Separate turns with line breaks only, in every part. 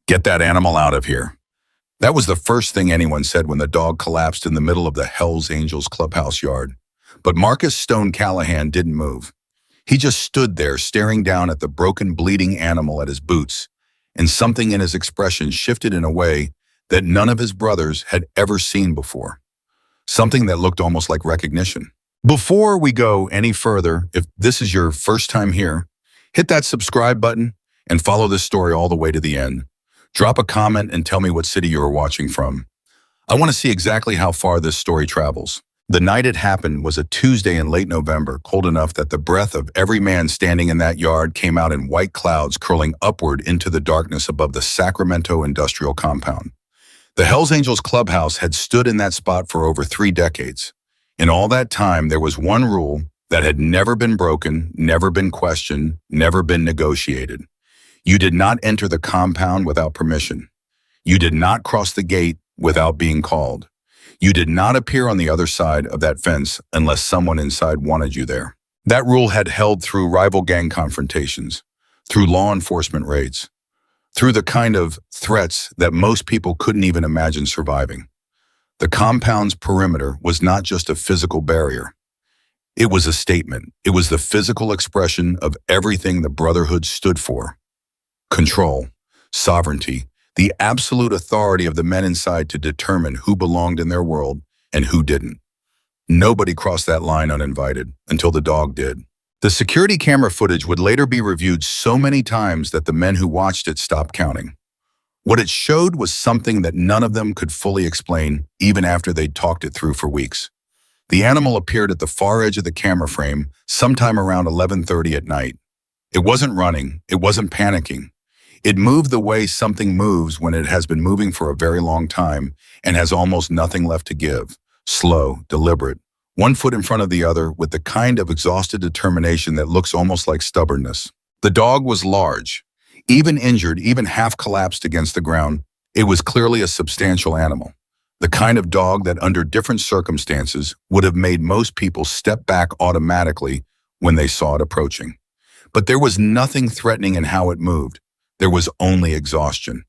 Get that animal out of here. That was the first thing anyone said when the dog collapsed in the middle of the Hells Angels clubhouse yard. But Marcus Stone Callahan didn't move. He just stood there staring down at the broken, bleeding animal at his boots, and something in his expression shifted in a way that none of his brothers had ever seen before. Something that looked almost like recognition. Before we go any further, if this is your first time here, hit that subscribe button and follow this story all the way to the end. Drop a comment and tell me what city you are watching from. I want to see exactly how far this story travels. The night it happened was a Tuesday in late November, cold enough that the breath of every man standing in that yard came out in white clouds curling upward into the darkness above the Sacramento industrial compound. The Hells Angels clubhouse had stood in that spot for over 3 decades. In all that time, there was one rule that had never been broken, never been questioned, never been negotiated. You did not enter the compound without permission. You did not cross the gate without being called. You did not appear on the other side of that fence unless someone inside wanted you there. That rule had held through rival gang confrontations, through law enforcement raids, through the kind of threats that most people couldn't even imagine surviving. The compound's perimeter was not just a physical barrier. It was a statement. It was the physical expression of everything the brotherhood stood for. Control, sovereignty, the absolute authority of the men inside to determine who belonged in their world and who didn't. Nobody crossed that line uninvited until the dog did. The security camera footage would later be reviewed so many times that the men who watched it stopped counting. What it showed was something that none of them could fully explain, even after they'd talked it through for weeks. The animal appeared at the far edge of the camera frame sometime around 11:30 at night. It wasn't running, it wasn't panicking. It moved the way something moves when it has been moving for a very long time and has almost nothing left to give. Slow, deliberate, one foot in front of the other with the kind of exhausted determination that looks almost like stubbornness. The dog was large. Even injured, even half collapsed against the ground, it was clearly a substantial animal. The kind of dog that under different circumstances would have made most people step back automatically when they saw it approaching. But there was nothing threatening in how it moved. There was only exhaustion.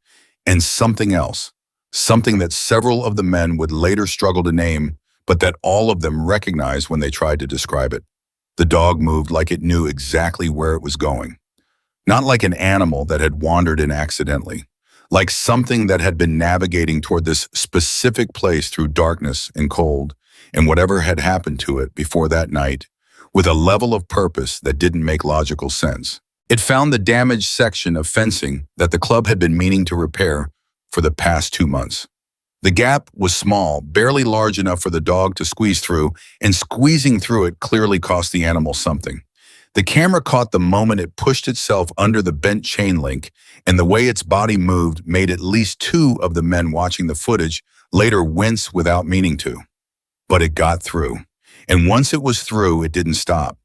And something else. Something that several of the men would later struggle to name, but that all of them recognized when they tried to describe it. The dog moved like it knew exactly where it was going. Not like an animal that had wandered in accidentally. Like something that had been navigating toward this specific place through darkness and cold, and whatever had happened to it before that night, with a level of purpose that didn't make logical sense. It found the damaged section of fencing that the club had been meaning to repair for the past 2 months. The gap was small, barely large enough for the dog to squeeze through, and squeezing through it clearly cost the animal something. The camera caught the moment it pushed itself under the bent chain link, and the way its body moved made at least 2 of the men watching the footage later wince without meaning to. But it got through. And once it was through, it didn't stop.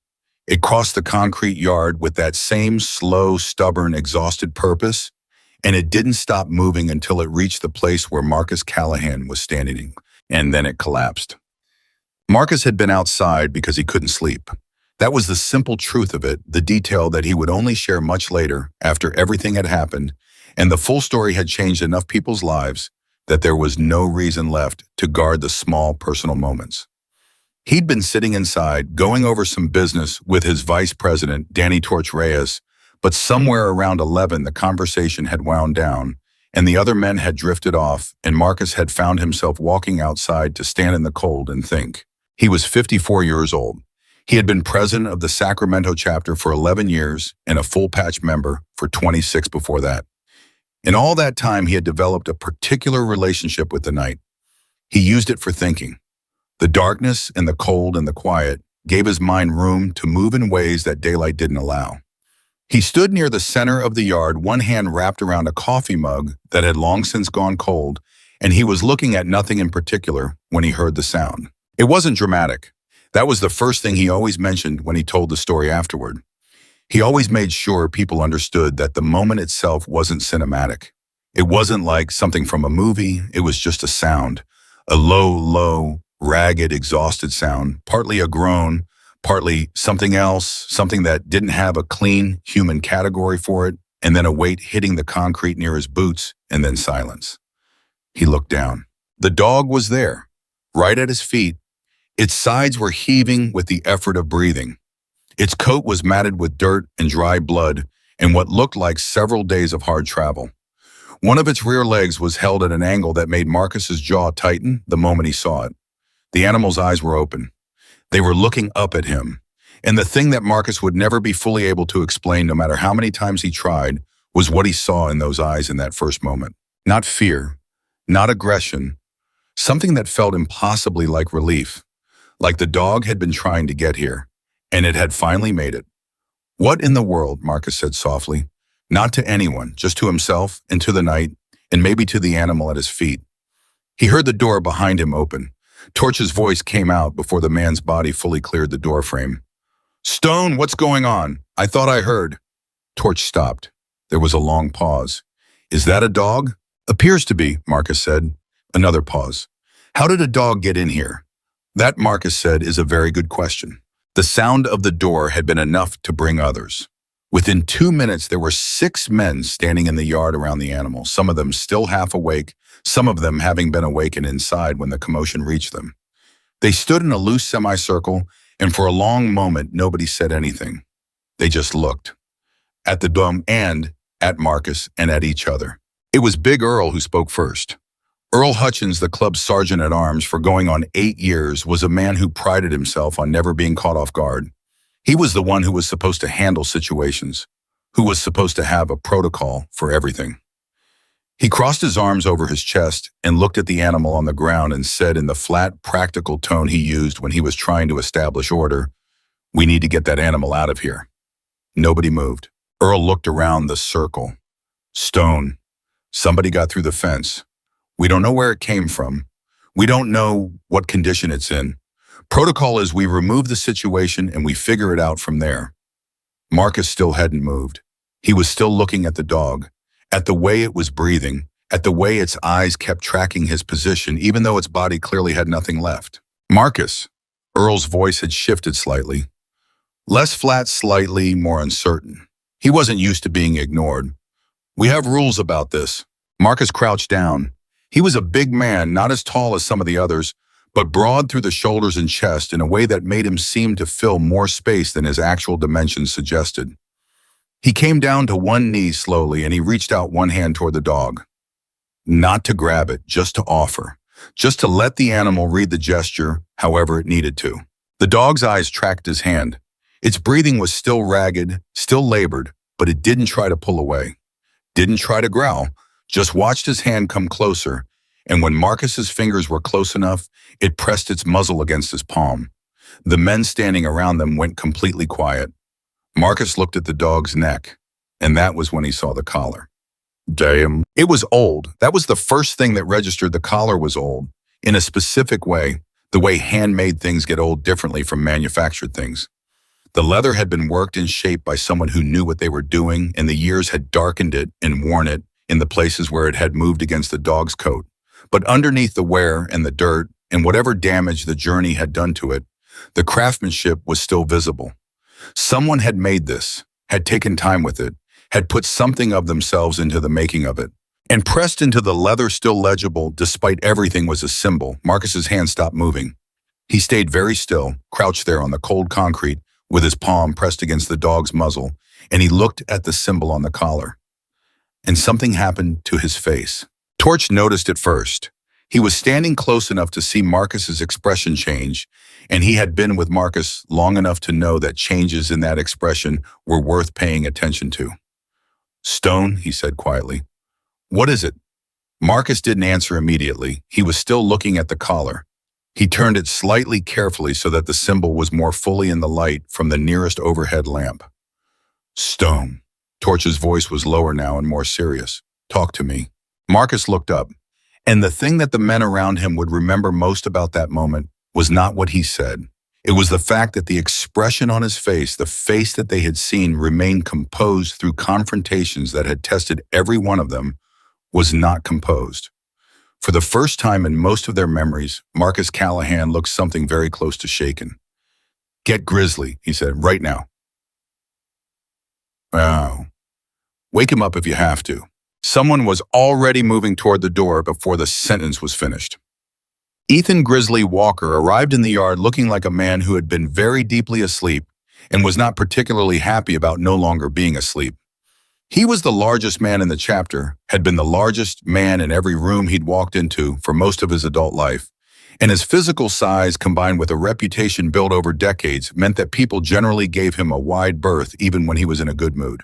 It crossed the concrete yard with that same slow, stubborn, exhausted purpose, and it didn't stop moving until it reached the place where Marcus Callahan was standing, and then it collapsed. Marcus had been outside because he couldn't sleep. That was the simple truth of it, the detail that he would only share much later, after everything had happened, and the full story had changed enough people's lives that there was no reason left to guard the small personal moments. He'd been sitting inside, going over some business with his vice president, Danny Torch Reyes, but somewhere around 11 the conversation had wound down, and the other men had drifted off, and Marcus had found himself walking outside to stand in the cold and think. He was 54 years old. He had been president of the Sacramento chapter for 11 years and a full-patch member for 26 before that. In all that time, he had developed a particular relationship with the night. He used it for thinking. The darkness and the cold and the quiet gave his mind room to move in ways that daylight didn't allow. He stood near the center of the yard, one hand wrapped around a coffee mug that had long since gone cold, and he was looking at nothing in particular when he heard the sound. It wasn't dramatic. That was the first thing he always mentioned when he told the story afterward. He always made sure people understood that the moment itself wasn't cinematic. It wasn't like something from a movie, it was just a sound. A low, ragged, exhausted sound, partly a groan, partly something else, something that didn't have a clean human category for it, and then a weight hitting the concrete near his boots, and then silence. He looked down. The dog was there, right at his feet. Its sides were heaving with the effort of breathing. Its coat was matted with dirt and dry blood and what looked like several days of hard travel. One of its rear legs was held at an angle that made Marcus's jaw tighten the moment he saw it. The animal's eyes were open. They were looking up at him. And the thing that Marcus would never be fully able to explain, no matter how many times he tried, was what he saw in those eyes in that first moment. Not fear, not aggression, something that felt impossibly like relief, like the dog had been trying to get here, and it had finally made it. "What in the world?" Marcus said softly. Not to anyone, just to himself and to the night, and maybe to the animal at his feet. He heard the door behind him open. Torch's voice came out before the man's body fully cleared the doorframe. "Stone, what's going on? I thought I heard." Torch stopped. There was a long pause. "Is that a dog?" "Appears to be," Marcus said. Another pause. "How did a dog get in here?" "That," Marcus said, "is a very good question." The sound of the door had been enough to bring others. Within 2 minutes, there were 6 men standing in the yard around the animal, some of them still half awake, some of them having been awakened inside when the commotion reached them. They stood in a loose semicircle, and for a long moment, nobody said anything. They just looked. At the dome and at Marcus and at each other. It was Big Earl who spoke first. Earl Hutchins, the club's sergeant-at-arms for going on 8 years, was a man who prided himself on never being caught off guard. He was the one who was supposed to handle situations, who was supposed to have a protocol for everything. He crossed his arms over his chest and looked at the animal on the ground and said in the flat, practical tone he used when he was trying to establish order, "We need to get that animal out of here." Nobody moved. Earl looked around the circle. "Stone. Somebody got through the fence. We don't know where it came from. We don't know what condition it's in. Protocol is we remove the situation and we figure it out from there." Marcus still hadn't moved. He was still looking at the dog, at the way it was breathing, at the way its eyes kept tracking his position, even though its body clearly had nothing left. "Marcus." Earl's voice had shifted slightly. Less flat, slightly more uncertain. He wasn't used to being ignored. "We have rules about this." Marcus crouched down. He was a big man, not as tall as some of the others, but broad through the shoulders and chest in a way that made him seem to fill more space than his actual dimensions suggested. He came down to one knee slowly and he reached out one hand toward the dog. Not to grab it, just to offer. Just to let the animal read the gesture however it needed to. The dog's eyes tracked his hand. Its breathing was still ragged, still labored, but it didn't try to pull away. Didn't try to growl, just watched his hand come closer, and when Marcus's fingers were close enough, it pressed its muzzle against his palm. The men standing around them went completely quiet. Marcus looked at the dog's neck, and that was when he saw the collar. Damn. It was old. That was the first thing that registered. The collar was old, in a specific way, the way handmade things get old differently from manufactured things. The leather had been worked and shaped by someone who knew what they were doing, and the years had darkened it and worn it in the places where it had moved against the dog's coat. But underneath the wear and the dirt, and whatever damage the journey had done to it, the craftsmanship was still visible. Someone had made this, had taken time with it, had put something of themselves into the making of it. And pressed into the leather still legible, despite everything, was a symbol. Marcus's hand stopped moving. He stayed very still, crouched there on the cold concrete, with his palm pressed against the dog's muzzle, and he looked at the symbol on the collar. And something happened to his face. Torch noticed it first. He was standing close enough to see Marcus's expression change, and he had been with Marcus long enough to know that changes in that expression were worth paying attention to. "Stone," he said quietly. "What is it?" Marcus didn't answer immediately. He was still looking at the collar. He turned it slightly carefully so that the symbol was more fully in the light from the nearest overhead lamp. "Stone." Torch's voice was lower now and more serious. "Talk to me." Marcus looked up, and the thing that the men around him would remember most about that moment was not what he said. It was the fact that the expression on his face, the face that they had seen remained composed through confrontations that had tested every one of them, was not composed. For the first time in most of their memories, Marcus Callahan looked something very close to shaken. "Get Grizzly," he said, "right now." Wow. Wake him up if you have to." Someone was already moving toward the door before the sentence was finished. Ethan Grizzly Walker arrived in the yard looking like a man who had been very deeply asleep and was not particularly happy about no longer being asleep. He was the largest man in the chapter, had been the largest man in every room he'd walked into for most of his adult life, and his physical size combined with a reputation built over decades meant that people generally gave him a wide berth even when he was in a good mood.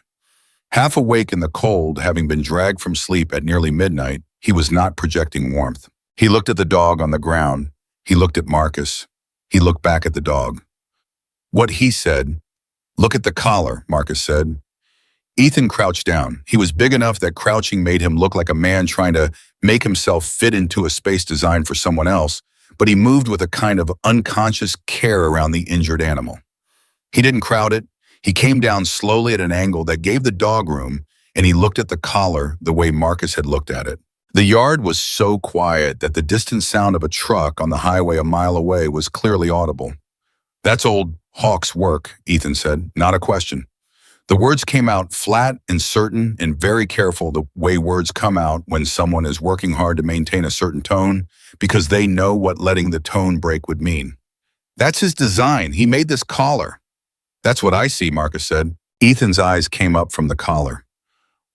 Half awake in the cold, having been dragged from sleep at nearly midnight, he was not projecting warmth. He looked at the dog on the ground. He looked at Marcus. He looked back at the dog. What he said, "Look at the collar," Marcus said. Ethan crouched down. He was big enough that crouching made him look like a man trying to make himself fit into a space designed for someone else, but he moved with a kind of unconscious care around the injured animal. He didn't crowd it. He came down slowly at an angle that gave the dog room, and he looked at the collar the way Marcus had looked at it. The yard was so quiet that the distant sound of a truck on the highway a mile away was clearly audible. "That's old Hawk's work," Ethan said, "not a question." The words came out flat and certain and very careful the way words come out when someone is working hard to maintain a certain tone because they know what letting the tone break would mean. "That's his design. He made this collar." "That's what I see," Marcus said. Ethan's eyes came up from the collar.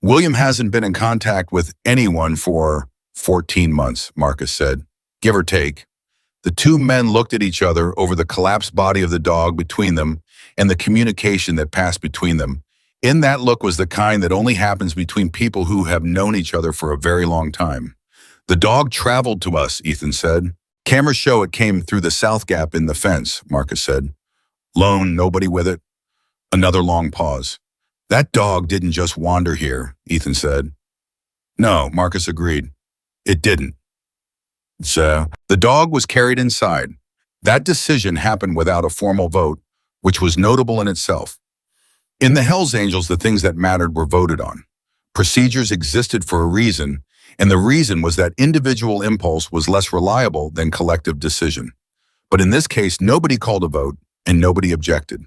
"William hasn't been in contact with anyone for 14 months, Marcus said, give or take. The two men looked at each other over the collapsed body of the dog between them and the communication that passed between them. In that look was the kind that only happens between people who have known each other for a very long time. "The dog traveled to us," Ethan said. "Cameras show it came through the south gap in the fence," Marcus said. "Lone, nobody with it." Another long pause. "That dog didn't just wander here," Ethan said. "No," Marcus agreed. "It didn't." So, the dog was carried inside. That decision happened without a formal vote, which was notable in itself. In the Hells Angels, the things that mattered were voted on. Procedures existed for a reason, and the reason was that individual impulse was less reliable than collective decision. But in this case, nobody called a vote, and nobody objected.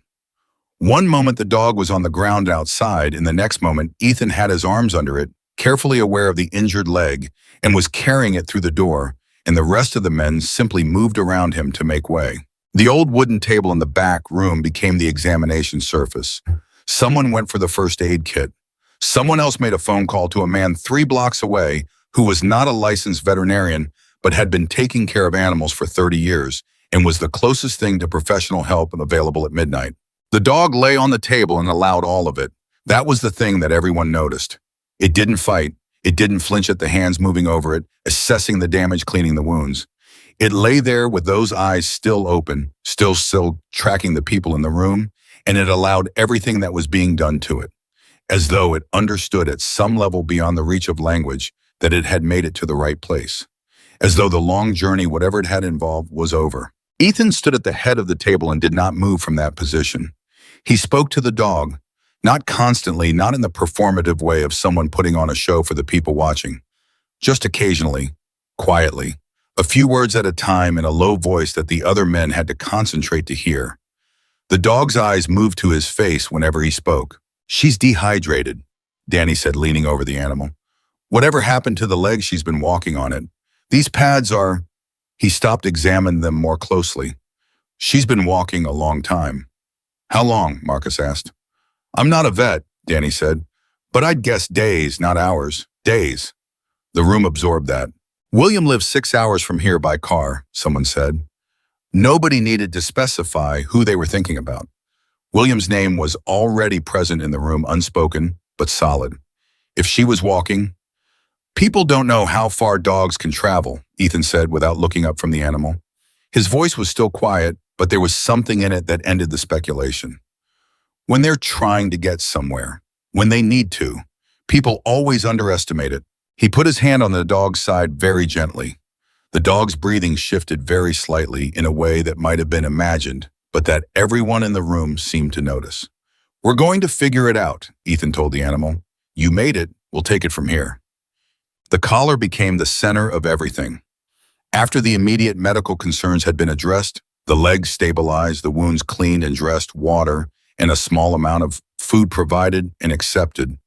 One moment the dog was on the ground outside, and the next moment Ethan had his arms under it, carefully aware of the injured leg, and was carrying it through the door, and the rest of the men simply moved around him to make way. The old wooden table in the back room became the examination surface. Someone went for the first aid kit. Someone else made a phone call to a man 3 blocks away who was not a licensed veterinarian but had been taking care of animals for 30 years and was the closest thing to professional help available at midnight. The dog lay on the table and allowed all of it. That was the thing that everyone noticed. It didn't fight. It didn't flinch at the hands moving over it, assessing the damage, cleaning the wounds. It lay there with those eyes still open, still tracking the people in the room, and it allowed everything that was being done to it, as though it understood at some level beyond the reach of language that it had made it to the right place, as though the long journey, whatever it had involved, was over. Ethan stood at the head of the table and did not move from that position. He spoke to the dog, not constantly, not in the performative way of someone putting on a show for the people watching, just occasionally, quietly, a few words at a time in a low voice that the other men had to concentrate to hear. The dog's eyes moved to his face whenever he spoke. "She's dehydrated," Danny said, leaning over the animal. "Whatever happened to the legs she's been walking on it? These pads are..." He stopped, examined them more closely. "She's been walking a long time." "How long?" Marcus asked. "I'm not a vet," Danny said, "but I'd guess days, not hours. Days." The room absorbed that. "William lives 6 hours from here by car," someone said. Nobody needed to specify who they were thinking about. William's name was already present in the room, unspoken, but solid. If she was walking... "People don't know how far dogs can travel," Ethan said without looking up from the animal. His voice was still quiet, but there was something in it that ended the speculation. "When they're trying to get somewhere, when they need to, people always underestimate it." He put his hand on the dog's side very gently. The dog's breathing shifted very slightly in a way that might have been imagined, but that everyone in the room seemed to notice. "We're going to figure it out," Ethan told the animal. "You made it, we'll take it from here." The collar became the center of everything. After the immediate medical concerns had been addressed, the legs stabilized, the wounds cleaned and dressed, water, and a small amount of food provided and accepted,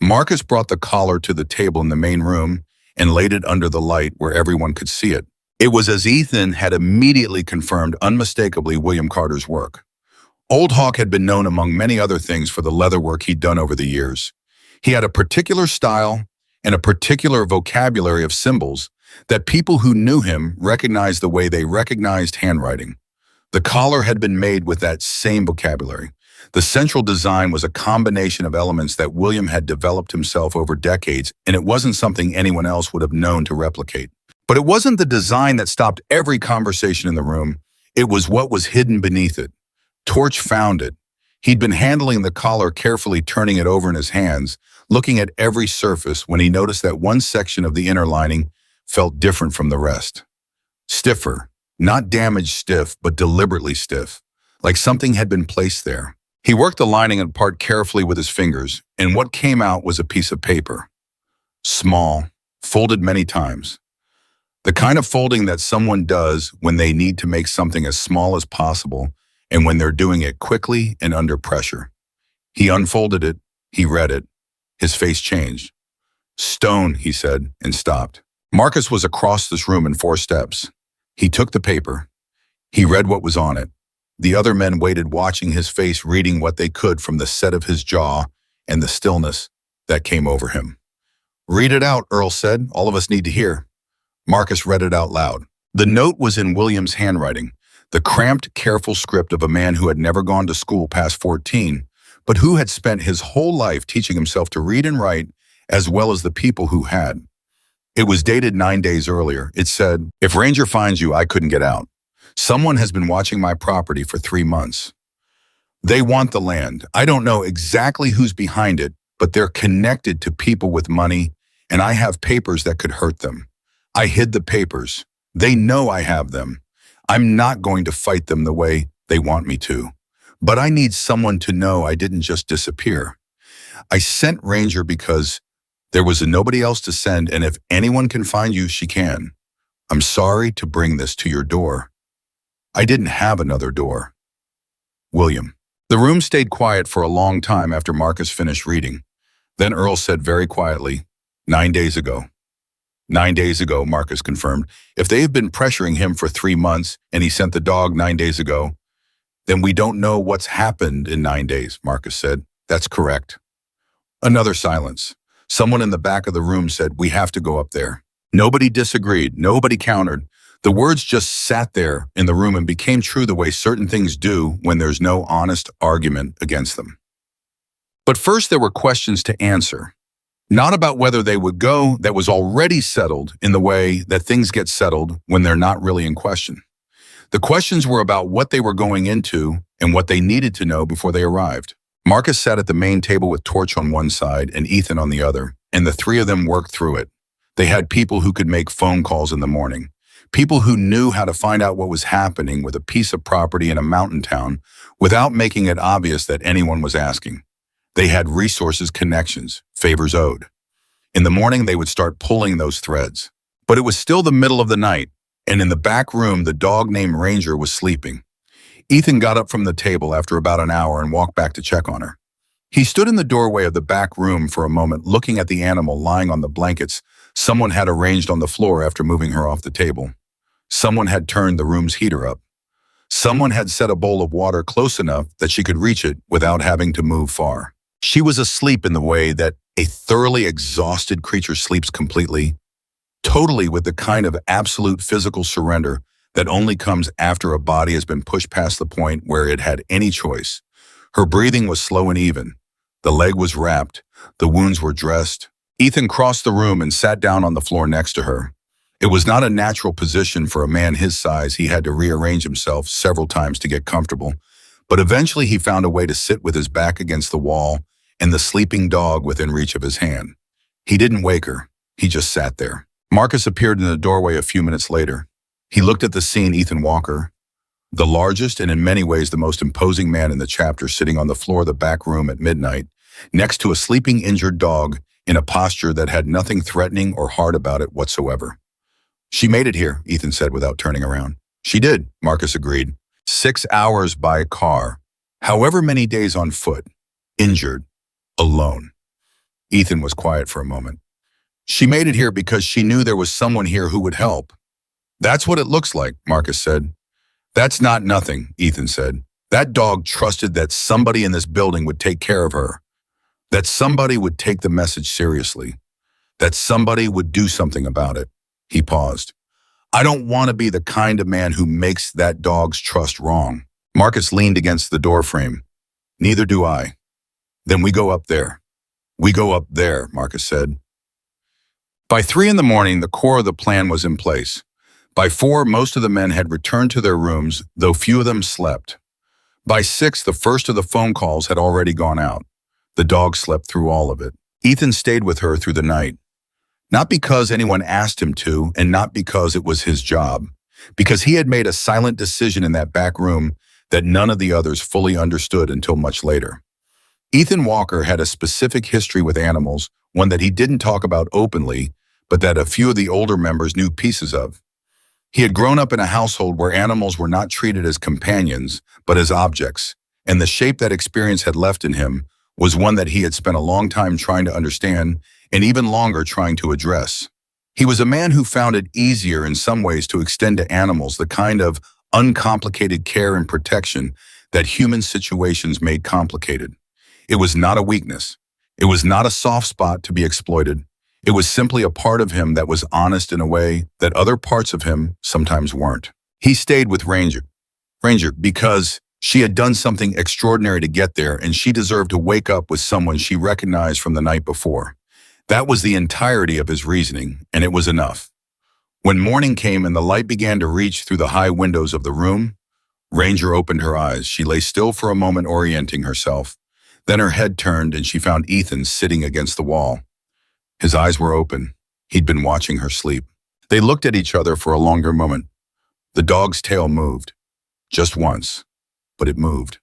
Marcus brought the collar to the table in the main room and laid it under the light where everyone could see it. It was as Ethan had immediately confirmed unmistakably William Carter's work. Old Hawk had been known among many other things for the leather work he'd done over the years. He had a particular style and a particular vocabulary of symbols that people who knew him recognized the way they recognized handwriting. The collar had been made with that same vocabulary. The central design was a combination of elements that William had developed himself over decades, and it wasn't something anyone else would have known to replicate. But it wasn't the design that stopped every conversation in the room. It was what was hidden beneath it. Torch found it. He'd been handling the collar carefully, turning it over in his hands, looking at every surface when he noticed that one section of the inner lining felt different from the rest. Stiffer, not damaged stiff, but deliberately stiff, like something had been placed there. He worked the lining apart carefully with his fingers, and what came out was a piece of paper. Small, folded many times. The kind of folding that someone does when they need to make something as small as possible and when they're doing it quickly and under pressure. He unfolded it, he read it. His face changed. "Stone," he said, and stopped. Marcus was across this room in 4 steps. He took the paper. He read what was on it. The other men waited, watching his face, reading what they could from the set of his jaw and the stillness that came over him. "Read it out," Earl said. "All of us need to hear." Marcus read it out loud. The note was in William's handwriting, the cramped, careful script of a man who had never gone to school past 14, but who had spent his whole life teaching himself to read and write, as well as the people who had. It was dated 9 days earlier. It said, "If Ranger finds you, I couldn't get out. Someone has been watching my property for 3 months. They want the land. I don't know exactly who's behind it, but they're connected to people with money, and I have papers that could hurt them. I hid the papers. They know I have them. I'm not going to fight them the way they want me to. But I need someone to know I didn't just disappear. I sent Ranger because there was nobody else to send, and if anyone can find you, she can. I'm sorry to bring this to your door. I didn't have another door. William." The room stayed quiet for a long time after Marcus finished reading. Then Earl said very quietly, 9 days ago. 9 days ago, Marcus confirmed. If they have been pressuring him for 3 months and he sent the dog 9 days ago, then we don't know what's happened in 9 days, Marcus said. That's correct. Another silence. Someone in the back of the room said, "We have to go up there." Nobody disagreed. Nobody countered. The words just sat there in the room and became true the way certain things do when there's no honest argument against them. But first there were questions to answer. Not about whether they would go, that was already settled in the way that things get settled when they're not really in question. The questions were about what they were going into and what they needed to know before they arrived. Marcus sat at the main table with Torch on one side and Ethan on the other, and the 3 of them worked through it. They had people who could make phone calls in the morning, people who knew how to find out what was happening with a piece of property in a mountain town without making it obvious that anyone was asking. They had resources, connections, favors owed. In the morning, they would start pulling those threads. But it was still the middle of the night, and in the back room, the dog named Ranger was sleeping. Ethan got up from the table after about an hour and walked back to check on her. He stood in the doorway of the back room for a moment, looking at the animal lying on the blankets someone had arranged on the floor after moving her off the table. Someone had turned the room's heater up. Someone had set a bowl of water close enough that she could reach it without having to move far. She was asleep in the way that a thoroughly exhausted creature sleeps completely, totally, with the kind of absolute physical surrender that only comes after a body has been pushed past the point where it had any choice. Her breathing was slow and even. The leg was wrapped. The wounds were dressed. Ethan crossed the room and sat down on the floor next to her. It was not a natural position for a man his size. He had to rearrange himself several times to get comfortable, but eventually he found a way to sit with his back against the wall and the sleeping dog within reach of his hand. He didn't wake her. He just sat there. Marcus appeared in the doorway a few minutes later. He looked at the scene. Ethan Walker, the largest and in many ways the most imposing man in the chapter, sitting on the floor of the back room at midnight, next to a sleeping injured dog in a posture that had nothing threatening or hard about it whatsoever. "She made it here," Ethan said without turning around. "She did," Marcus agreed. 6 hours by car, however many days on foot, injured, alone. Ethan was quiet for a moment. She made it here because she knew there was someone here who would help. That's what it looks like, Marcus said. That's not nothing, Ethan said. That dog trusted that somebody in this building would take care of her, that somebody would take the message seriously, that somebody would do something about it. He paused. I don't want to be the kind of man who makes that dog's trust wrong. Marcus leaned against the door frame. Neither do I. Then we go up there. We go up there, Marcus said. By 3 in the morning, the core of the plan was in place. By 4, most of the men had returned to their rooms, though few of them slept. By 6, the first of the phone calls had already gone out. The dog slept through all of it. Ethan stayed with her through the night. Not because anyone asked him to, and not because it was his job. Because he had made a silent decision in that back room that none of the others fully understood until much later. Ethan Walker had a specific history with animals, one that he didn't talk about openly, but that a few of the older members knew pieces of. He had grown up in a household where animals were not treated as companions, but as objects, and the shape that experience had left in him was one that he had spent a long time trying to understand and even longer trying to address. He was a man who found it easier in some ways to extend to animals the kind of uncomplicated care and protection that human situations made complicated. It was not a weakness. It was not a soft spot to be exploited. It was simply a part of him that was honest in a way that other parts of him sometimes weren't. He stayed with Ranger because she had done something extraordinary to get there, and she deserved to wake up with someone she recognized from the night before. That was the entirety of his reasoning, and it was enough. When morning came and the light began to reach through the high windows of the room, Ranger opened her eyes. She lay still for a moment, orienting herself. Then her head turned and she found Ethan sitting against the wall. His eyes were open. He'd been watching her sleep. They looked at each other for a longer moment. The dog's tail moved. Just once. But it moved.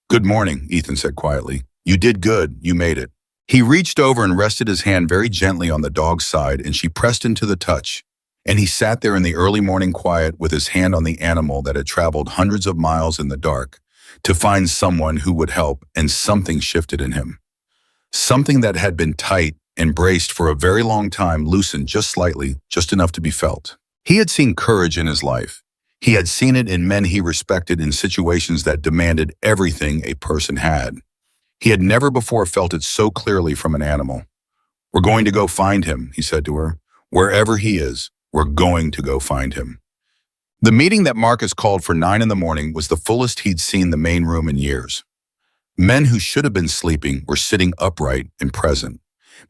Good morning, Ethan said quietly. You did good. You made it. He reached over and rested his hand very gently on the dog's side, and she pressed into the touch. And he sat there in the early morning quiet with his hand on the animal that had traveled hundreds of miles in the dark to find someone who would help, and something shifted in him. Something that had been tight and braced for a very long time loosened just slightly, just enough to be felt. He had seen courage in his life. He had seen it in men he respected in situations that demanded everything a person had. He had never before felt it so clearly from an animal. We're going to go find him, he said to her. Wherever he is, we're going to go find him. The meeting that Marcus called for 9 in the morning was the fullest he'd seen the main room in years. Men who should have been sleeping were sitting upright and present.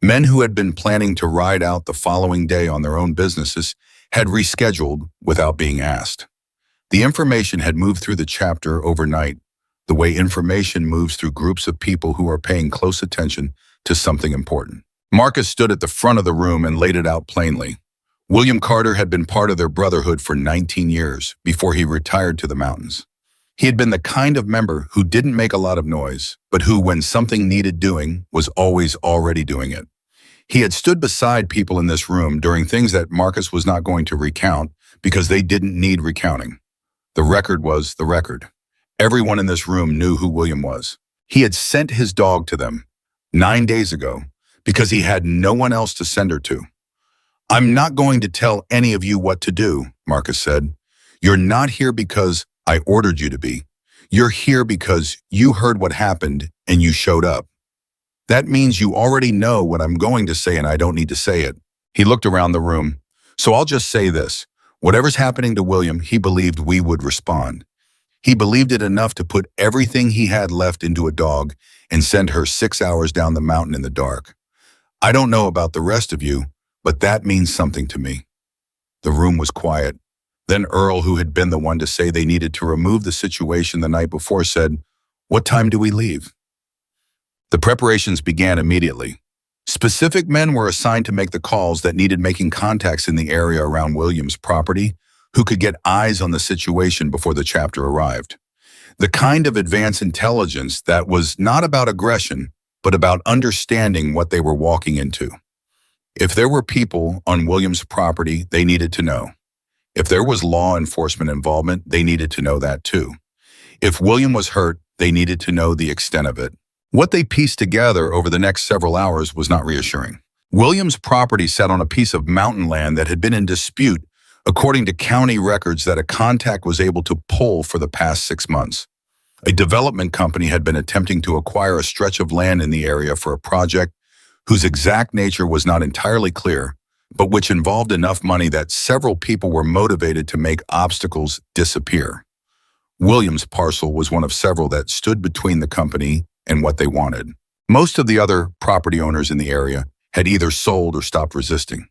Men who had been planning to ride out the following day on their own businesses had rescheduled without being asked. The information had moved through the chapter overnight, the way information moves through groups of people who are paying close attention to something important. Marcus stood at the front of the room and laid it out plainly. William Carter had been part of their brotherhood for 19 years before he retired to the mountains. He had been the kind of member who didn't make a lot of noise, but who, when something needed doing, was always already doing it. He had stood beside people in this room during things that Marcus was not going to recount because they didn't need recounting. The record was the record. Everyone in this room knew who William was. He had sent his dog to them 9 days ago because he had no one else to send her to. I'm not going to tell any of you what to do, Marcus said. You're not here because I ordered you to be. You're here because you heard what happened and you showed up. That means you already know what I'm going to say and I don't need to say it. He looked around the room. So I'll just say this. Whatever's happening to William, he believed we would respond. He believed it enough to put everything he had left into a dog and send her 6 hours down the mountain in the dark. I don't know about the rest of you, but that means something to me. The room was quiet. Then Earl, who had been the one to say they needed to remove the situation the night before, said, "What time do we leave?" The preparations began immediately. Specific men were assigned to make the calls that needed making contacts in the area around William's property, who could get eyes on the situation before the chapter arrived. The kind of advanced intelligence that was not about aggression, but about understanding what they were walking into. If there were people on William's property, they needed to know. If there was law enforcement involvement, they needed to know that too. If William was hurt, they needed to know the extent of it. What they pieced together over the next several hours was not reassuring. William's property sat on a piece of mountain land that had been in dispute, according to county records that a contact was able to pull for the past 6 months. A development company had been attempting to acquire a stretch of land in the area for a project whose exact nature was not entirely clear, but which involved enough money that several people were motivated to make obstacles disappear. William's parcel was one of several that stood between the company and what they wanted. Most of the other property owners in the area had either sold or stopped resisting.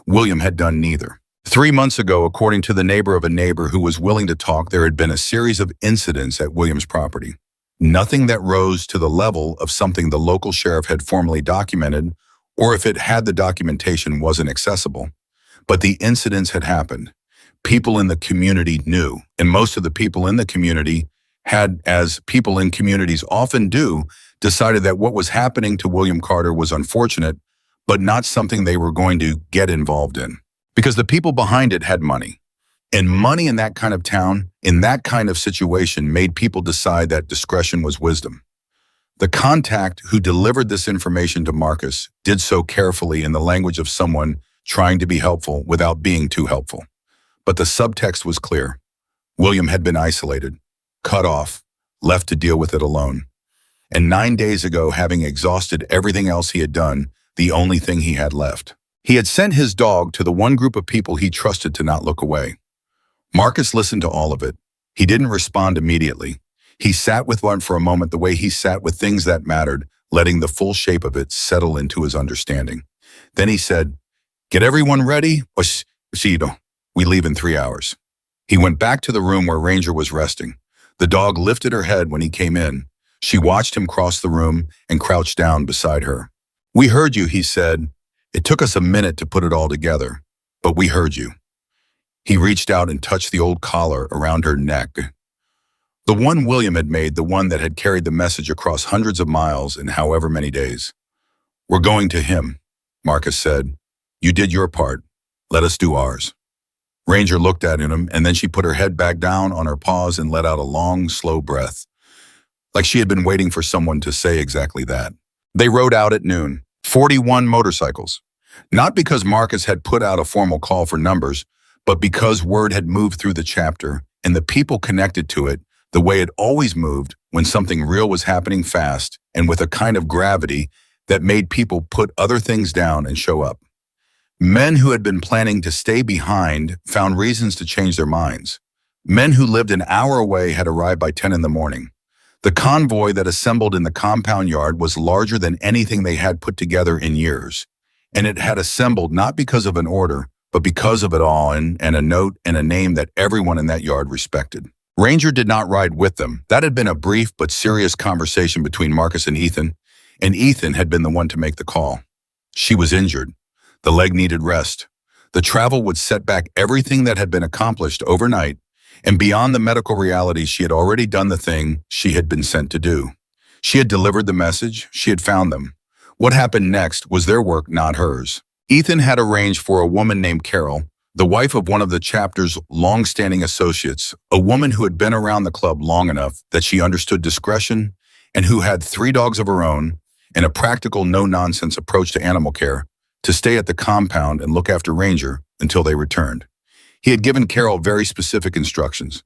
William had done neither. 3 months ago, according to the neighbor of a neighbor who was willing to talk, there had been a series of incidents at William's property. Nothing that rose to the level of something the local sheriff had formally documented, or if it had the documentation wasn't accessible. But the incidents had happened. People in the community knew, and most of the people in the community had, as people in communities often do, decided that what was happening to William Carter was unfortunate, but not something they were going to get involved in. Because the people behind it had money. And money in that kind of town, in that kind of situation, made people decide that discretion was wisdom. The contact who delivered this information to Marcus did so carefully in the language of someone trying to be helpful without being too helpful. But the subtext was clear. William had been isolated, cut off, left to deal with it alone. And 9 days ago, having exhausted everything else he had done, the only thing he had left. He had sent his dog to the one group of people he trusted to not look away. Marcus listened to all of it. He didn't respond immediately. He sat with one for a moment the way he sat with things that mattered, letting the full shape of it settle into his understanding. Then he said, "Get everyone ready? We leave in 3 hours." He went back to the room where Ranger was resting. The dog lifted her head when he came in. She watched him cross the room and crouched down beside her. "We heard you," he said. "It took us a minute to put it all together, but we heard you." He reached out and touched the old collar around her neck. The one William had made, the one that had carried the message across hundreds of miles in however many days. "We're going to him," Marcus said. "You did your part. Let us do ours." Ranger looked at him, and then she put her head back down on her paws and let out a long, slow breath, like she had been waiting for someone to say exactly that. They rode out at noon, 41 motorcycles. Not because Marcus had put out a formal call for numbers, but because word had moved through the chapter and the people connected to it the way it always moved when something real was happening fast and with a kind of gravity that made people put other things down and show up. Men who had been planning to stay behind found reasons to change their minds. Men who lived an hour away had arrived by 10 in the morning. The convoy that assembled in the compound yard was larger than anything they had put together in years. And it had assembled not because of an order, but because of it all and a note and a name that everyone in that yard respected. Ranger did not ride with them. That had been a brief but serious conversation between Marcus and Ethan had been the one to make the call. She was injured. The leg needed rest. The travel would set back everything that had been accomplished overnight, and beyond the medical realities, she had already done the thing she had been sent to do. She had delivered the message. She had found them. What happened next was their work, not hers. Ethan had arranged for a woman named Carol, the wife of one of the chapter's long-standing associates, a woman who had been around the club long enough that she understood discretion and who had 3 dogs of her own and a practical, no-nonsense approach to animal care, to stay at the compound and look after Ranger until they returned. He had given Carol very specific instructions,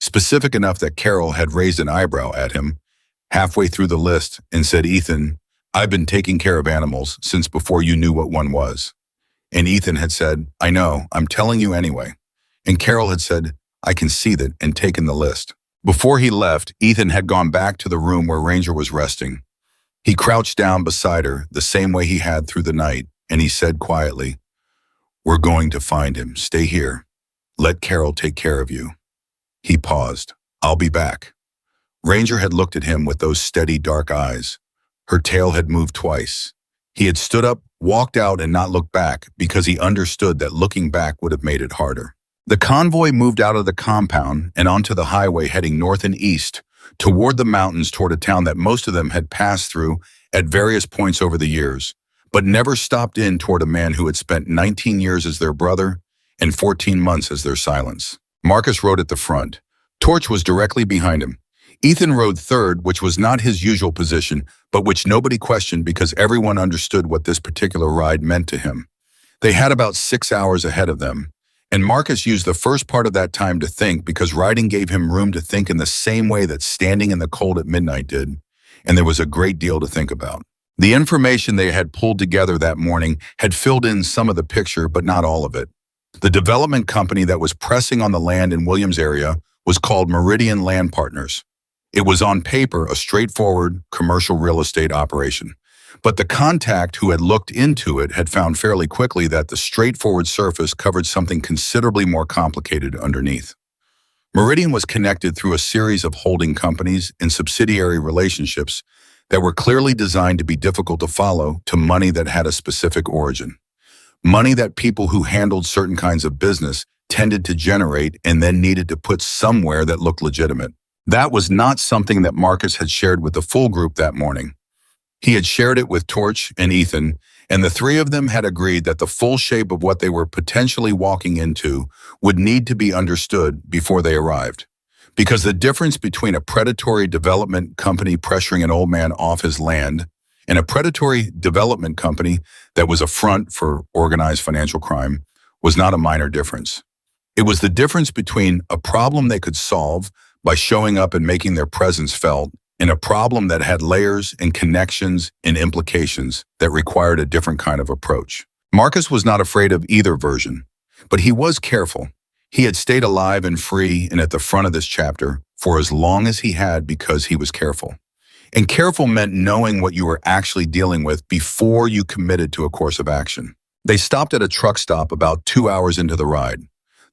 specific enough that Carol had raised an eyebrow at him halfway through the list and said, "Ethan, I've been taking care of animals since before you knew what one was." And Ethan had said, "I know, I'm telling you anyway." And Carol had said, "I can see that," and taken the list. Before he left, Ethan had gone back to the room where Ranger was resting. He crouched down beside her the same way he had through the night, and he said quietly, "We're going to find him. Stay here. Let Carol take care of you." He paused. "I'll be back." Ranger had looked at him with those steady, dark eyes. Her tail had moved twice. He had stood up, walked out, and not looked back because he understood that looking back would have made it harder. The convoy moved out of the compound and onto the highway heading north and east, toward the mountains, toward a town that most of them had passed through at various points over the years, but never stopped in toward a man who had spent 19 years as their brother and 14 months as their silence. Marcus rode at the front. Torch was directly behind him. Ethan rode third, which was not his usual position, but which nobody questioned because everyone understood what this particular ride meant to him. They had about 6 hours ahead of them, and Marcus used the first part of that time to think because riding gave him room to think in the same way that standing in the cold at midnight did, and there was a great deal to think about. The information they had pulled together that morning had filled in some of the picture, but not all of it. The development company that was pressing on the land in Williams' area was called Meridian Land Partners. It was on paper a straightforward commercial real estate operation. But the contact who had looked into it had found fairly quickly that the straightforward surface covered something considerably more complicated underneath. Meridian was connected through a series of holding companies and subsidiary relationships that were clearly designed to be difficult to follow to money that had a specific origin. Money that people who handled certain kinds of business tended to generate and then needed to put somewhere that looked legitimate. That was not something that Marcus had shared with the full group that morning. He had shared it with Torch and Ethan, and the three of them had agreed that the full shape of what they were potentially walking into would need to be understood before they arrived. Because the difference between a predatory development company pressuring an old man off his land and a predatory development company that was a front for organized financial crime was not a minor difference. It was the difference between a problem they could solve by showing up and making their presence felt and a problem that had layers and connections and implications that required a different kind of approach. Marcus was not afraid of either version, but he was careful. He had stayed alive and free and at the front of this chapter for as long as he had because he was careful. And careful meant knowing what you were actually dealing with before you committed to a course of action. They stopped at a truck stop about 2 hours into the ride.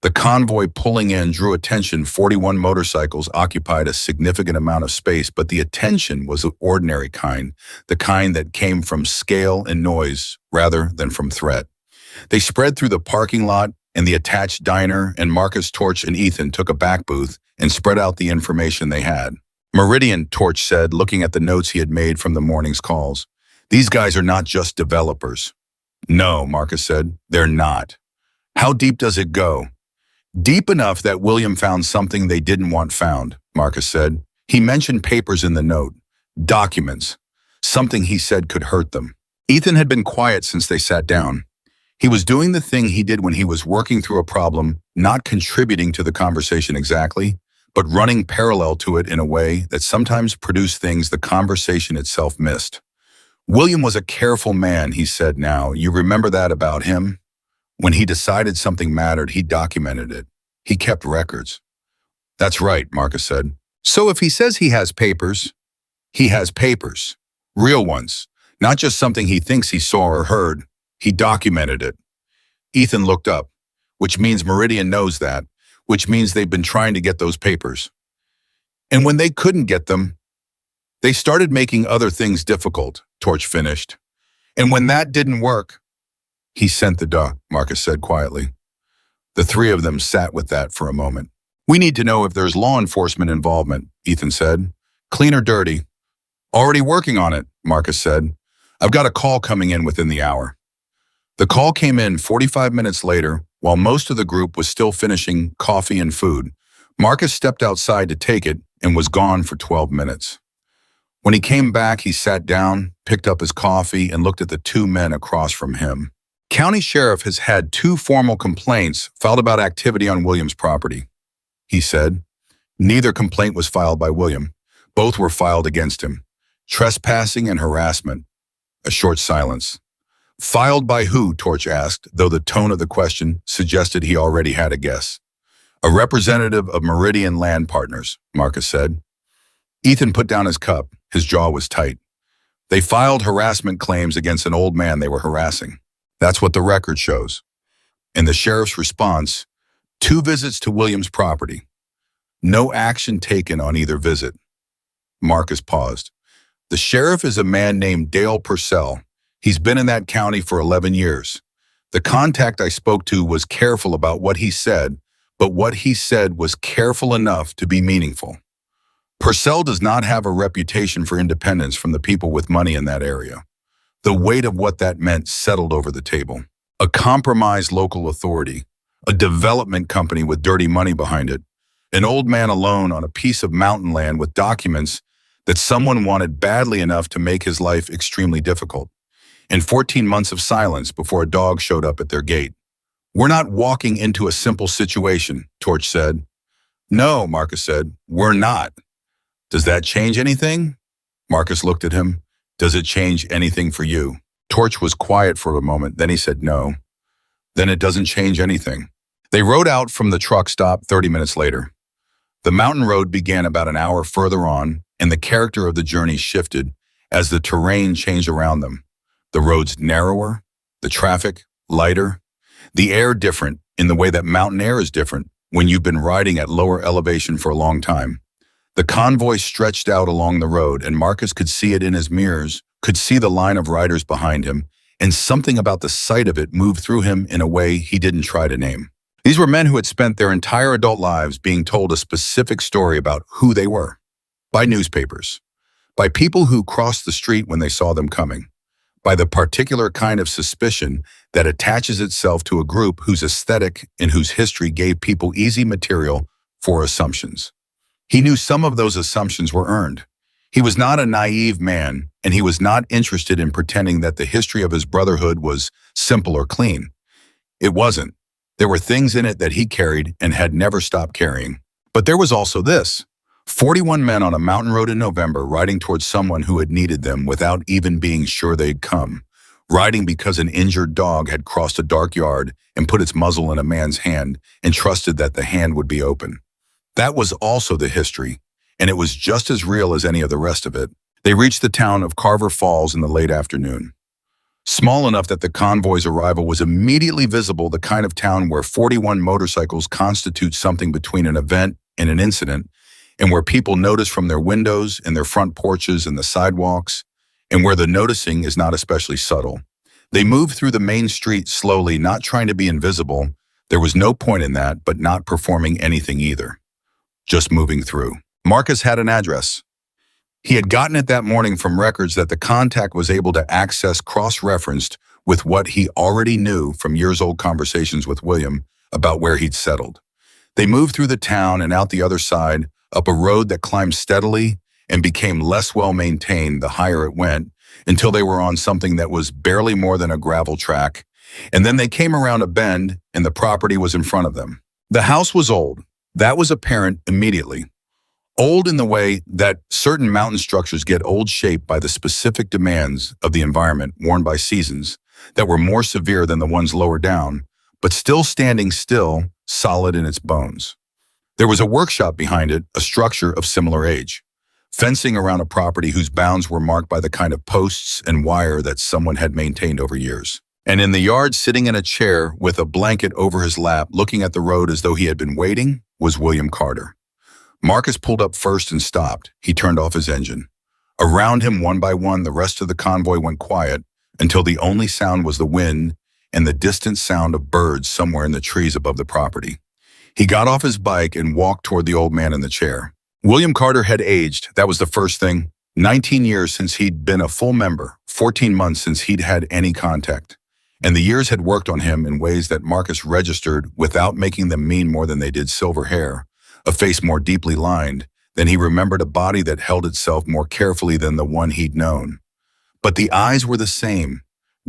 The convoy pulling in drew attention. 41 motorcycles occupied a significant amount of space, but the attention was the ordinary kind, the kind that came from scale and noise rather than from threat. They spread through the parking lot and the attached diner, and Marcus, Torch, and Ethan took a back booth and spread out the information they had. Meridian, Torch said, looking at the notes he had made from the morning's calls. These guys are not just developers. No, Marcus said, they're not. How deep does it go? Deep enough that William found something they didn't want found, Marcus said. He mentioned papers in the note, documents, something he said could hurt them. Ethan had been quiet since they sat down. He was doing the thing he did when he was working through a problem, not contributing to the conversation exactly, but running parallel to it in a way that sometimes produced things the conversation itself missed. William was a careful man, he said now. You remember that about him? When he decided something mattered, he documented it. He kept records. That's right, Marcus said. So if he says he has papers, he has papers. Real ones. Not just something he thinks he saw or heard. He documented it. Ethan looked up, which means Meridian knows that, which means they've been trying to get those papers. And when they couldn't get them, they started making other things difficult, Torch finished. And when that didn't work, he sent the doc, Marcus said quietly. The three of them sat with that for a moment. We need to know if there's law enforcement involvement, Ethan said. Clean or dirty? Already working on it, Marcus said. I've got a call coming in within the hour. The call came in 45 minutes later, while most of the group was still finishing coffee and food. Marcus stepped outside to take it and was gone for 12 minutes. When he came back, he sat down, picked up his coffee, and looked at the two men across from him. County Sheriff has had 2 formal complaints filed about activity on William's property, he said. Neither complaint was filed by William. Both were filed against him. Trespassing and harassment. A short silence. Filed by who? Torch asked, though the tone of the question suggested he already had a guess. A representative of Meridian Land Partners, Marcus said. Ethan put down his cup. His jaw was tight. They filed harassment claims against an old man they were harassing. That's what the record shows. And the sheriff's response, 2 visits to Williams' property. No action taken on either visit. Marcus paused. The sheriff is a man named Dale Purcell. He's been in that county for 11 years. The contact I spoke to was careful about what he said, but what he said was careful enough to be meaningful. Purcell does not have a reputation for independence from the people with money in that area. The weight of what that meant settled over the table. A compromised local authority, a development company with dirty money behind it, An old man alone on a piece of mountain land with documents that someone wanted badly enough to make his life extremely difficult. And 14 months of silence before a dog showed up at their gate. "We're not walking into a simple situation," Torch said. "No," Marcus said, "we're not." "Does that change anything?" Marcus looked at him. "Does it change anything for you?" Torch was quiet for a moment, then he said no. "Then it doesn't change anything." They rode out from the truck stop 30 minutes later. The mountain road began about an hour further on, and the character of the journey shifted as the terrain changed around them. The roads narrower, the traffic lighter, the air different in the way that mountain air is different when you've been riding at lower elevation for a long time. The convoy stretched out along the road, and Marcus could see it in his mirrors, could see the line of riders behind him, and something about the sight of it moved through him in a way he didn't try to name. These were men who had spent their entire adult lives being told a specific story about who they were. By newspapers. By people who crossed the street when they saw them coming. By the particular kind of suspicion that attaches itself to a group whose aesthetic and whose history gave people easy material for assumptions. He knew some of those assumptions were earned. He was not a naive man, and he was not interested in pretending that the history of his brotherhood was simple or clean. It wasn't. There were things in it that he carried and had never stopped carrying. But there was also this. 41 men on a mountain road in November riding towards someone who had needed them without even being sure they'd come. Riding because an injured dog had crossed a dark yard and put its muzzle in a man's hand and trusted that the hand would be open. That was also the history, and it was just as real as any of the rest of it. They reached the town of Carver Falls in the late afternoon. Small enough that the convoy's arrival was immediately visible, the kind of town where 41 motorcycles constitute something between an event and an incident, and where people notice from their windows and their front porches and the sidewalks, and where the noticing is not especially subtle. They moved through the main street slowly, not trying to be invisible. There was no point in that, but not performing anything either. Just moving through. Marcus had an address. He had gotten it that morning from records that the contact was able to access cross-referenced with what he already knew from years-old conversations with William about where he'd settled. They moved through the town and out the other side, up a road that climbed steadily and became less well-maintained the higher it went, until they were on something that was barely more than a gravel track, and then they came around a bend and the property was in front of them. The house was old. That was apparent immediately. Old in the way that certain mountain structures get old shaped by the specific demands of the environment worn by seasons that were more severe than the ones lower down, but still standing still, solid in its bones. There was a workshop behind it, a structure of similar age. Fencing around a property whose bounds were marked by the kind of posts and wire that someone had maintained over years. And in the yard, sitting in a chair with a blanket over his lap, looking at the road as though he had been waiting, was William Carter. Marcus pulled up first and stopped. He turned off his engine. Around him, one by one, the rest of the convoy went quiet until the only sound was the wind and the distant sound of birds somewhere in the trees above the property. He got off his bike and walked toward the old man in the chair. William Carter had aged, that was the first thing. 19 years since he'd been a full member, 14 months since he'd had any contact. And the years had worked on him in ways that Marcus registered without making them mean more than they did silver hair, a face more deeply lined. Then he remembered a body that held itself more carefully than the one he'd known. But the eyes were the same,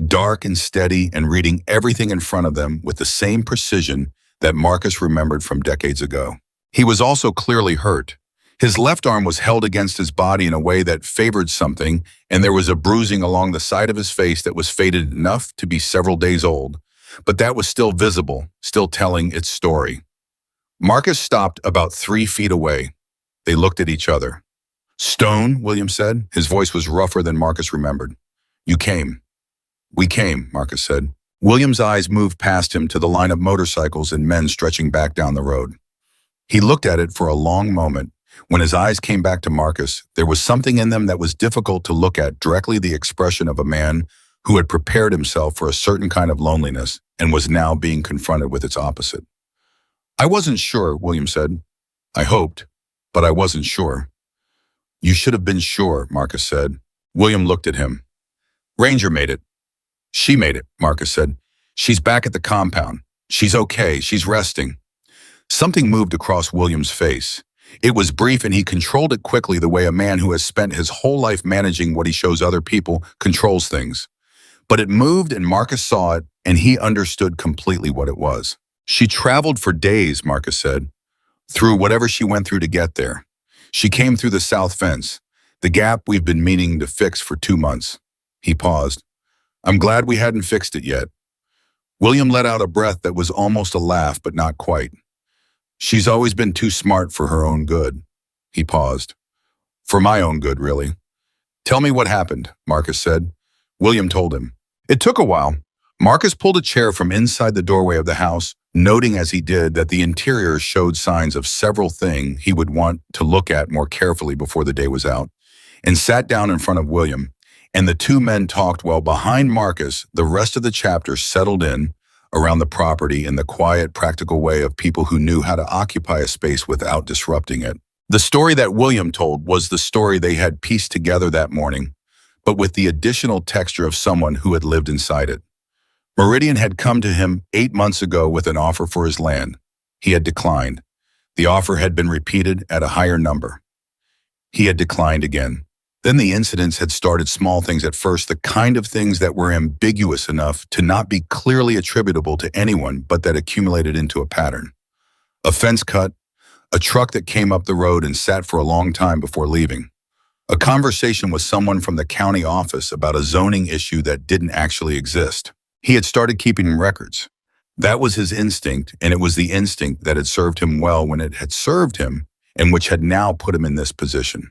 dark and steady and reading everything in front of them with the same precision that Marcus remembered from decades ago. He was also clearly hurt. His left arm was held against his body in a way that favored something, and there was a bruising along the side of his face that was faded enough to be several days old, but that was still visible, still telling its story. Marcus stopped about 3 feet away. They looked at each other. "Stone," William said. His voice was rougher than Marcus remembered. "You came." "We came," Marcus said. William's eyes moved past him to the line of motorcycles and men stretching back down the road. He looked at it for a long moment. When his eyes came back to Marcus, there was something in them that was difficult to look at, directly the expression of a man who had prepared himself for a certain kind of loneliness and was now being confronted with its opposite. "I wasn't sure," William said. "I hoped, but I wasn't sure." "You should have been sure," Marcus said. William looked at him. "Ranger made it." "She made it," Marcus said. "She's back at the compound. She's okay. She's resting." Something moved across William's face. It was brief and he controlled it quickly the way a man who has spent his whole life managing what he shows other people controls things. But it moved and Marcus saw it and he understood completely what it was. She traveled for days, Marcus said, through whatever she went through to get there. She came through the south fence, the gap we've been meaning to fix for 2 months. He paused. I'm glad we hadn't fixed it yet. William let out a breath that was almost a laugh, but not quite. She's always been too smart for her own good. He paused. For my own good, really. Tell me what happened, Marcus said. William told him. It took a while. Marcus pulled a chair from inside the doorway of the house, noting as he did that the interior showed signs of several things he would want to look at more carefully before the day was out, and sat down in front of William, and the two men talked while behind Marcus, the rest of the chapter settled in around the property in the quiet, practical way of people who knew how to occupy a space without disrupting it. The story that William told was the story they had pieced together that morning, but with the additional texture of someone who had lived inside it. Meridian had come to him 8 months ago with an offer for his land. He had declined. The offer had been repeated at a higher number. He had declined again. Then the incidents had started, small things at first, the kind of things that were ambiguous enough to not be clearly attributable to anyone, but that accumulated into a pattern. A fence cut, a truck that came up the road and sat for a long time before leaving. A conversation with someone from the county office about a zoning issue that didn't actually exist. He had started keeping records. That was his instinct, and it was the instinct that had served him well when it had served him, and which had now put him in this position.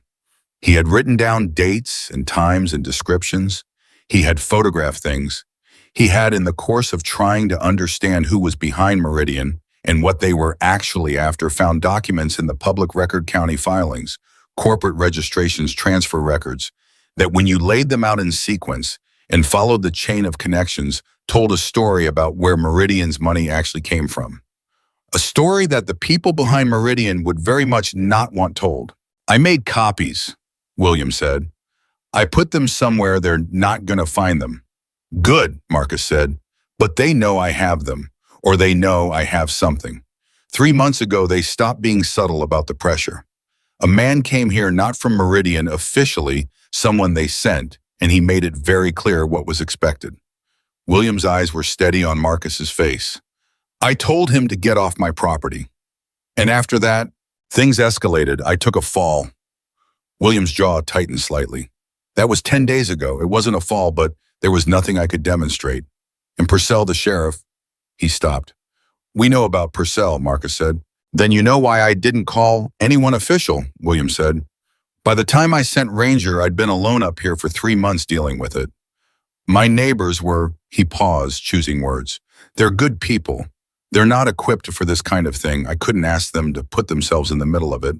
He had written down dates and times and descriptions. He had photographed things. He had, in the course of trying to understand who was behind Meridian and what they were actually after, found documents in the public record county filings, corporate registrations, transfer records, that when you laid them out in sequence and followed the chain of connections, told a story about where Meridian's money actually came from. A story that the people behind Meridian would very much not want told. I made copies, William said. I put them somewhere they're not going to find them. Good, Marcus said, but they know I have them, or they know I have something. 3 months ago, they stopped being subtle about the pressure. A man came here not from Meridian officially, someone they sent, and he made it very clear what was expected. William's eyes were steady on Marcus's face. I told him to get off my property. And after that, things escalated. I took a fall. William's jaw tightened slightly. That was 10 days ago. It wasn't a fall, but there was nothing I could demonstrate. And Purcell, the sheriff, he stopped. We know about Purcell, Marcus said. Then you know why I didn't call anyone official, William said. By the time I sent Ranger, I'd been alone up here for 3 months dealing with it. My neighbors were, he paused, choosing words. They're good people. They're not equipped for this kind of thing. I couldn't ask them to put themselves in the middle of it.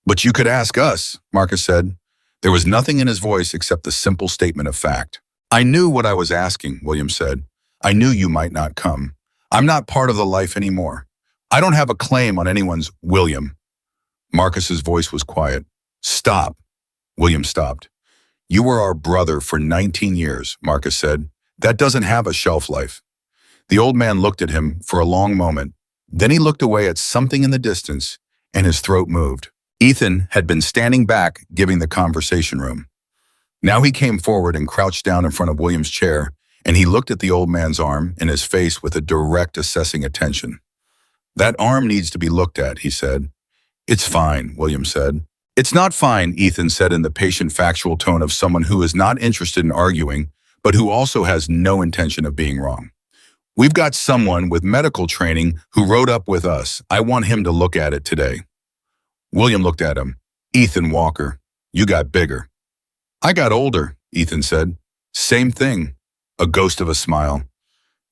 But you could ask us, Marcus said. There was nothing in his voice except the simple statement of fact. I knew what I was asking, William said. I knew you might not come. I'm not part of the life anymore. I don't have a claim on anyone's William. Marcus's voice was quiet. Stop. William stopped. You were our brother for 19 years, Marcus said. That doesn't have a shelf life. The old man looked at him for a long moment. Then he looked away at something in the distance, and his throat moved. Ethan had been standing back, giving the conversation room. Now he came forward and crouched down in front of William's chair, and he looked at the old man's arm and his face with a direct, assessing attention. That arm needs to be looked at, he said. It's fine, William said. It's not fine, Ethan said in the patient, factual tone of someone who is not interested in arguing, but who also has no intention of being wrong. We've got someone with medical training who rode up with us. I want him to look at it today. William looked at him. Ethan Walker, you got bigger. I got older, Ethan said. Same thing. A ghost of a smile.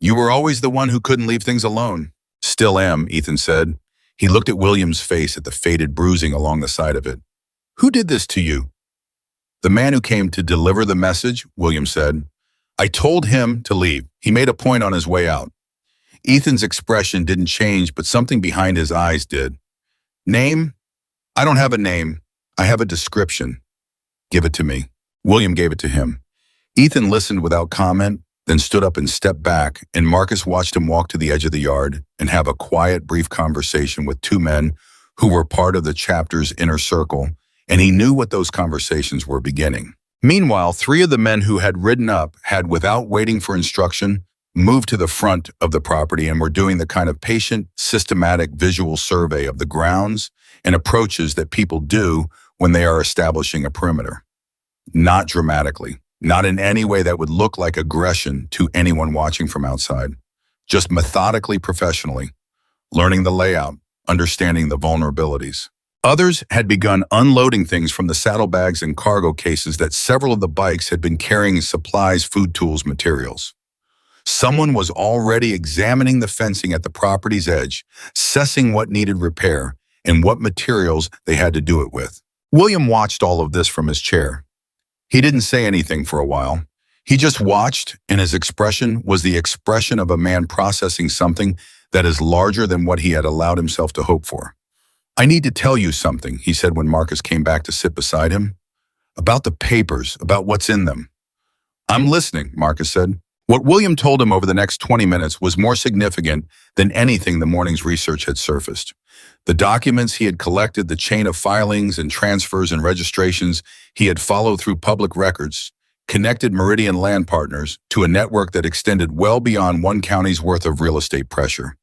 You were always the one who couldn't leave things alone. Still am, Ethan said. He looked at William's face at the faded bruising along the side of it. Who did this to you? The man who came to deliver the message, William said. I told him to leave. He made a point on his way out. Ethan's expression didn't change, but something behind his eyes did. Name? I don't have a name. I have a description. Give it to me. William gave it to him. Ethan listened without comment, then stood up and stepped back, and Marcus watched him walk to the edge of the yard and have a quiet, brief conversation with two men who were part of the chapter's inner circle, and he knew what those conversations were beginning. Meanwhile, three of the men who had ridden up had, without waiting for instruction, moved to the front of the property and were doing the kind of patient, systematic visual survey of the grounds and approaches that people do when they are establishing a perimeter. Not dramatically, not in any way that would look like aggression to anyone watching from outside, just methodically, professionally, learning the layout, understanding the vulnerabilities. Others had begun unloading things from the saddlebags and cargo cases that several of the bikes had been carrying: supplies, food, tools, materials. Someone was already examining the fencing at the property's edge, assessing what needed repair and what materials they had to do it with. William watched all of this from his chair. He didn't say anything for a while. He just watched, and his expression was the expression of a man processing something that is larger than what he had allowed himself to hope for. "I need to tell you something," he said when Marcus came back to sit beside him. "About the papers, about what's in them." "I'm listening," Marcus said. What William told him over the next 20 minutes was more significant than anything the morning's research had surfaced. The documents he had collected, the chain of filings and transfers and registrations he had followed through public records, connected Meridian land partners to a network that extended well beyond one county's worth of real estate pressure.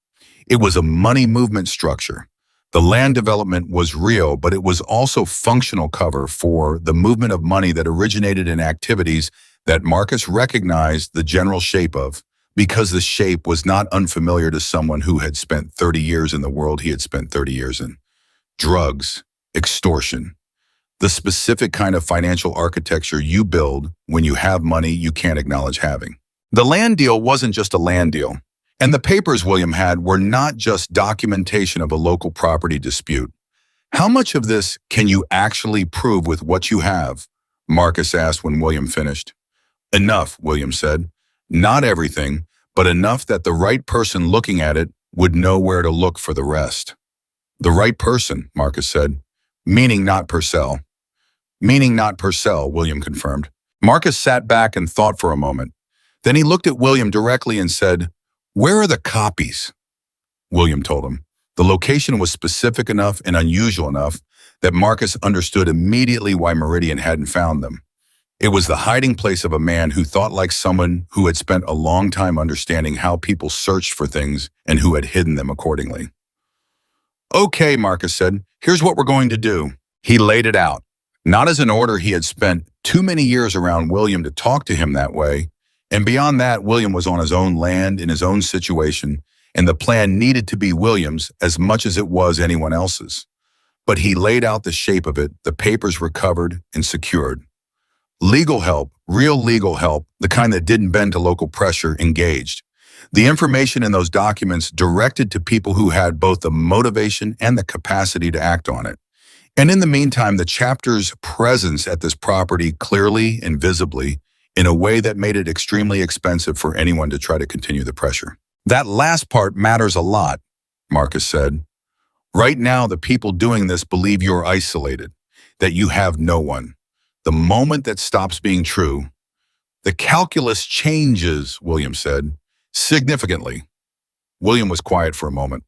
It was a money movement structure. The land development was real, but it was also functional cover for the movement of money that originated in activities that Marcus recognized the general shape of, because the shape was not unfamiliar to someone who had spent 30 years in the world he had spent 30 years in. Drugs, extortion, the specific kind of financial architecture you build when you have money you can't acknowledge having. The land deal wasn't just a land deal, and the papers William had were not just documentation of a local property dispute. "How much of this can you actually prove with what you have?" Marcus asked when William finished. "Enough," William said. "Not everything, but enough that the right person looking at it would know where to look for the rest." "The right person," Marcus said. "Meaning not Purcell." "Meaning not Purcell," William confirmed. Marcus sat back and thought for a moment. Then he looked at William directly and said, "Where are the copies?" William told him. The location was specific enough and unusual enough that Marcus understood immediately why Meridian hadn't found them. It was the hiding place of a man who thought like someone who had spent a long time understanding how people searched for things and who had hidden them accordingly. "Okay," Marcus said, "here's what we're going to do." He laid it out, not as an order. He had spent too many years around William to talk to him that way, and beyond that, William was on his own land in his own situation, and the plan needed to be William's as much as it was anyone else's. But he laid out the shape of it, the papers recovered and secured. Legal help, real legal help, the kind that didn't bend to local pressure, engaged. The information in those documents directed to people who had both the motivation and the capacity to act on it. And in the meantime, the chapter's presence at this property clearly and visibly, in a way that made it extremely expensive for anyone to try to continue the pressure. "That last part matters a lot," Marcus said. "Right now, the people doing this believe you're isolated, that you have no one. The moment that stops being true, the calculus changes," William said, "significantly." William was quiet for a moment.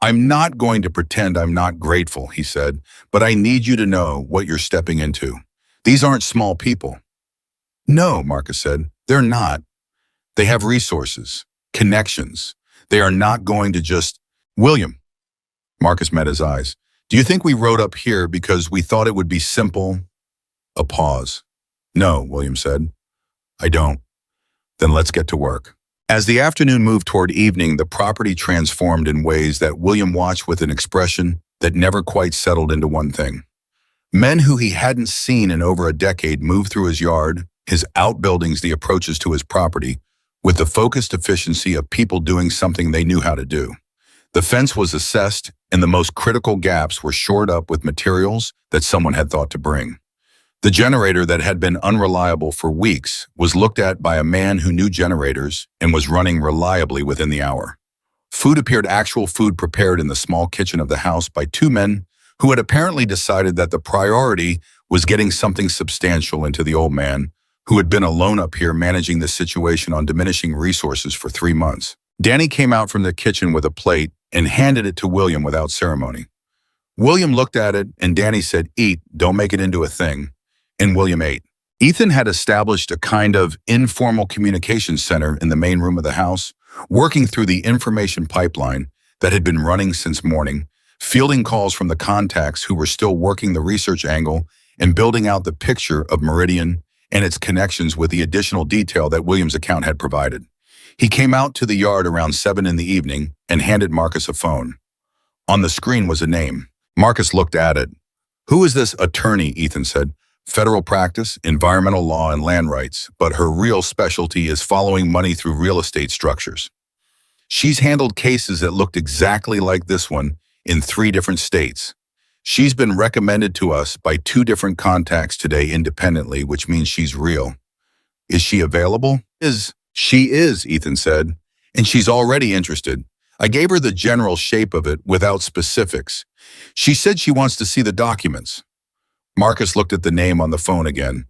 "I'm not going to pretend I'm not grateful," he said, "but I need you to know what you're stepping into. These aren't small people." "No," Marcus said, "they're not. They have resources, connections. They are not going to just—" "William," Marcus met his eyes, "do you think we rode up here because we thought it would be simple?" A pause. "No," William said. "I don't." "Then let's get to work." As the afternoon moved toward evening, the property transformed in ways that William watched with an expression that never quite settled into one thing. Men who he hadn't seen in over a decade moved through his yard, his outbuildings, the approaches to his property, with the focused efficiency of people doing something they knew how to do. The fence was assessed, and the most critical gaps were shored up with materials that someone had thought to bring. The generator that had been unreliable for weeks was looked at by a man who knew generators and was running reliably within the hour. Food appeared, actual food prepared in the small kitchen of the house by two men who had apparently decided that the priority was getting something substantial into the old man who had been alone up here managing the situation on diminishing resources for 3 months. Danny came out from the kitchen with a plate and handed it to William without ceremony. William looked at it and Danny said, "Eat, don't make it into a thing." And William ate. Ethan had established a kind of informal communication center in the main room of the house, working through the information pipeline that had been running since morning, fielding calls from the contacts who were still working the research angle and building out the picture of Meridian and its connections with the additional detail that William's account had provided. He came out to the yard around 7 in the evening and handed Marcus a phone. On the screen was a name. Marcus looked at it. "Who is this attorney?" Ethan said. "Federal practice, environmental law, and land rights, but her real specialty is following money through real estate structures. She's handled cases that looked exactly like this one in 3 different states. She's been recommended to us by 2 different contacts today independently, which means she's real." "Is she available?" She is, Ethan said, "and she's already interested. I gave her the general shape of it without specifics. She said she wants to see the documents." Marcus looked at the name on the phone again.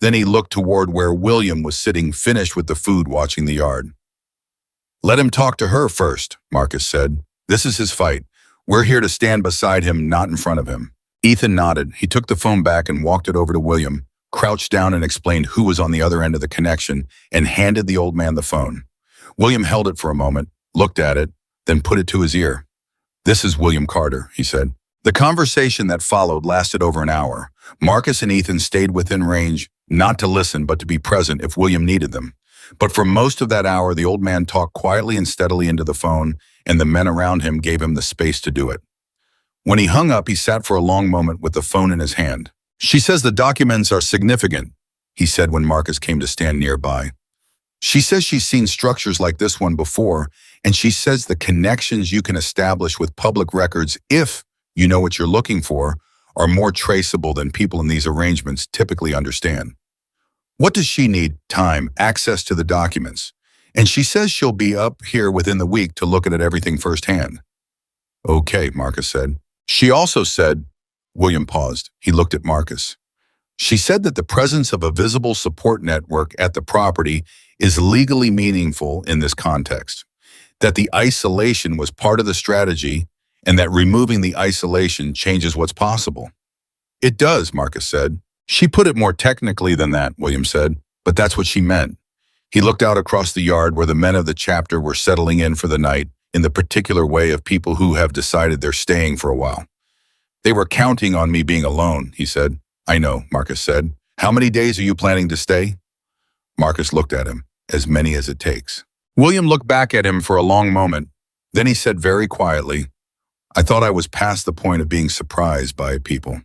Then he looked toward where William was sitting finished with the food watching the yard. "Let him talk to her first," Marcus said. "This is his fight. We're here to stand beside him, not in front of him." Ethan nodded. He took the phone back and walked it over to William, crouched down and explained who was on the other end of the connection, and handed the old man the phone. William held it for a moment, looked at it, then put it to his ear. "This is William Carter," he said. The conversation that followed lasted over an hour. Marcus and Ethan stayed within range, not to listen but to be present if William needed them. But for most of that hour, the old man talked quietly and steadily into the phone, and the men around him gave him the space to do it. When he hung up, he sat for a long moment with the phone in his hand. "She says the documents are significant," he said when Marcus came to stand nearby. "She says she's seen structures like this one before, and she says the connections you can establish with public records, if you know what you're looking for, are more traceable than people in these arrangements typically understand. What does she need? Time, access to the documents. And she says she'll be up here within the week to look at everything firsthand." "Okay," Marcus said. "She also said," William paused. He looked at Marcus. "She said that the presence of a visible support network at the property is legally meaningful in this context, that the isolation was part of the strategy, and that removing the isolation changes what's possible." "It does," Marcus said. "She put it more technically than that," William said, "but that's what she meant." He looked out across the yard where the men of the chapter were settling in for the night in the particular way of people who have decided they're staying for a while. "They were counting on me being alone," he said. "I know," Marcus said. "How many days are you planning to stay?" Marcus looked at him. "As many as it takes." William looked back at him for a long moment. Then he said very quietly, "I thought I was past the point of being surprised by people."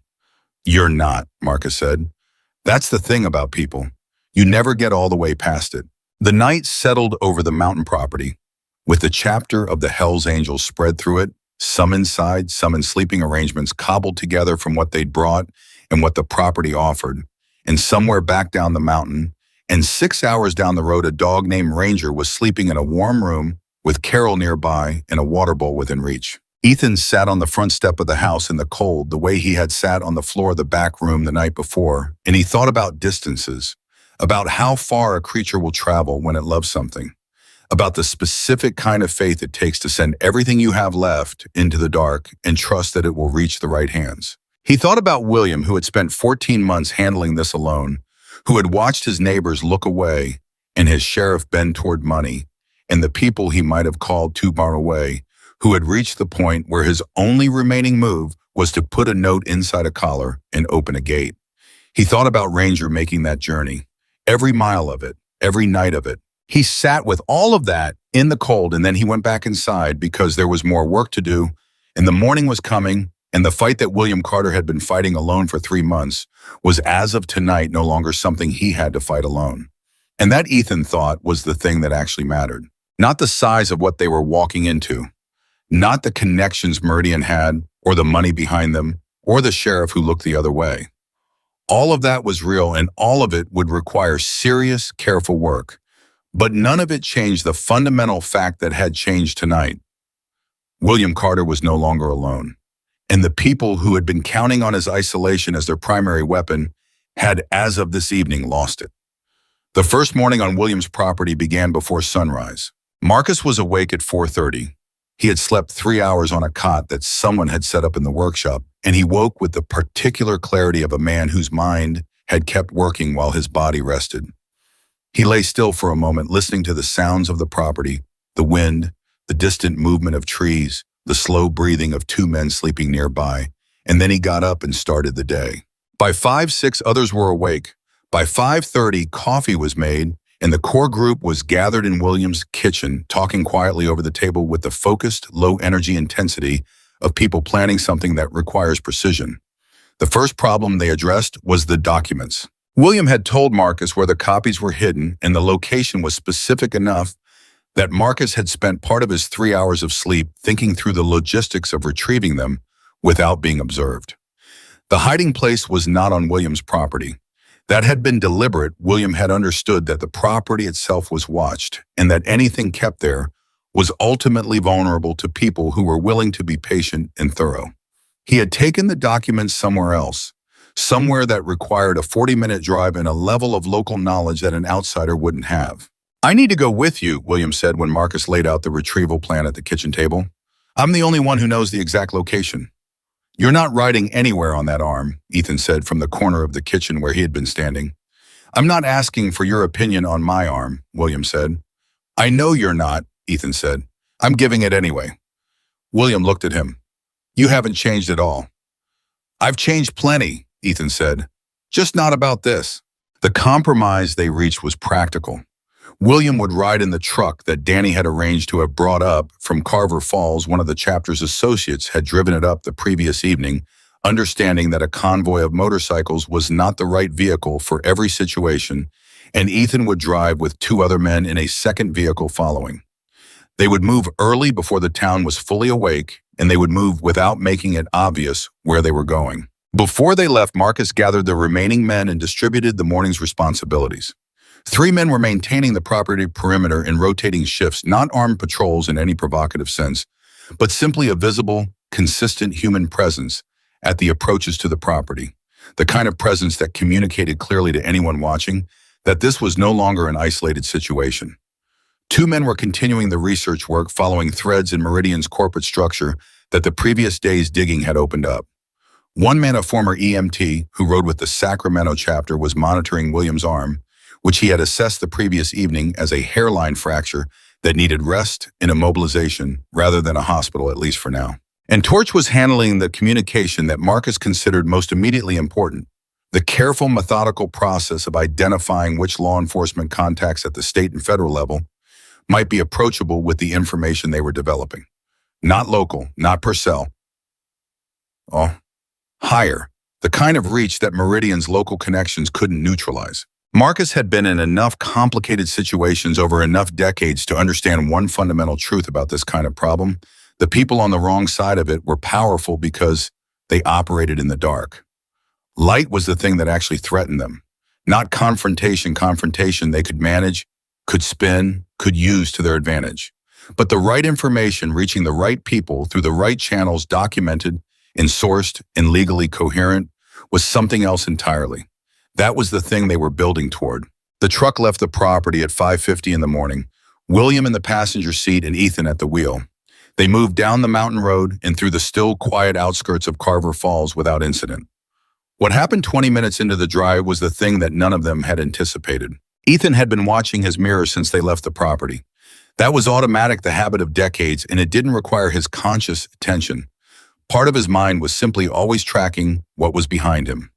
"You're not," Marcus said. "That's the thing about people. You never get all the way past it." The night settled over the mountain property, with the chapter of the Hells Angels spread through it, some inside, some in sleeping arrangements cobbled together from what they'd brought and what the property offered, and somewhere back down the mountain, and 6 hours down the road, a dog named Ranger was sleeping in a warm room with Carol nearby and a water bowl within reach. Ethan sat on the front step of the house in the cold, the way he had sat on the floor of the back room the night before, and he thought about distances, about how far a creature will travel when it loves something, about the specific kind of faith it takes to send everything you have left into the dark and trust that it will reach the right hands. He thought about William, who had spent 14 months handling this alone, who had watched his neighbors look away and his sheriff bend toward money, and the people he might have called too far away, who had reached the point where his only remaining move was to put a note inside a collar and open a gate. He thought about Ranger making that journey, every mile of it, every night of it. He sat with all of that in the cold, and then he went back inside because there was more work to do, and the morning was coming, and the fight that William Carter had been fighting alone for 3 months was, as of tonight, no longer something he had to fight alone. And that, Ethan thought, was the thing that actually mattered. Not the size of what they were walking into, not the connections Meridian had, or the money behind them, or the sheriff who looked the other way. All of that was real, and all of it would require serious, careful work. But none of it changed the fundamental fact that had changed tonight. William Carter was no longer alone, and the people who had been counting on his isolation as their primary weapon had, as of this evening, lost it. The first morning on William's property began before sunrise. Marcus was awake at 4:30. He had slept 3 hours on a cot that someone had set up in the workshop, and he woke with the particular clarity of a man whose mind had kept working while his body rested. He lay still for a moment, listening to the sounds of the property, the wind, the distant movement of trees, the slow breathing of two men sleeping nearby, and then he got up and started the day. By 5, 6 others were awake. By 5:30, coffee was made, and the core group was gathered in William's kitchen, talking quietly over the table with the focused, low-energy intensity of people planning something that requires precision. The first problem they addressed was the documents. William had told Marcus where the copies were hidden, and the location was specific enough that Marcus had spent part of his 3 hours of sleep thinking through the logistics of retrieving them without being observed. The hiding place was not on William's property. That had been deliberate. William had understood that the property itself was watched, and that anything kept there was ultimately vulnerable to people who were willing to be patient and thorough. He had taken the documents somewhere else, somewhere that required a 40-minute drive and a level of local knowledge that an outsider wouldn't have. "I need to go with you," William said when Marcus laid out the retrieval plan at the kitchen table. "I'm the only one who knows the exact location." "You're not riding anywhere on that arm," Ethan said from the corner of the kitchen where he had been standing. "I'm not asking for your opinion on my arm," William said. "I know you're not," Ethan said. "I'm giving it anyway." William looked at him. "You haven't changed at all." "I've changed plenty," Ethan said. "Just not about this." The compromise they reached was practical. William would ride in the truck that Danny had arranged to have brought up from Carver Falls. One of the chapter's associates had driven it up the previous evening, understanding that a convoy of motorcycles was not the right vehicle for every situation, and Ethan would drive with 2 other men in a second vehicle following. They would move early before the town was fully awake, and they would move without making it obvious where they were going. Before they left, Marcus gathered the remaining men and distributed the morning's responsibilities. 3 men were maintaining the property perimeter in rotating shifts, not armed patrols in any provocative sense, but simply a visible, consistent human presence at the approaches to the property, the kind of presence that communicated clearly to anyone watching that this was no longer an isolated situation. 2 men were continuing the research work, following threads in Meridian's corporate structure that the previous day's digging had opened up. 1 man, a former EMT who rode with the Sacramento chapter, was monitoring William's arm, which he had assessed the previous evening as a hairline fracture that needed rest and immobilization rather than a hospital, at least for now. And Torch was handling the communication that Marcus considered most immediately important, the careful, methodical process of identifying which law enforcement contacts at the state and federal level might be approachable with the information they were developing. Not local, not per cell. Higher, the kind of reach that Meridian's local connections couldn't neutralize. Marcus had been in enough complicated situations over enough decades to understand one fundamental truth about this kind of problem. The people on the wrong side of it were powerful because they operated in the dark. Light was the thing that actually threatened them, not confrontation. Confrontation they could manage, could spin, could use to their advantage. But the right information reaching the right people through the right channels, documented and sourced and legally coherent, was something else entirely. That was the thing they were building toward. The truck left the property at 5:50 in the morning, William in the passenger seat and Ethan at the wheel. They moved down the mountain road and through the still quiet outskirts of Carver Falls without incident. What happened 20 minutes into the drive was the thing that none of them had anticipated. Ethan had been watching his mirror since they left the property. That was automatic, the habit of decades, and it didn't require his conscious attention. Part of his mind was simply always tracking what was behind him.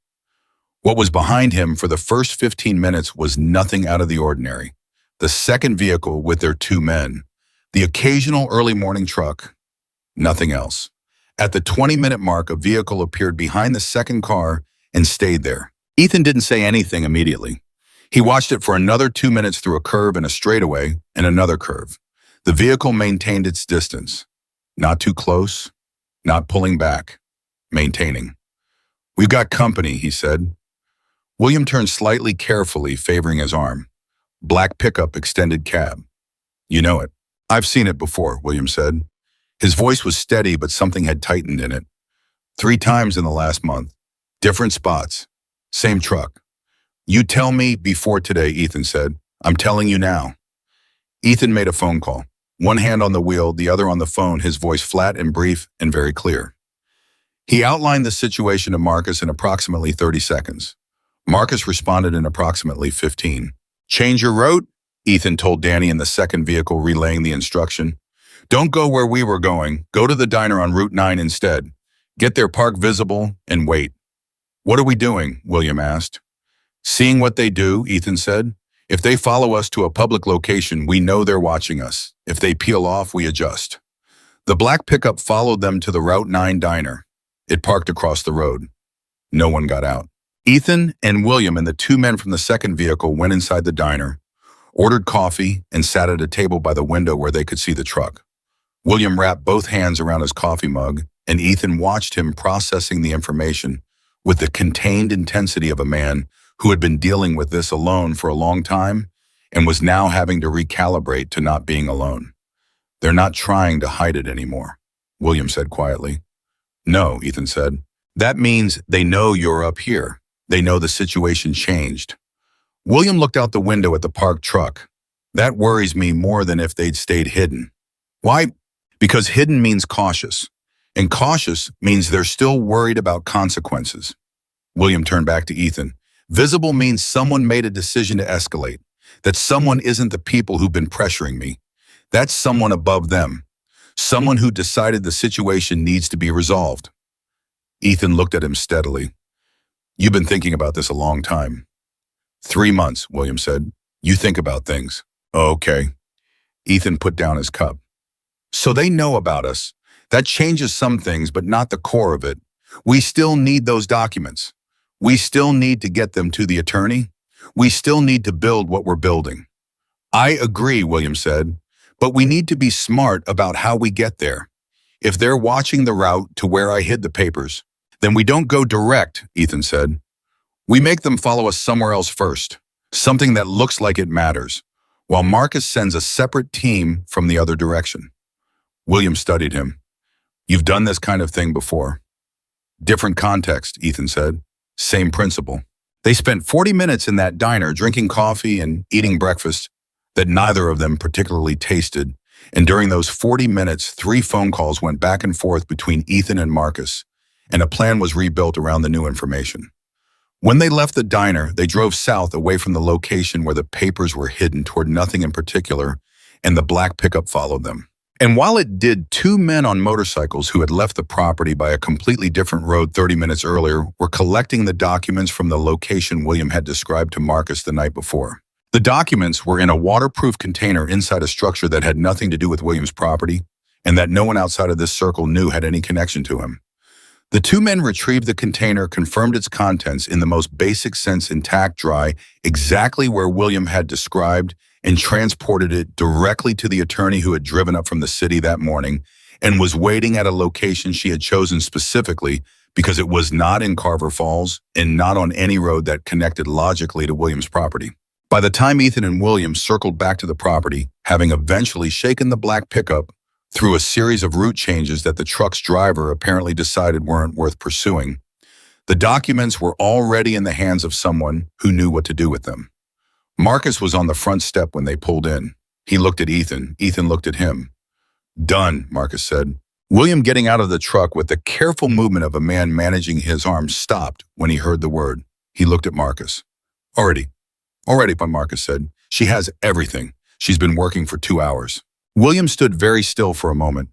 What was behind him for the first 15 minutes was nothing out of the ordinary. The second vehicle with their 2 men, the occasional early morning truck, nothing else. At the 20-minute mark, a vehicle appeared behind the second car and stayed there. Ethan didn't say anything immediately. He watched it for another 2 minutes through a curve and a straightaway and another curve. The vehicle maintained its distance. Not too close, not pulling back, maintaining. "We've got company," he said. William turned slightly carefully, favoring his arm. "Black pickup, extended cab." "You know it." "I've seen it before," William said. His voice was steady, but something had tightened in it. 3 times in the last month. Different spots. Same truck. You tell me before today, Ethan said. I'm telling you now. Ethan made a phone call. One hand on the wheel, the other on the phone, his voice flat and brief and very clear. He outlined the situation to Marcus in approximately 30 seconds. Marcus responded in approximately 15. Change your route? Ethan told Danny in the second vehicle, relaying the instruction. Don't go where we were going. Go to the diner on Route 9 instead. Get there, park visible, and wait. What are we doing? William asked. Seeing what they do, Ethan said. If they follow us to a public location, we know they're watching us. If they peel off, we adjust. The black pickup followed them to the Route 9 diner. It parked across the road. No one got out. Ethan and William and the two men from the second vehicle went inside the diner, ordered coffee, and sat at a table by the window where they could see the truck. William wrapped both hands around his coffee mug, and Ethan watched him processing the information with the contained intensity of a man who had been dealing with this alone for a long time and was now having to recalibrate to not being alone. They're not trying to hide it anymore, William said quietly. No, Ethan said. That means they know you're up here. They know the situation changed. William looked out the window at the parked truck. That worries me more than if they'd stayed hidden. Why? Because hidden means cautious, and cautious means they're still worried about consequences. William turned back to Ethan. Visible means someone made a decision to escalate, that someone isn't the people who've been pressuring me. That's someone above them, someone who decided the situation needs to be resolved. Ethan looked at him steadily. You've been thinking about this a long time. 3 months, William said. You think about things. Oh, okay. Ethan put down his cup. So they know about us. That changes some things, but not the core of it. We still need those documents. We still need to get them to the attorney. We still need to build what we're building. I agree, William said, but we need to be smart about how we get there. If they're watching the route to where I hid the papers, then we don't go direct, Ethan said. We make them follow us somewhere else first, something that looks like it matters, while Marcus sends a separate team from the other direction. William studied him. You've done this kind of thing before. Different context, Ethan said. Same principle. They spent 40 minutes in that diner drinking coffee and eating breakfast that neither of them particularly tasted, and during those 40 minutes, 3 phone calls went back and forth between Ethan and Marcus, and a plan was rebuilt around the new information. When they left the diner, they drove south away from the location where the papers were hidden toward nothing in particular, and the black pickup followed them. And while it did, 2 men on motorcycles who had left the property by a completely different road 30 minutes earlier were collecting the documents from the location William had described to Marcus the night before. The documents were in a waterproof container inside a structure that had nothing to do with William's property, and that no one outside of this circle knew had any connection to him. The 2 men retrieved the container, confirmed its contents in the most basic sense intact, dry, exactly where William had described, and transported it directly to the attorney who had driven up from the city that morning and was waiting at a location she had chosen specifically because it was not in Carver Falls and not on any road that connected logically to William's property. By the time Ethan and William circled back to the property, having eventually shaken the black pickup through a series of route changes that the truck's driver apparently decided weren't worth pursuing, the documents were already in the hands of someone who knew what to do with them. Marcus was on the front step when they pulled in. He looked at Ethan. Ethan looked at him. Done, Marcus said. William, getting out of the truck with the careful movement of a man managing his arms, stopped when he heard the word. He looked at Marcus. Already, but Marcus said. She has everything. She's been working for 2 hours. William stood very still for a moment.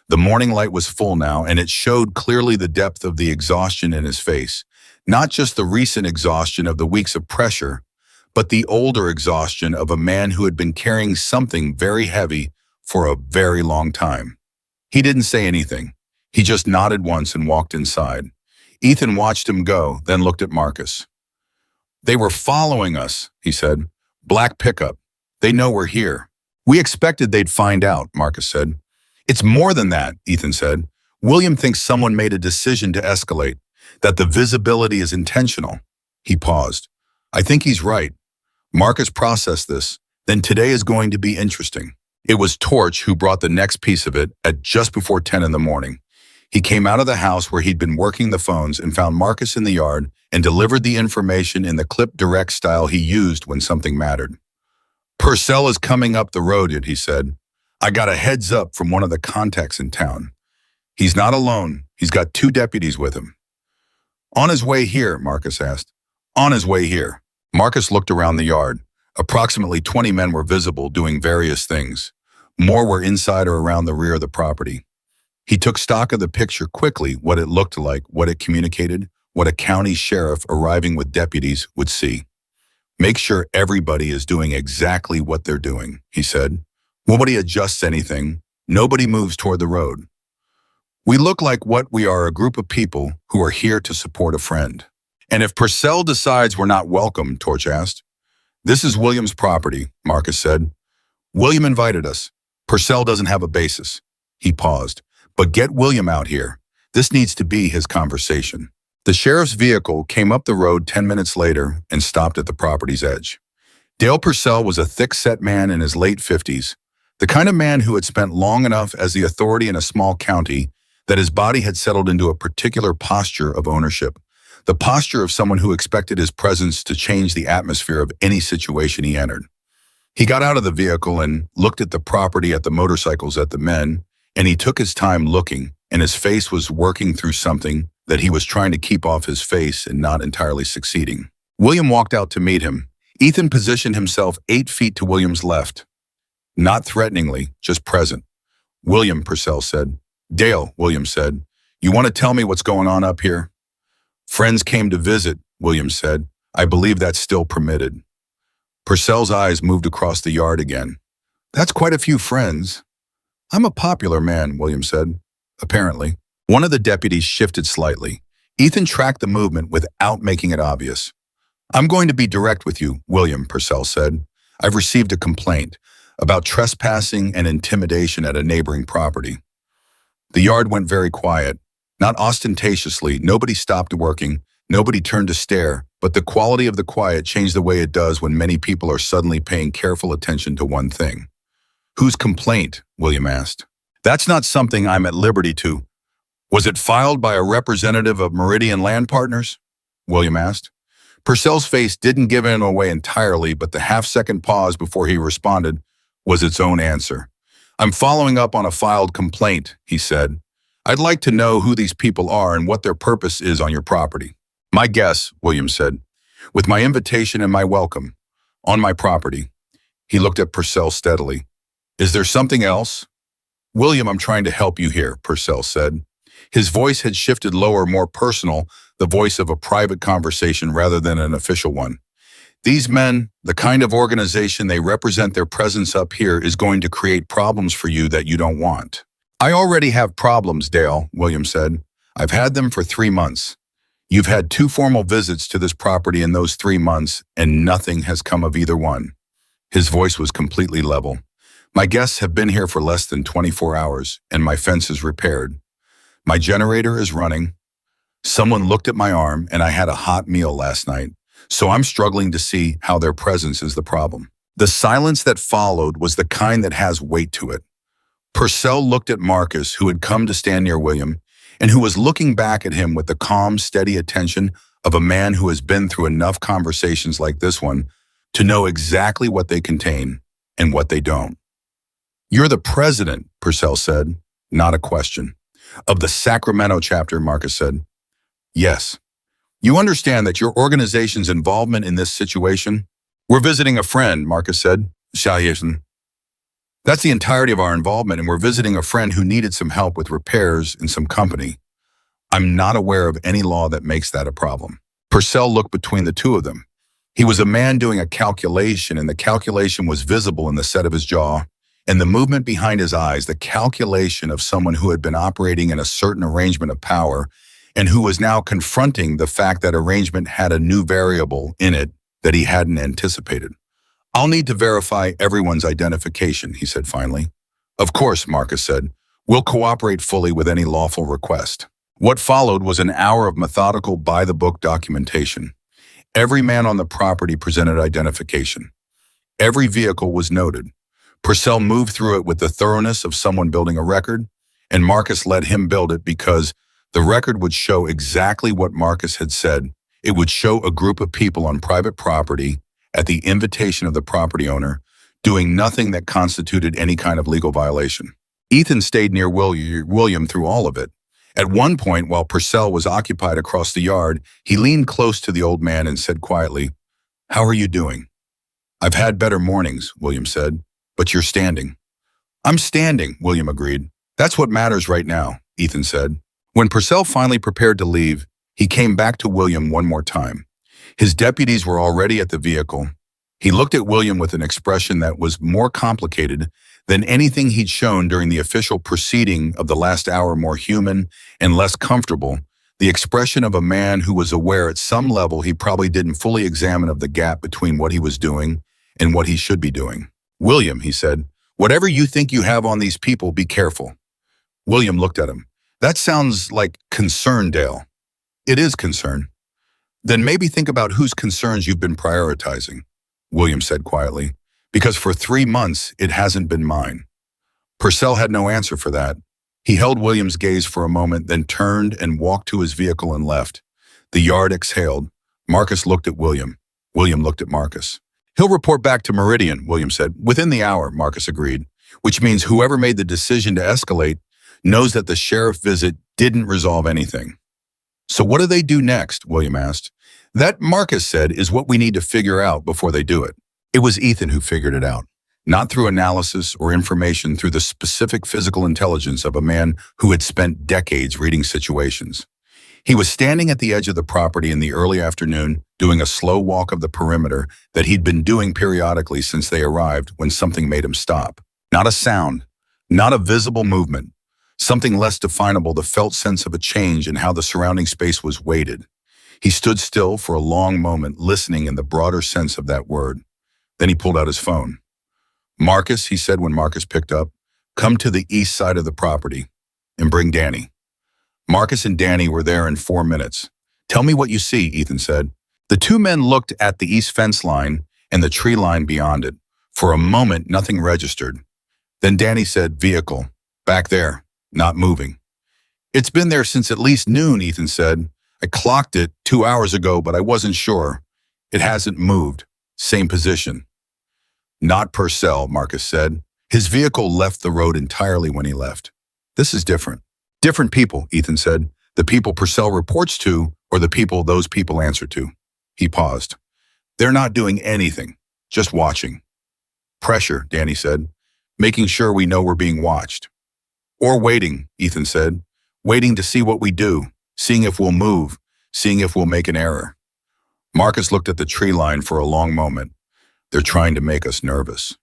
The morning light was full now, and it showed clearly the depth of the exhaustion in his face. Not just the recent exhaustion of the weeks of pressure, but the older exhaustion of a man who had been carrying something very heavy for a very long time. He didn't say anything. He just nodded once and walked inside. Ethan watched him go, then looked at Marcus. They were following us, he said. Black pickup. They know we're here. We expected they'd find out, Marcus said. It's more than that, Ethan said. William thinks someone made a decision to escalate, that the visibility is intentional. He paused. I think he's right. Marcus processed this. Then today is going to be interesting. It was Torch who brought the next piece of it at just before 10 in the morning. He came out of the house where he'd been working the phones and found Marcus in the yard and delivered the information in the clip direct style he used when something mattered. Purcell is coming up the road, he said. I got a heads up from one of the contacts in town. He's not alone. He's got 2 deputies with him. On his way here, Marcus asked. On his way here. Marcus looked around the yard. Approximately 20 men were visible doing various things. More were inside or around the rear of the property. He took stock of the picture quickly, what it looked like, what it communicated, what a county sheriff arriving with deputies would see. Make sure everybody is doing exactly what they're doing, he said. Nobody adjusts anything. Nobody moves toward the road. We look like what we are, a group of people who are here to support a friend. And if Purcell decides we're not welcome, Torch asked. This is William's property, Marcus said. William invited us. Purcell doesn't have a basis. He paused. But get William out here. This needs to be his conversation. The sheriff's vehicle came up the road 10 minutes later and stopped at the property's edge. Dale Purcell was a thick-set man in his late 50s, the kind of man who had spent long enough as the authority in a small county that his body had settled into a particular posture of ownership, the posture of someone who expected his presence to change the atmosphere of any situation he entered. He got out of the vehicle and looked at the property, at the motorcycles, at the men, and he took his time looking, and his face was working through something that he was trying to keep off his face and not entirely succeeding. William walked out to meet him. Ethan positioned himself 8 feet to William's left. Not threateningly, just present. William, Purcell said. Dale, William said. You want to tell me what's going on up here? Friends came to visit, William said. I believe that's still permitted. Purcell's eyes moved across the yard again. That's quite a few friends. I'm a popular man, William said. Apparently. One of the deputies shifted slightly. Ethan tracked the movement without making it obvious. I'm going to be direct with you, William, Purcell said. I've received a complaint about trespassing and intimidation at a neighboring property. The yard went very quiet. Not ostentatiously, nobody stopped working, nobody turned to stare, but the quality of the quiet changed the way it does when many people are suddenly paying careful attention to one thing. Whose complaint? William asked. That's not something I'm at liberty to. Was it filed by a representative of Meridian Land Partners? William asked. Purcell's face didn't give it away entirely, but the half-second pause before he responded was its own answer. I'm following up on a filed complaint, he said. I'd like to know who these people are and what their purpose is on your property. My guess, William said, with my invitation and my welcome, on my property. He looked at Purcell steadily. Is there something else? William, I'm trying to help you here, Purcell said. His voice had shifted lower, more personal, the voice of a private conversation rather than an official one. These men, the kind of organization they represent, their presence up here is going to create problems for you that you don't want. I already have problems, Dale, William said. I've had them for 3 months. You've had 2 formal visits to this property in those 3 months, and nothing has come of either one. His voice was completely level. My guests have been here for less than 24 hours, and my fence is repaired. My generator is running. Someone looked at my arm, and I had a hot meal last night, so I'm struggling to see how their presence is the problem. The silence that followed was the kind that has weight to it. Purcell looked at Marcus, who had come to stand near William, and who was looking back at him with the calm, steady attention of a man who has been through enough conversations like this one to know exactly what they contain and what they don't. You're the president, Purcell said, not a question. Of the Sacramento chapter, Marcus said. Yes. You understand that your organization's involvement in this situation? We're visiting a friend, Marcus said. That's the entirety of our involvement, and we're visiting a friend who needed some help with repairs and some company. I'm not aware of any law that makes that a problem. Purcell looked between the two of them. He was a man doing a calculation, and the calculation was visible in the set of his jaw, and the movement behind his eyes, the calculation of someone who had been operating in a certain arrangement of power and who was now confronting the fact that arrangement had a new variable in it that he hadn't anticipated. I'll need to verify everyone's identification, he said finally. Of course, Marcus said. We'll cooperate fully with any lawful request. What followed was an hour of methodical by-the-book documentation. Every man on the property presented identification. Every vehicle was noted. Purcell moved through it with the thoroughness of someone building a record, and Marcus let him build it because the record would show exactly what Marcus had said. It would show a group of people on private property at the invitation of the property owner, doing nothing that constituted any kind of legal violation. Ethan stayed near William through all of it. At one point, while Purcell was occupied across the yard, he leaned close to the old man and said quietly, "How are you doing?" "I've had better mornings," William said, "but you're standing." "I'm standing," William agreed. "That's what matters right now," Ethan said. When Purcell finally prepared to leave, he came back to William one more time. His deputies were already at the vehicle. He looked at William with an expression that was more complicated than anything he'd shown during the official proceeding of the last hour, more human and less comfortable, the expression of a man who was aware at some level he probably didn't fully examine of the gap between what he was doing and what he should be doing. "William," he said, "whatever you think you have on these people, be careful." William looked at him. "That sounds like concern, Dale." "It is concern." "Then maybe think about whose concerns you've been prioritizing," William said quietly, "because for 3 months it hasn't been mine." Purcell had no answer for that. He held William's gaze for a moment, then turned and walked to his vehicle and left. The yard exhaled. Marcus looked at William. William looked at Marcus. "He'll report back to Meridian," William said. "Within the hour," Marcus agreed, "which means whoever made the decision to escalate knows that the sheriff visit didn't resolve anything." "So what do they do next?" William asked. "That," Marcus said, "is what we need to figure out before they do it." It was Ethan who figured it out, not through analysis or information, through the specific physical intelligence of a man who had spent decades reading situations. He was standing at the edge of the property in the early afternoon, doing a slow walk of the perimeter that he'd been doing periodically since they arrived, when something made him stop. Not a sound, not a visible movement, something less definable, the felt sense of a change in how the surrounding space was weighted. He stood still for a long moment, listening in the broader sense of that word. Then he pulled out his phone. "Marcus," he said when Marcus picked up, "come to the east side of the property and bring Danny." Marcus and Danny were there in 4 minutes. "Tell me what you see," Ethan said. The two men looked at the east fence line and the tree line beyond it. For a moment, nothing registered. Then Danny said, "Vehicle, back there, not moving." "It's been there since at least noon," Ethan said. "I clocked it 2 hours ago, but I wasn't sure. It hasn't moved. Same position." "Not Purcell," Marcus said. "His vehicle left the road entirely when he left." "This is different." "Different people," Ethan said. "The people Purcell reports to, or the people those people answer to." He paused. "They're not doing anything, just watching." "Pressure," Danny said. "Making sure we know we're being watched." "Or waiting," Ethan said. "Waiting to see what we do, seeing if we'll move, seeing if we'll make an error." Marcus looked at the tree line for a long moment. "They're trying to make us nervous."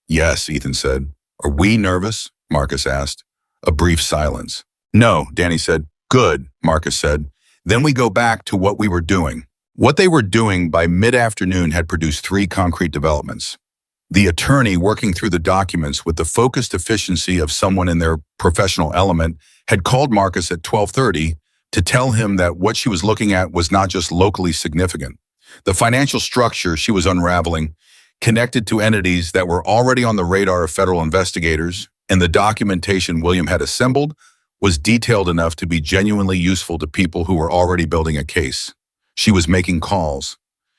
"Yes," Ethan said. "Are we nervous?" Marcus asked. A brief silence. "No," Danny said. "Good," Marcus said. "Then we go back to what we were doing." What they were doing by mid-afternoon had produced 3 concrete developments. The attorney, working through the documents with the focused efficiency of someone in their professional element, had called Marcus at 12:30 to tell him that what she was looking at was not just locally significant. The financial structure she was unraveling connected to entities that were already on the radar of federal investigators, and the documentation William had assembled was detailed enough to be genuinely useful to people who were already building a case. She was making calls.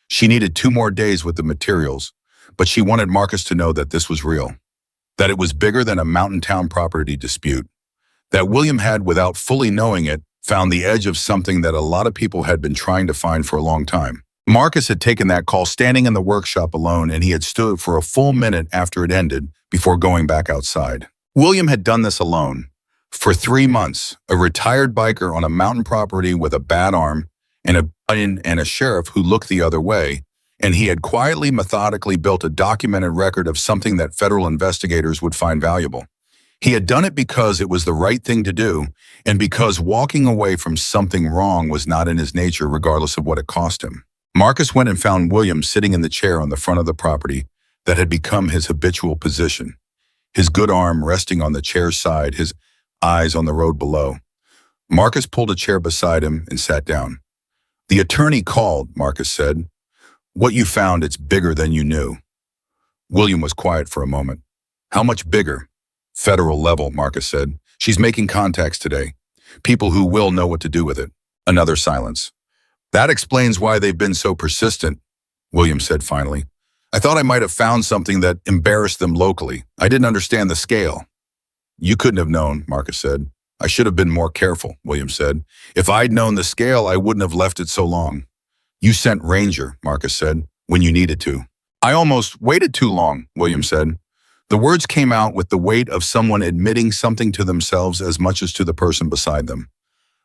She needed 2 more days with the materials, but she wanted Marcus to know that this was real, that it was bigger than a mountain town property dispute, that William had, without fully knowing it, found the edge of something that a lot of people had been trying to find for a long time. Marcus had taken that call standing in the workshop alone, and he had stood for a full minute after it ended before going back outside. William had done this alone. For 3 months, a retired biker on a mountain property with a bad arm and a sheriff who looked the other way, and he had quietly, methodically built a documented record of something that federal investigators would find valuable. He had done it because it was the right thing to do, and because walking away from something wrong was not in his nature, regardless of what it cost him. Marcus went and found William sitting in the chair on the front of the property that had become his habitual position, his good arm resting on the chair's side, his eyes on the road below. Marcus pulled a chair beside him and sat down. "The attorney called," Marcus said. "What you found, it's bigger than you knew." William was quiet for a moment. "How much bigger?" "Federal level," Marcus said. She's making contacts today. People who will know what to do with it. Another silence. That explains why they've been so persistent, William said finally. I thought I might have found something that embarrassed them locally. I didn't understand the scale. You couldn't have known, Marcus said. I should have been more careful, William said. If I'd known the scale, I wouldn't have left it so long. You sent Ranger, Marcus said, when you needed to. I almost waited too long, William said. The words came out with the weight of someone admitting something to themselves as much as to the person beside them.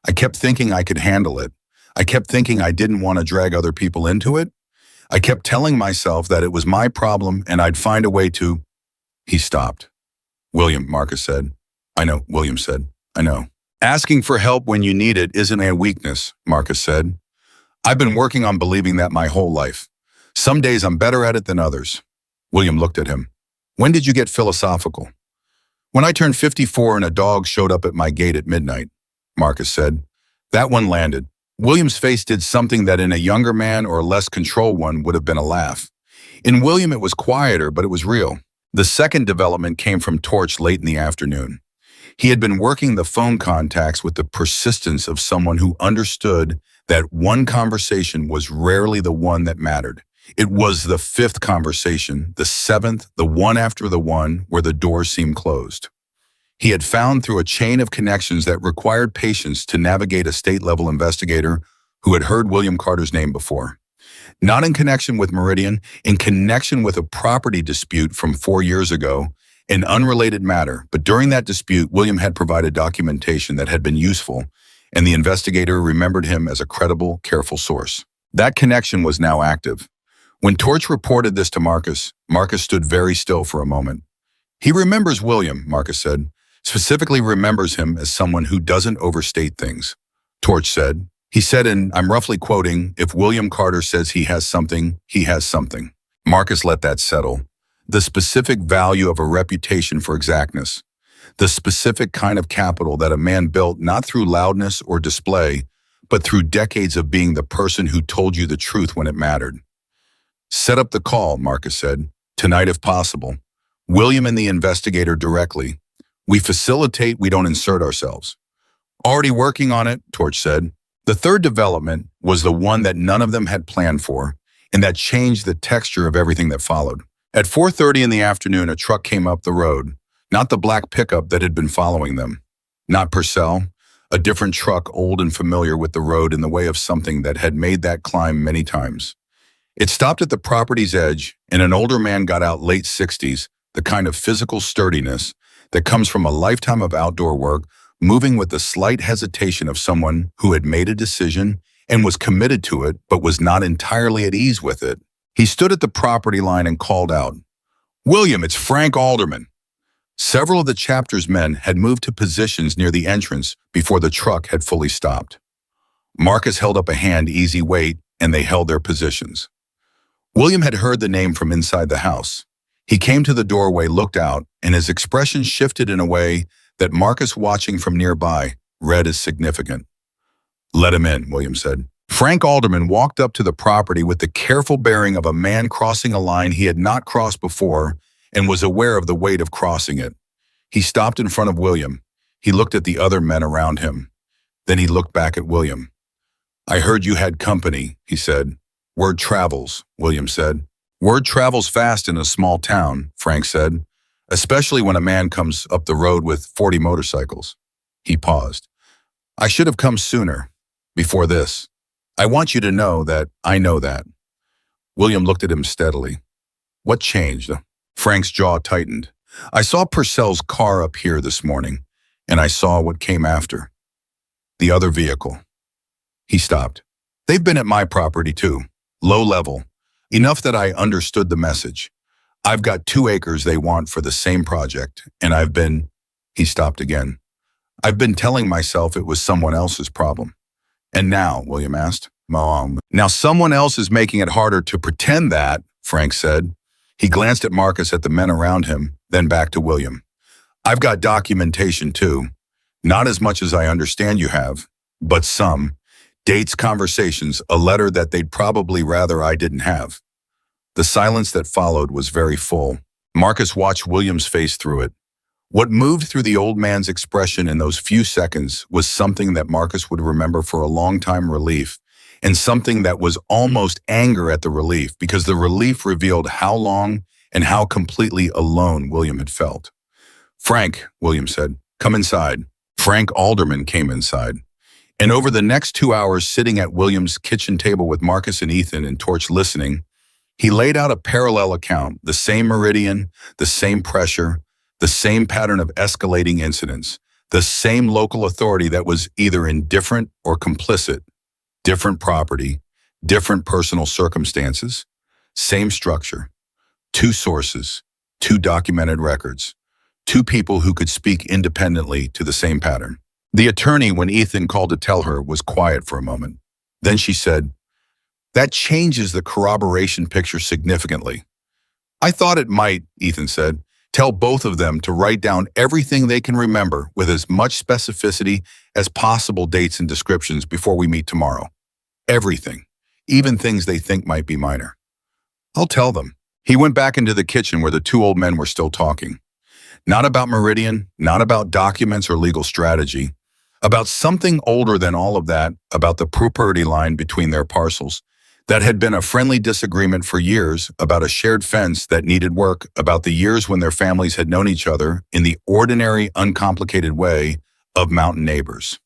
I kept thinking I could handle it. I kept thinking I didn't want to drag other people into it. I kept telling myself that it was my problem and I'd find a way to... He stopped. William, Marcus said. I know, William said. I know. Asking for help when you need it isn't a weakness, Marcus said. I've been working on believing that my whole life. Some days I'm better at it than others. William looked at him. When did you get philosophical? When I turned 54 and a dog showed up at my gate at midnight, Marcus said. That one landed. William's face did something that in a younger man or a less controlled one would have been a laugh. In William, it was quieter, but it was real. The second development came from Torch late in the afternoon. He had been working the phone contacts with the persistence of someone who understood that one conversation was rarely the one that mattered. It was the fifth conversation, the seventh, the one after the one, where the door seemed closed. He had found through a chain of connections that required patience to navigate a state-level investigator who had heard William Carter's name before. Not in connection with Meridian, in connection with a property dispute from 4 years ago, an unrelated matter, but during that dispute, William had provided documentation that had been useful, and the investigator remembered him as a credible, careful source. That connection was now active. When Torch reported this to Marcus, Marcus stood very still for a moment. He remembers William, Marcus said, specifically remembers him as someone who doesn't overstate things. Torch said, he said, and I'm roughly quoting, if William Carter says he has something, he has something. Marcus let that settle. The specific value of a reputation for exactness. The specific kind of capital that a man built not through loudness or display, but through decades of being the person who told you the truth when it mattered. Set up the call, Marcus said. Tonight if possible. William and the investigator directly. We facilitate, we don't insert ourselves. Already working on it, Torch said. The third development was the one that none of them had planned for, and that changed the texture of everything that followed. At 4:30 in the afternoon, a truck came up the road, not the black pickup that had been following them. Not Purcell, a different truck old and familiar with the road in the way of something that had made that climb many times. It stopped at the property's edge, and an older man got out late 60s, the kind of physical sturdiness that comes from a lifetime of outdoor work, moving with the slight hesitation of someone who had made a decision and was committed to it but was not entirely at ease with it. He stood at the property line and called out, William, it's Frank Alderman. Several of the chapter's men had moved to positions near the entrance before the truck had fully stopped. Marcus held up a hand, easy wait, and they held their positions. William had heard the name from inside the house. He came to the doorway, looked out, and his expression shifted in a way that Marcus, watching from nearby, read as significant. Let him in, William said. Frank Alderman walked up to the property with the careful bearing of a man crossing a line he had not crossed before and was aware of the weight of crossing it. He stopped in front of William. He looked at the other men around him. Then he looked back at William. I heard you had company, he said. Word travels, William said. Word travels fast in a small town, Frank said, especially when a man comes up the road with 40 motorcycles. He paused. I should have come sooner, before this. I want you to know that I know that. William looked at him steadily. What changed? Frank's jaw tightened. I saw Purcell's car up here this morning, and I saw what came after. The other vehicle. He stopped. They've been at my property too, low level, enough that I understood the message. I've got 2 acres they want for the same project, and I've been... He stopped again. I've been telling myself it was someone else's problem. And now, William asked, Mom, now someone else is making it harder to pretend that, Frank said. He glanced at Marcus, at the men around him, then back to William. I've got documentation too. Not as much as I understand you have, but some. Dates, conversations, a letter that they'd probably rather I didn't have. The silence that followed was very full. Marcus watched William's face through it. What moved through the old man's expression in those few seconds was something that Marcus would remember for a long time: relief, and something that was almost anger at the relief, because the relief revealed how long and how completely alone William had felt. "Frank," William said, "come inside." Frank Alderman came inside. And over the next 2 hours, sitting at William's kitchen table with Marcus and Ethan and Torch listening, he laid out a parallel account: the same meridian, the same pressure, the same pattern of escalating incidents, the same local authority that was either indifferent or complicit, different property, different personal circumstances, same structure, two sources, two documented records, two people who could speak independently to the same pattern. The attorney, when Ethan called to tell her, was quiet for a moment. Then she said, "That changes the corroboration picture significantly." "I thought it might," Ethan said. "Tell both of them to write down everything they can remember with as much specificity as possible, dates and descriptions, before we meet tomorrow. Everything, even things they think might be minor." "I'll tell them." He went back into the kitchen where the two old men were still talking. Not about Meridian, not about documents or legal strategy, about something older than all of that, about the property line between their parcels that had been a friendly disagreement for years, about a shared fence that needed work, about the years when their families had known each other in the ordinary, uncomplicated way of mountain neighbors.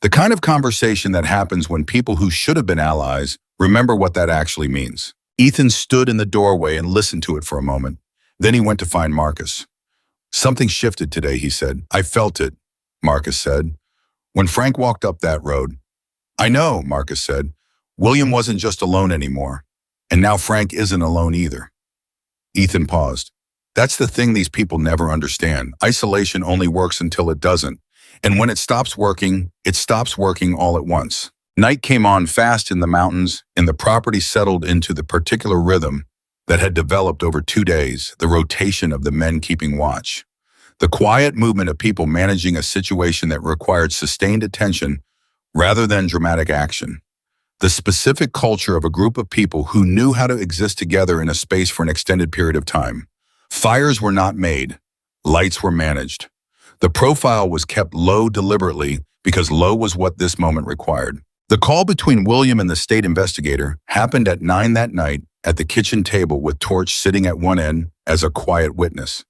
The kind of conversation that happens when people who should have been allies remember what that actually means. Ethan stood in the doorway and listened to it for a moment. Then he went to find Marcus. "Something shifted today," he said. "I felt it," Marcus said. "When Frank walked up that road." "I know," Marcus said. "William wasn't just alone anymore. And now Frank isn't alone either." Ethan paused. "That's the thing these people never understand. Isolation only works until it doesn't. And when it stops working all at once." Night came on fast in the mountains, and the property settled into the particular rhythm that had developed over 2 days: the rotation of the men keeping watch, the quiet movement of people managing a situation that required sustained attention rather than dramatic action, the specific culture of a group of people who knew how to exist together in a space for an extended period of time. Fires were not made, lights were managed. The profile was kept low deliberately because low was what this moment required. The call between William and the state investigator happened at 9 that night at the kitchen table, with Torch sitting at one end as a quiet witness.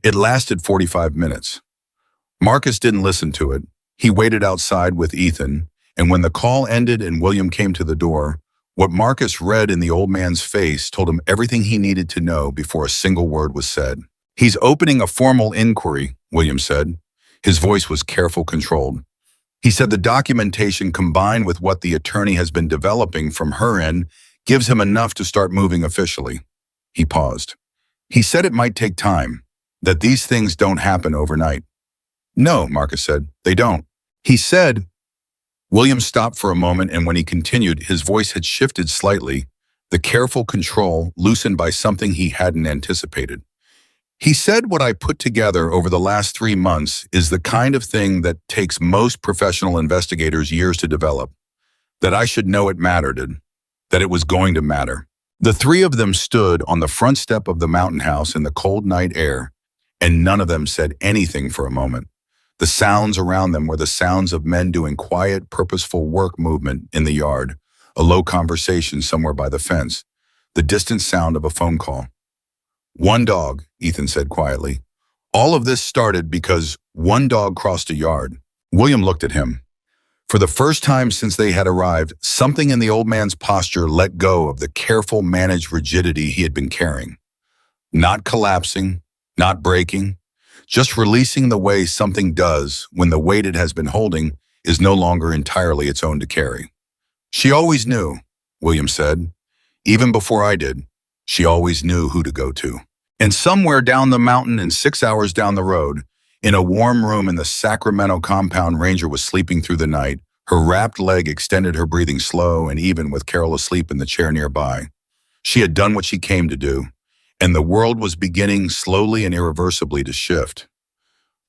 It lasted 45 minutes. Marcus didn't listen to it. He waited outside with Ethan, and when the call ended and William came to the door, what Marcus read in the old man's face told him everything he needed to know before a single word was said. "He's opening a formal inquiry," William said. His voice was careful, controlled. He said the documentation, combined with what the attorney has been developing from her end, gives him enough to start moving officially. He paused. "He said it might take time, that these things don't happen overnight." "No," Marcus said, "they don't." He said. William stopped for a moment, and when he continued, his voice had shifted slightly, the careful control loosened by something he hadn't anticipated. "He said what I put together over the last 3 months is the kind of thing that takes most professional investigators years to develop. That I should know it mattered, and that it was going to matter." The three of them stood on the front step of the mountain house in the cold night air, and none of them said anything for a moment. The sounds around them were the sounds of men doing quiet, purposeful work movement in the yard, a low conversation somewhere by the fence, the distant sound of a phone call. "One dog," Ethan said quietly. "All of this started because one dog crossed a yard." William looked at him. For the first time since they had arrived, something in the old man's posture let go of the careful, managed rigidity he had been carrying. Not collapsing, not breaking, just releasing the way something does when the weight it has been holding is no longer entirely its own to carry. "She always knew," William said. "Even before I did, she always knew who to go to." And somewhere down the mountain and 6 hours down the road, in a warm room in the Sacramento compound, Ranger was sleeping through the night. Her wrapped leg extended, her breathing slow and even, with Carol asleep in the chair nearby. She had done what she came to do, and the world was beginning slowly and irreversibly to shift.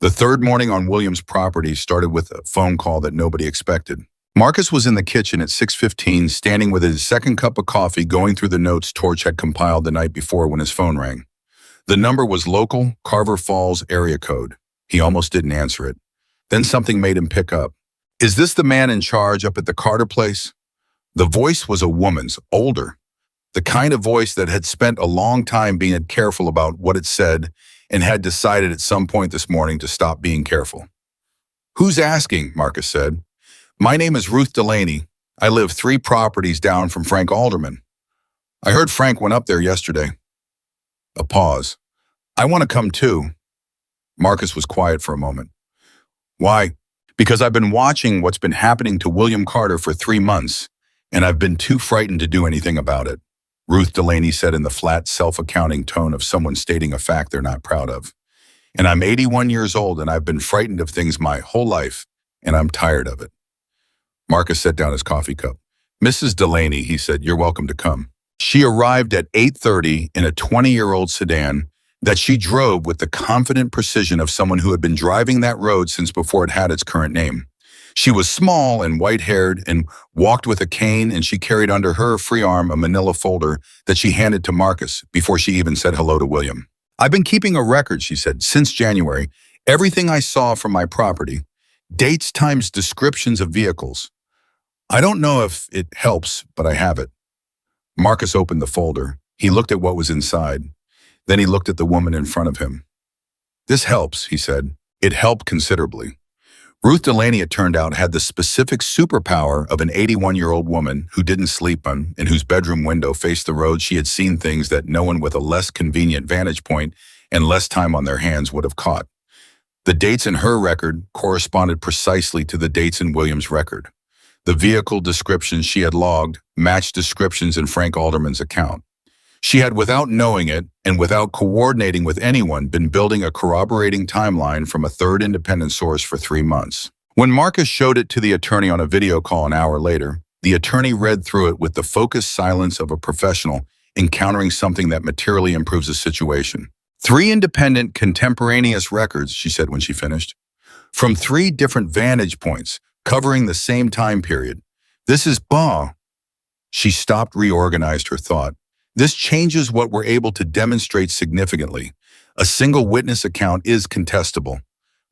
The third morning on William's property started with a phone call that nobody expected. Marcus was in the kitchen at 6:15, standing with his second cup of coffee, going through the notes Torch had compiled the night before when his phone rang. The number was local, Carver Falls area code. He almost didn't answer it. Then something made him pick up. Is this the man in charge up at the Carter place? The voice was a woman's, older. The kind of voice that had spent a long time being careful about what it said and had decided at some point this morning to stop being careful. Who's asking? Marcus said. My name is Ruth Delaney. I live 3 properties down from Frank Alderman. I heard Frank went up there yesterday. A pause. I want to come too. Marcus was quiet for a moment. Why? Because I've been watching what's been happening to William Carter for 3 months, and I've been too frightened to do anything about it, Ruth Delaney said in the flat, self-accounting tone of someone stating a fact they're not proud of. And I'm 81 years old, and I've been frightened of things my whole life, and I'm tired of it. Marcus set down his coffee cup. Mrs. Delaney, he said, you're welcome to come. She arrived at 8:30 in a 20-year-old sedan that she drove with the confident precision of someone who had been driving that road since before it had its current name. She was small and white-haired and walked with a cane, and she carried under her free arm a manila folder that she handed to Marcus before she even said hello to William. I've been keeping a record, she said, since January. Everything I saw from my property. Dates times descriptions of vehicles. I don't know if it helps, but I have it. Marcus opened the folder. He looked at what was inside. Then he looked at the woman in front of him. This helps, he said. It helped considerably. Ruth Delaney, it turned out, had the specific superpower of an 81-year-old woman who didn't sleep on and whose bedroom window faced the road. She had seen things that no one with a less convenient vantage point and less time on their hands would have caught. The dates in her record corresponded precisely to the dates in William's record. The vehicle descriptions she had logged matched descriptions in Frank Alderman's account. She had, without knowing it and without coordinating with anyone, been building a corroborating timeline from a third independent source for 3 months. When Marcus showed it to the attorney on a video call an hour later, the attorney read through it with the focused silence of a professional encountering something that materially improves a situation. 3 independent contemporaneous records, she said when she finished, from 3 different vantage points, covering the same time period. This is bah. She stopped, reorganized her thought. This changes what we're able to demonstrate significantly. A single witness account is contestable.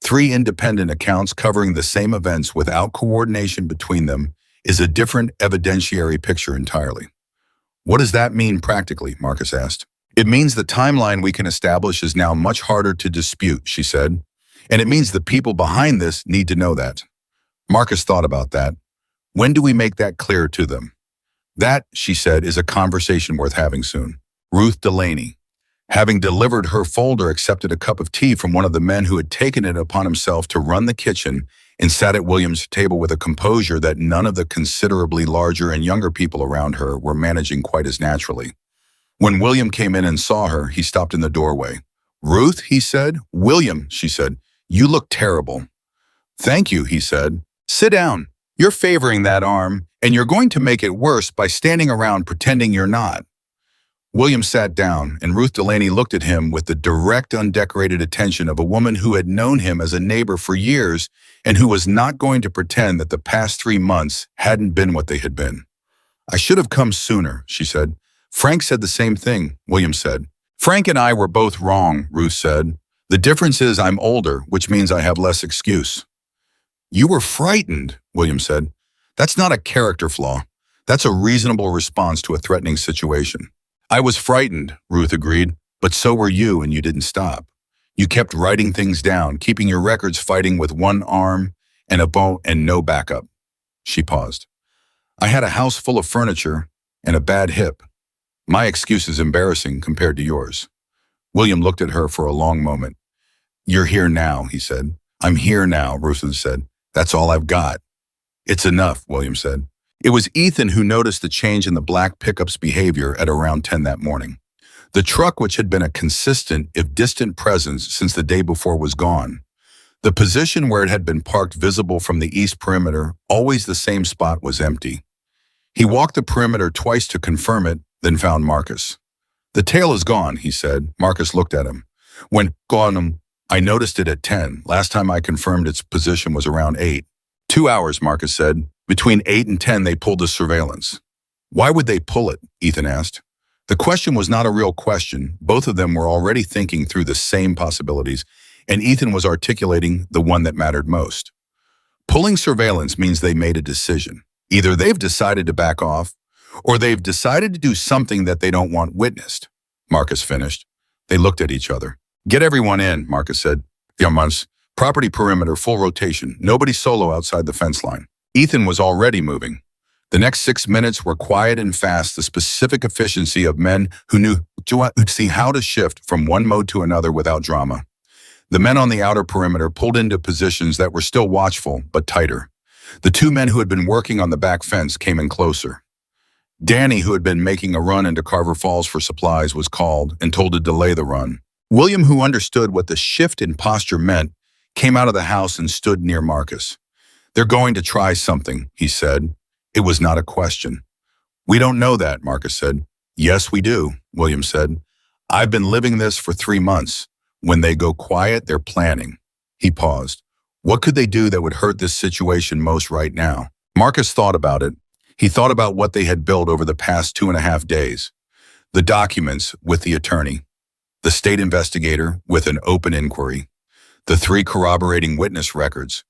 3 independent accounts covering the same events without coordination between them is a different evidentiary picture entirely. What does that mean practically? Marcus asked. It means the timeline we can establish is now much harder to dispute, she said. And it means the people behind this need to know that. Marcus thought about that. When do we make that clear to them? That, she said, is a conversation worth having soon. Ruth Delaney, having delivered her folder, accepted a cup of tea from one of the men who had taken it upon himself to run the kitchen and sat at William's table with a composure that none of the considerably larger and younger people around her were managing quite as naturally. When William came in and saw her, he stopped in the doorway. Ruth, he said. William, she said, you look terrible. Thank you, he said. Sit down. You're favoring that arm, and you're going to make it worse by standing around pretending you're not. William sat down, and Ruth Delaney looked at him with the direct, undecorated attention of a woman who had known him as a neighbor for years and who was not going to pretend that the past 3 months hadn't been what they had been. I should have come sooner, she said. Frank said the same thing, William said. Frank and I were both wrong, Ruth said. The difference is I'm older, which means I have less excuse. You were frightened, William said. That's not a character flaw. That's a reasonable response to a threatening situation. I was frightened, Ruth agreed, but so were you, and you didn't stop. You kept writing things down, keeping your records, fighting with one arm and a bow and no backup. She paused. I had a house full of furniture and a bad hip. My excuse is embarrassing compared to yours. William looked at her for a long moment. You're here now, he said. I'm here now, Ruth said. That's all I've got. It's enough, William said. It was Ethan who noticed the change in the black pickup's behavior at around 10 that morning. The truck, which had been a consistent, if distant presence since the day before, was gone. The position where it had been parked, visible from the east perimeter, always the same spot, was empty. He walked the perimeter twice to confirm it, then found Marcus. The tail is gone, he said. Marcus looked at him. When gone, I noticed it at 10. Last time I confirmed its position was around 8. 2 hours, Marcus said. Between 8 and 10, they pulled the surveillance. Why would they pull it? Ethan asked. The question was not a real question. Both of them were already thinking through the same possibilities, and Ethan was articulating the one that mattered most. Pulling surveillance means they made a decision. Either they've decided to back off, or they've decided to do something that they don't want witnessed. Marcus finished. They looked at each other. Get everyone in, Marcus said. Yamas, property perimeter, full rotation. Nobody solo outside the fence line. Ethan was already moving. The next 6 minutes were quiet and fast, the specific efficiency of men who knew to see how to shift from one mode to another without drama. The men on the outer perimeter pulled into positions that were still watchful, but tighter. The two men who had been working on the back fence came in closer. Danny, who had been making a run into Carver Falls for supplies, was called and told to delay the run. William, who understood what the shift in posture meant, came out of the house and stood near Marcus. They're going to try something, he said. It was not a question. We don't know that, Marcus said. Yes, we do, William said. I've been living this for 3 months. When they go quiet, they're planning. He paused. What could they do that would hurt this situation most right now? Marcus thought about it. He thought about what they had built over the past 2.5 days. The documents with the attorney, the state investigator with an open inquiry, the 3 corroborating witness records,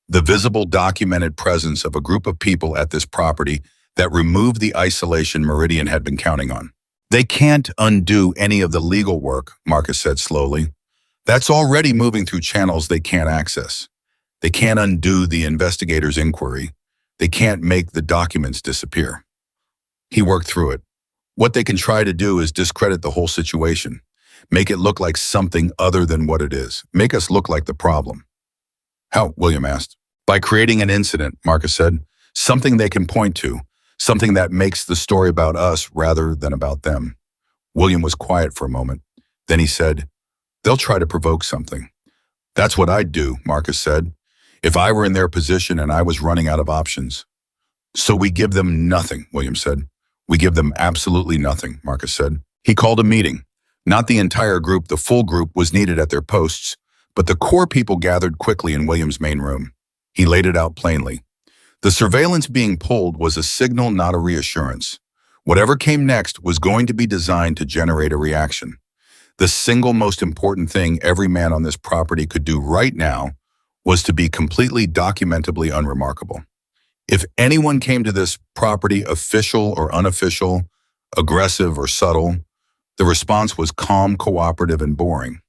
the visible documented presence of a group of people at this property that removed the isolation Meridian had been counting on. They can't undo any of the legal work, Marcus said slowly. That's already moving through channels they can't access. They can't undo the investigator's inquiry. They can't make the documents disappear. He worked through it. What they can try to do is discredit the whole situation, make it look like something other than what it is, make us look like the problem. How? William asked. By creating an incident, Marcus said, something they can point to, something that makes the story about us rather than about them. William was quiet for a moment. Then he said, they'll try to provoke something. That's what I'd do, Marcus said, if I were in their position and I was running out of options. So we give them nothing, William said. We give them absolutely nothing, Marcus said. He called a meeting. Not the entire group, the full group was needed at their posts, but the core people gathered quickly in William's main room. He laid it out plainly. The surveillance being pulled was a signal, not a reassurance. Whatever came next was going to be designed to generate a reaction. The single most important thing every man on this property could do right now was to be completely documentably unremarkable. If anyone came to this property official or unofficial, aggressive or subtle, the response was calm, cooperative, and boring.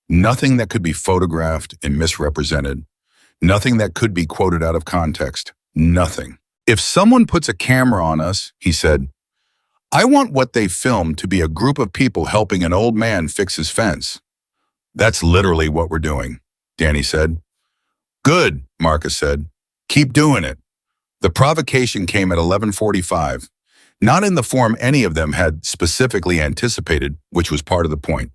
Nothing that could be photographed and misrepresented. Nothing that could be quoted out of context. Nothing. If someone puts a camera on us, he said, I want what they filmed to be a group of people helping an old man fix his fence. That's literally what we're doing, Danny said. Good, Marcus said. Keep doing it. The provocation came at 11:45, not in the form any of them had specifically anticipated, which was part of the point.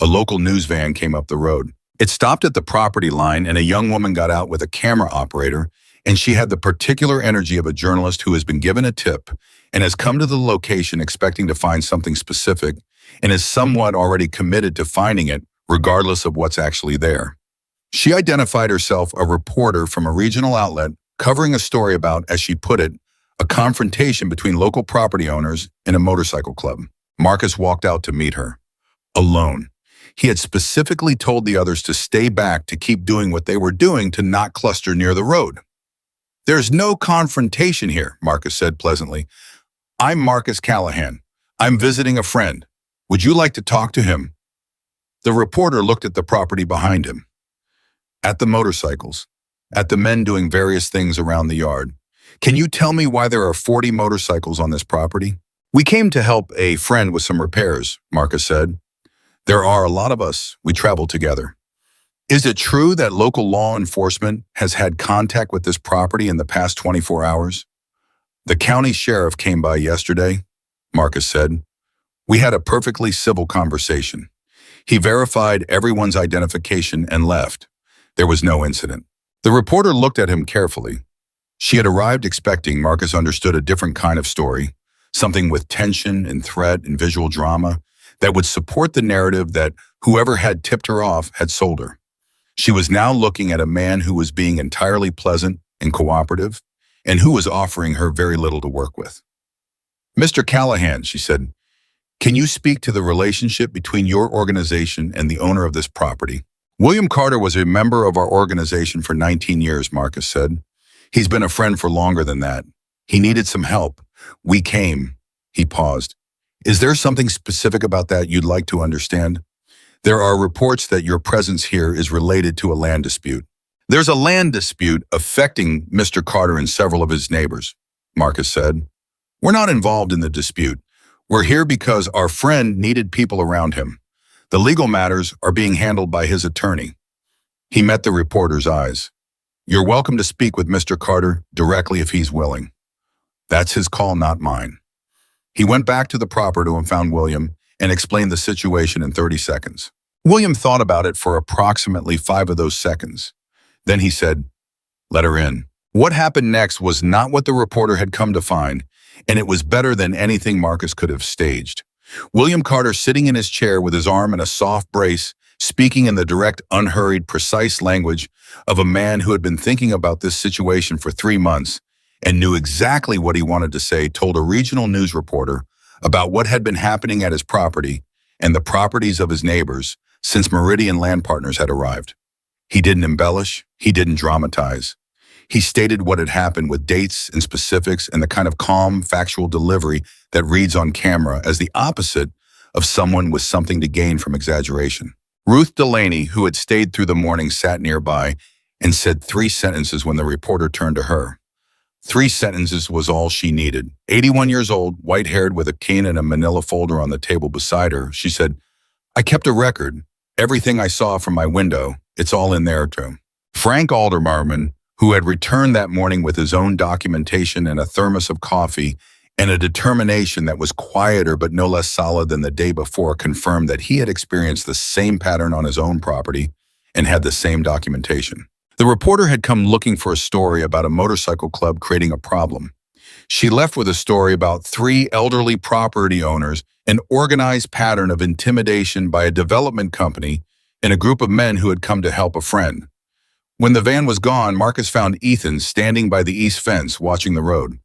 A local news van came up the road. It stopped at the property line and a young woman got out with a camera operator, and she had the particular energy of a journalist who has been given a tip and has come to the location expecting to find something specific and is somewhat already committed to finding it regardless of what's actually there. She identified herself a reporter from a regional outlet covering a story about, as she put it, a confrontation between local property owners and a motorcycle club. Marcus walked out to meet her, alone. He had specifically told the others to stay back, to keep doing what they were doing, to not cluster near the road. There's no confrontation here, Marcus said pleasantly. I'm Marcus Callahan. I'm visiting a friend. Would you like to talk to him? The reporter looked at the property behind him, at the motorcycles, at the men doing various things around the yard. Can you tell me why there are 40 motorcycles on this property? We came to help a friend with some repairs, Marcus said. There are a lot of us. We travel together. Is it true that local law enforcement has had contact with this property in the past 24 hours? The county sheriff came by yesterday, Marcus said. We had a perfectly civil conversation. He verified everyone's identification and left. There was no incident. The reporter looked at him carefully. She had arrived expecting Marcus understood a different kind of story, something with tension and threat and visual drama that would support the narrative that whoever had tipped her off had sold her. She was now looking at a man who was being entirely pleasant and cooperative, and who was offering her very little to work with. Mr. Callahan, she said, can you speak to the relationship between your organization and the owner of this property? William Carter was a member of our organization for 19 years, Marcus said. He's been a friend for longer than that. He needed some help. We came. He paused. Is there something specific about that you'd like to understand? There are reports that your presence here is related to a land dispute. There's a land dispute affecting Mr. Carter and several of his neighbors, Marcus said. We're not involved in the dispute. We're here because our friend needed people around him. The legal matters are being handled by his attorney. He met the reporter's eyes. You're welcome to speak with Mr. Carter directly if he's willing. That's his call, not mine. He went back to the property and found William and explained the situation in 30 seconds. William thought about it for approximately 5 of those seconds. Then he said, let her in. What happened next was not what the reporter had come to find, and it was better than anything Marcus could have staged. William Carter, sitting in his chair with his arm in a soft brace, speaking in the direct, unhurried, precise language of a man who had been thinking about this situation for 3 months and knew exactly what he wanted to say, told a regional news reporter about what had been happening at his property and the properties of his neighbors since Meridian Land Partners had arrived. He didn't embellish, he didn't dramatize. He stated what had happened with dates and specifics and the kind of calm, factual delivery that reads on camera as the opposite of someone with something to gain from exaggeration. Ruth Delaney, who had stayed through the morning, sat nearby and said 3 sentences when the reporter turned to her. 3 sentences was all she needed. 81 years old, white-haired with a cane and a manila folder on the table beside her, she said, I kept a record. Everything I saw from my window, it's all in there too. Frank Aldermarman, who had returned that morning with his own documentation and a thermos of coffee and a determination that was quieter but no less solid than the day before, confirmed that he had experienced the same pattern on his own property and had the same documentation. The reporter had come looking for a story about a motorcycle club creating a problem. She left with a story about 3 elderly property owners, an organized pattern of intimidation by a development company, and a group of men who had come to help a friend. When the van was gone, Marcus found Ethan standing by the east fence watching the road.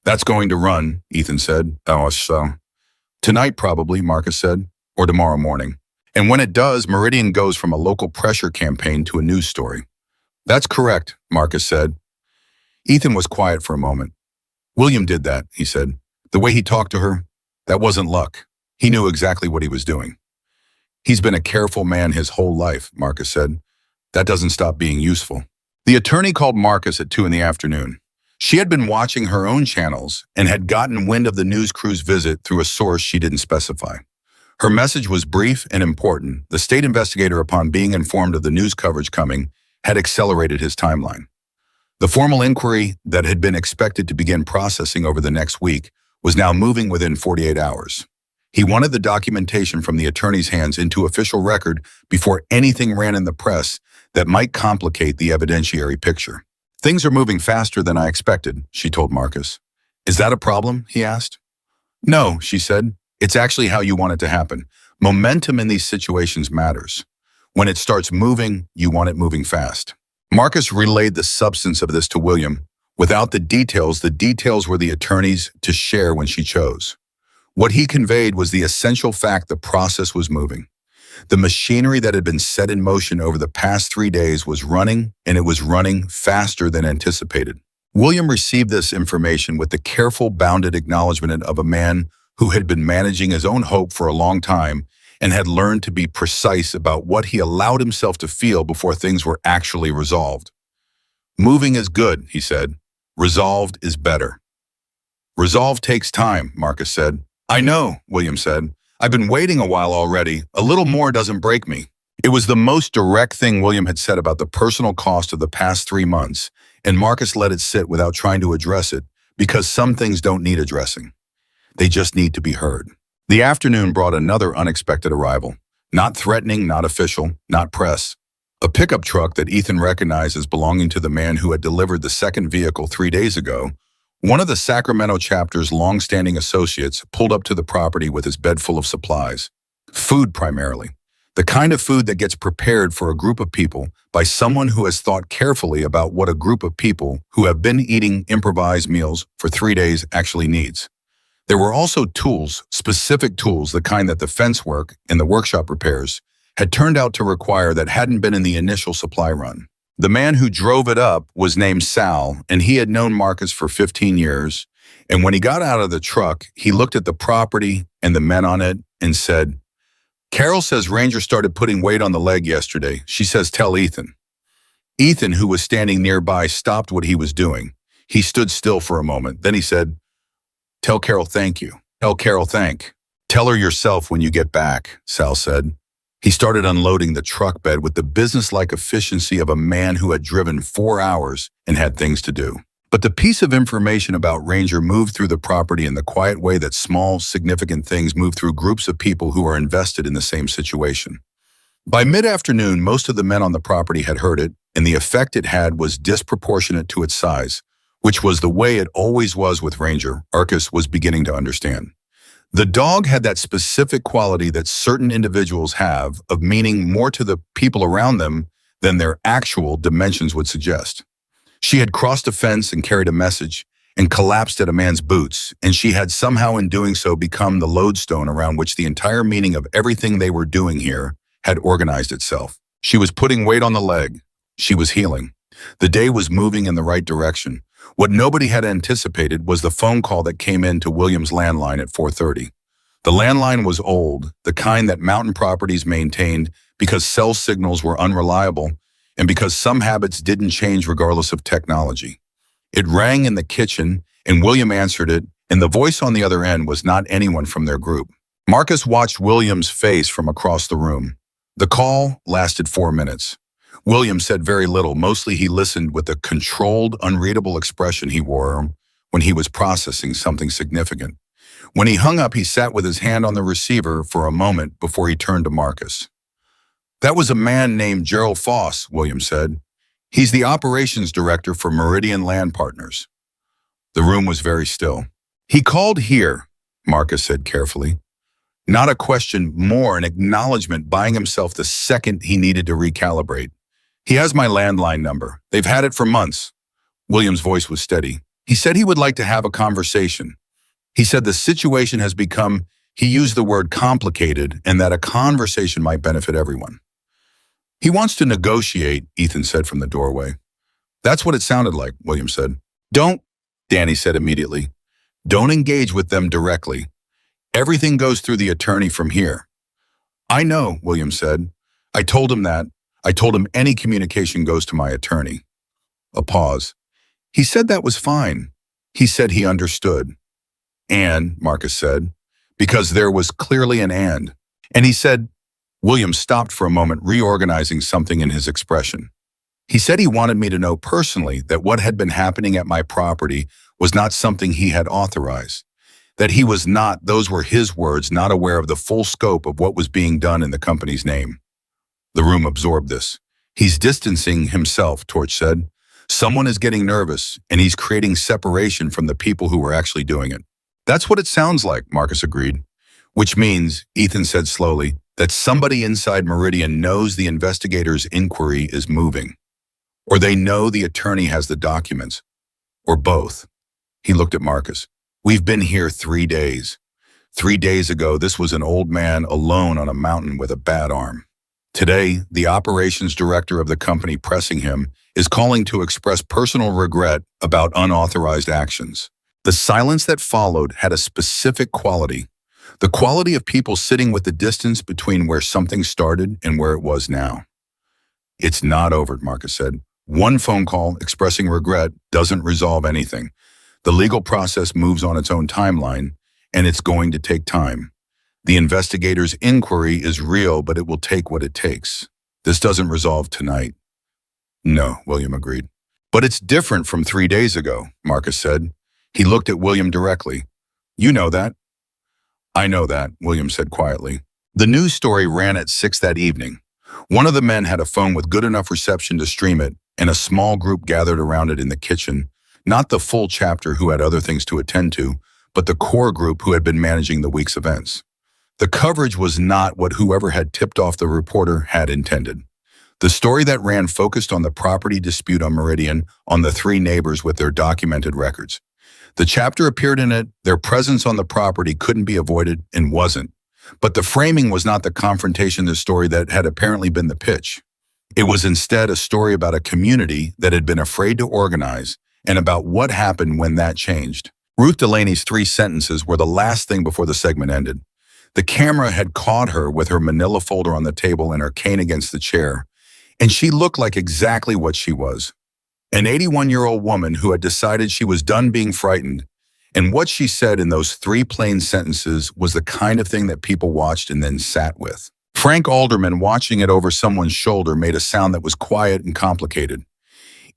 That's going to run, Ethan said. Oh, so. Tonight probably, Marcus said, or tomorrow morning. And when it does, Meridian goes from a local pressure campaign to a news story. That's correct, Marcus said. Ethan was quiet for a moment. William did that, he said. The way he talked to her, that wasn't luck. He knew exactly what he was doing. He's been a careful man his whole life, Marcus said. That doesn't stop being useful. The attorney called Marcus at 2 in the afternoon. She had been watching her own channels and had gotten wind of the news crew's visit through a source she didn't specify. Her message was brief and important. The state investigator, upon being informed of the news coverage coming, had accelerated his timeline. The formal inquiry that had been expected to begin processing over the next week was now moving within 48 hours. He wanted the documentation from the attorney's hands into official record before anything ran in the press that might complicate the evidentiary picture. Things are moving faster than I expected, she told Marcus. Is that a problem? He asked. No, she said. It's actually how you want it to happen. Momentum in these situations matters. When it starts moving, you want it moving fast. Marcus relayed the substance of this to William. Without the details were the attorney's to share when she chose. What he conveyed was the essential fact the process was moving. The machinery that had been set in motion over the past 3 days was running, and it was running faster than anticipated. William received this information with the careful, bounded acknowledgement of a man who had been managing his own hope for a long time and had learned to be precise about what he allowed himself to feel before things were actually resolved. Moving is good, he said. Resolved is better. Resolve takes time, Marcus said. I know, William said. I've been waiting a while already. A little more doesn't break me. It was the most direct thing William had said about the personal cost of the past 3 months, and Marcus let it sit without trying to address it, because some things don't need addressing. They just need to be heard. The afternoon brought another unexpected arrival. Not threatening, not official, not press. A pickup truck that Ethan recognized as belonging to the man who had delivered the second vehicle 3 days ago. One of the Sacramento chapter's long-standing associates pulled up to the property with his bed full of supplies. Food primarily. The kind of food that gets prepared for a group of people by someone who has thought carefully about what a group of people who have been eating improvised meals for 3 days actually needs. There were also tools, specific tools, the kind that the fence work and the workshop repairs had turned out to require that hadn't been in the initial supply run. The man who drove it up was named Sal, and he had known Marcus for 15 years. And when he got out of the truck, he looked at the property and the men on it and said, "Carol says Ranger started putting weight on the leg yesterday. She says tell Ethan." Ethan, who was standing nearby, stopped what he was doing. He stood still for a moment. Then he said, "Tell Carol thank you. Tell Carol thank. Tell her yourself when you get back," Sal said. He started unloading the truck bed with the businesslike efficiency of a man who had driven 4 hours and had things to do. But the piece of information about Ranger moved through the property in the quiet way that small, significant things move through groups of people who are invested in the same situation. By mid-afternoon, most of the men on the property had heard it, and the effect it had was disproportionate to its size, which was the way it always was with Ranger. Arcus was beginning to understand. The dog had that specific quality that certain individuals have of meaning more to the people around them than their actual dimensions would suggest. She had crossed a fence and carried a message and collapsed at a man's boots, and she had somehow in doing so become the lodestone around which the entire meaning of everything they were doing here had organized itself. She was putting weight on the leg. She was healing. The day was moving in the right direction. What nobody had anticipated was the phone call that came in to William's landline at 4:30. The landline was old, the kind that mountain properties maintained because cell signals were unreliable and because some habits didn't change regardless of technology. It rang in the kitchen, and William answered it, and the voice on the other end was not anyone from their group. Marcus watched William's face from across the room. The call lasted 4 minutes. William said very little. Mostly he listened with the controlled, unreadable expression he wore when he was processing something significant. When he hung up, he sat with his hand on the receiver for a moment before he turned to Marcus. "That was a man named Gerald Foss," William said. "He's the operations director for Meridian Land Partners." The room was very still. "He called here," Marcus said carefully. Not a question, more an acknowledgement, buying himself the second he needed to recalibrate. "He has my landline number. They've had it for months." William's voice was steady. "He said he would like to have a conversation. He said the situation has become," he used the word complicated, "and that a conversation might benefit everyone." "He wants to negotiate," Ethan said from the doorway. "That's what it sounded like," William said. "Don't," Danny said immediately. "Don't engage with them directly. Everything goes through the attorney from here." "I know," William said. "I told him that. I told him any communication goes to my attorney." A pause. "He said that was fine. He said he understood." "And," Marcus said, because there was clearly an and. "And he said," William stopped for a moment, reorganizing something in his expression. "He said he wanted me to know personally that what had been happening at my property was not something he had authorized. That he was not, those were his words, not aware of the full scope of what was being done in the company's name." The room absorbed this. "He's distancing himself," Torch said. "Someone is getting nervous, and he's creating separation from the people who were actually doing it." "That's what it sounds like," Marcus agreed. "Which means," Ethan said slowly, "that somebody inside Meridian knows the investigator's inquiry is moving. Or they know the attorney has the documents. Or both." He looked at Marcus. "We've been here 3 days. 3 days ago, this was an old man alone on a mountain with a bad arm. Today, the operations director of the company pressing him is calling to express personal regret about unauthorized actions." The silence that followed had a specific quality. The quality of people sitting with the distance between where something started and where it was now. "It's not over," Marcus said. "One phone call expressing regret doesn't resolve anything. The legal process moves on its own timeline, and it's going to take time. The investigator's inquiry is real, but it will take what it takes. This doesn't resolve tonight." "No," William agreed. "But it's different from 3 days ago," Marcus said. He looked at William directly. "You know that." "I know that," William said quietly. The news story ran at 6 that evening. One of the men had a phone with good enough reception to stream it, and a small group gathered around it in the kitchen. Not the full chapter who had other things to attend to, but the core group who had been managing the week's events. The coverage was not what whoever had tipped off the reporter had intended. The story that ran focused on the property dispute on Meridian, on the 3 neighbors with their documented records. The chapter appeared in it. Their presence on the property couldn't be avoided and wasn't. But the framing was not the confrontation in the story that had apparently been the pitch. It was instead a story about a community that had been afraid to organize and about what happened when that changed. Ruth Delaney's 3 sentences were the last thing before the segment ended. The camera had caught her with her manila folder on the table and her cane against the chair, and she looked like exactly what she was. An 81-year-old woman who had decided she was done being frightened, and what she said in those 3 plain sentences was the kind of thing that people watched and then sat with. Frank Alderman, watching it over someone's shoulder, made a sound that was quiet and complicated.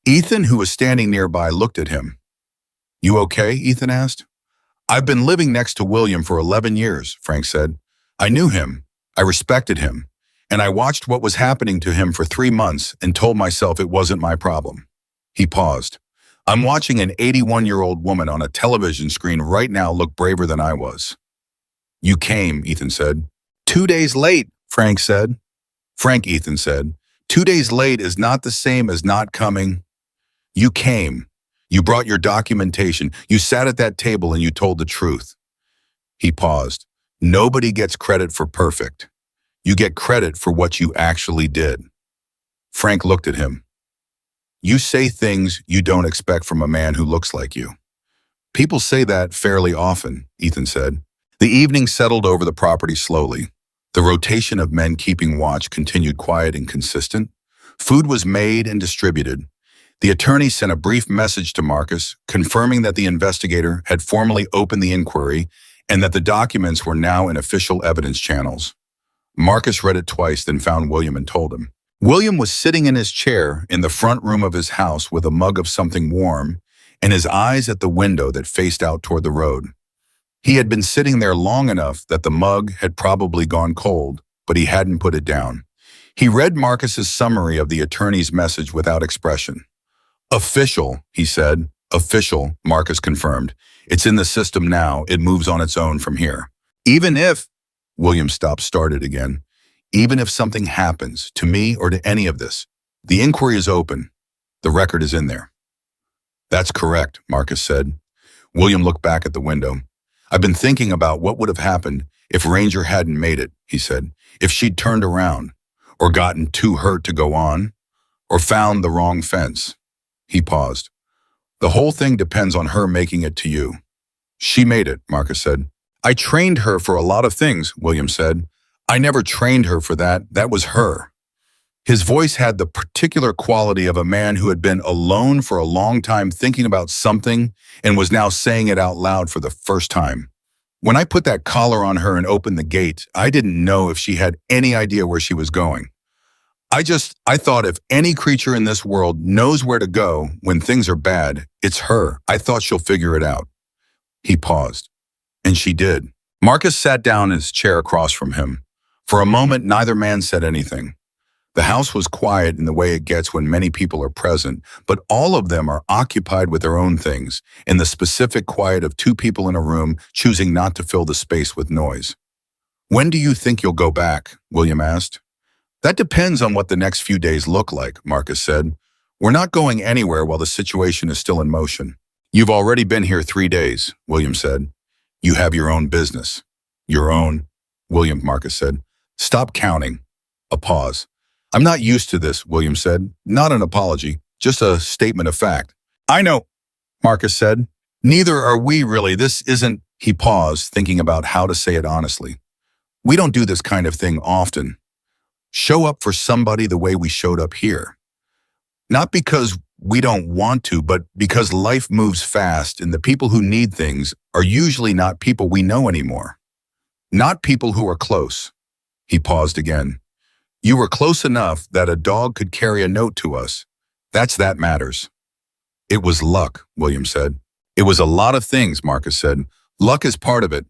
Ethan, who was standing nearby, looked at him. "You okay?" Ethan asked. "I've been living next to William for 11 years, Frank said. "I knew him, I respected him, and I watched what was happening to him for 3 months and told myself it wasn't my problem." He paused. "I'm watching an 81-year-old woman on a television screen right now look braver than I was." "You came," Ethan said. "2 days late," Frank said. "Frank," Ethan said, "2 days late is not the same as not coming. You came. You brought your documentation. You sat at that table and you told the truth." He paused. "Nobody gets credit for perfect. You get credit for what you actually did." Frank looked at him. "You say things you don't expect from a man who looks like you." "People say that fairly often," Ethan said. The evening settled over the property slowly. The rotation of men keeping watch continued quiet and consistent. Food was made and distributed. The attorney sent a brief message to Marcus, confirming that the investigator had formally opened the inquiry and that the documents were now in official evidence channels. Marcus read it twice, then found William and told him. William was sitting in his chair in the front room of his house with a mug of something warm and his eyes at the window that faced out toward the road. He had been sitting there long enough that the mug had probably gone cold, but he hadn't put it down. He read Marcus's summary of the attorney's message without expression. "Official," he said. "Official," Marcus confirmed. "It's in the system now. It moves on its own from here." "Even if," William started again, "even if something happens to me or to any of this, the inquiry is open. The record is in there." "That's correct," Marcus said. William looked back at the window. "I've been thinking about what would have happened if Ranger hadn't made it," he said. "If she'd turned around, or gotten too hurt to go on, or found the wrong fence." He paused. "The whole thing depends on her making it to you." "She made it," Marcus said. "I trained her for a lot of things," William said. "I never trained her for that. That was her." His voice had the particular quality of a man who had been alone for a long time thinking about something and was now saying it out loud for the first time. "When I put that collar on her and opened the gate, I didn't know if she had any idea where she was going. I thought if any creature in this world knows where to go when things are bad, it's her. I thought she'll figure it out." He paused. "And she did." Marcus sat down in his chair across from him. For a moment, neither man said anything. The house was quiet in the way it gets when many people are present, but all of them are occupied with their own things, in the specific quiet of 2 people in a room choosing not to fill the space with noise. "When do you think you'll go back?" William asked. "That depends on what the next few days look like," Marcus said. "We're not going anywhere while the situation is still in motion." "You've already been here 3 days," William said. "You have your own business." "Your own," Marcus said. "Stop counting." A pause. "I'm not used to this," William said. "Not an apology, just a statement of fact." "I know," Marcus said. "Neither are we really. This isn't—" He paused, thinking about how to say it honestly. "We don't do this kind of thing often. Show up for somebody the way we showed up here. Not because we don't want to, but because life moves fast and the people who need things are usually not people we know anymore. Not people who are close." He paused again. "You were close enough that a dog could carry a note to us. That matters." "It was luck," William said. "It was a lot of things," Marcus said. "Luck is part of it.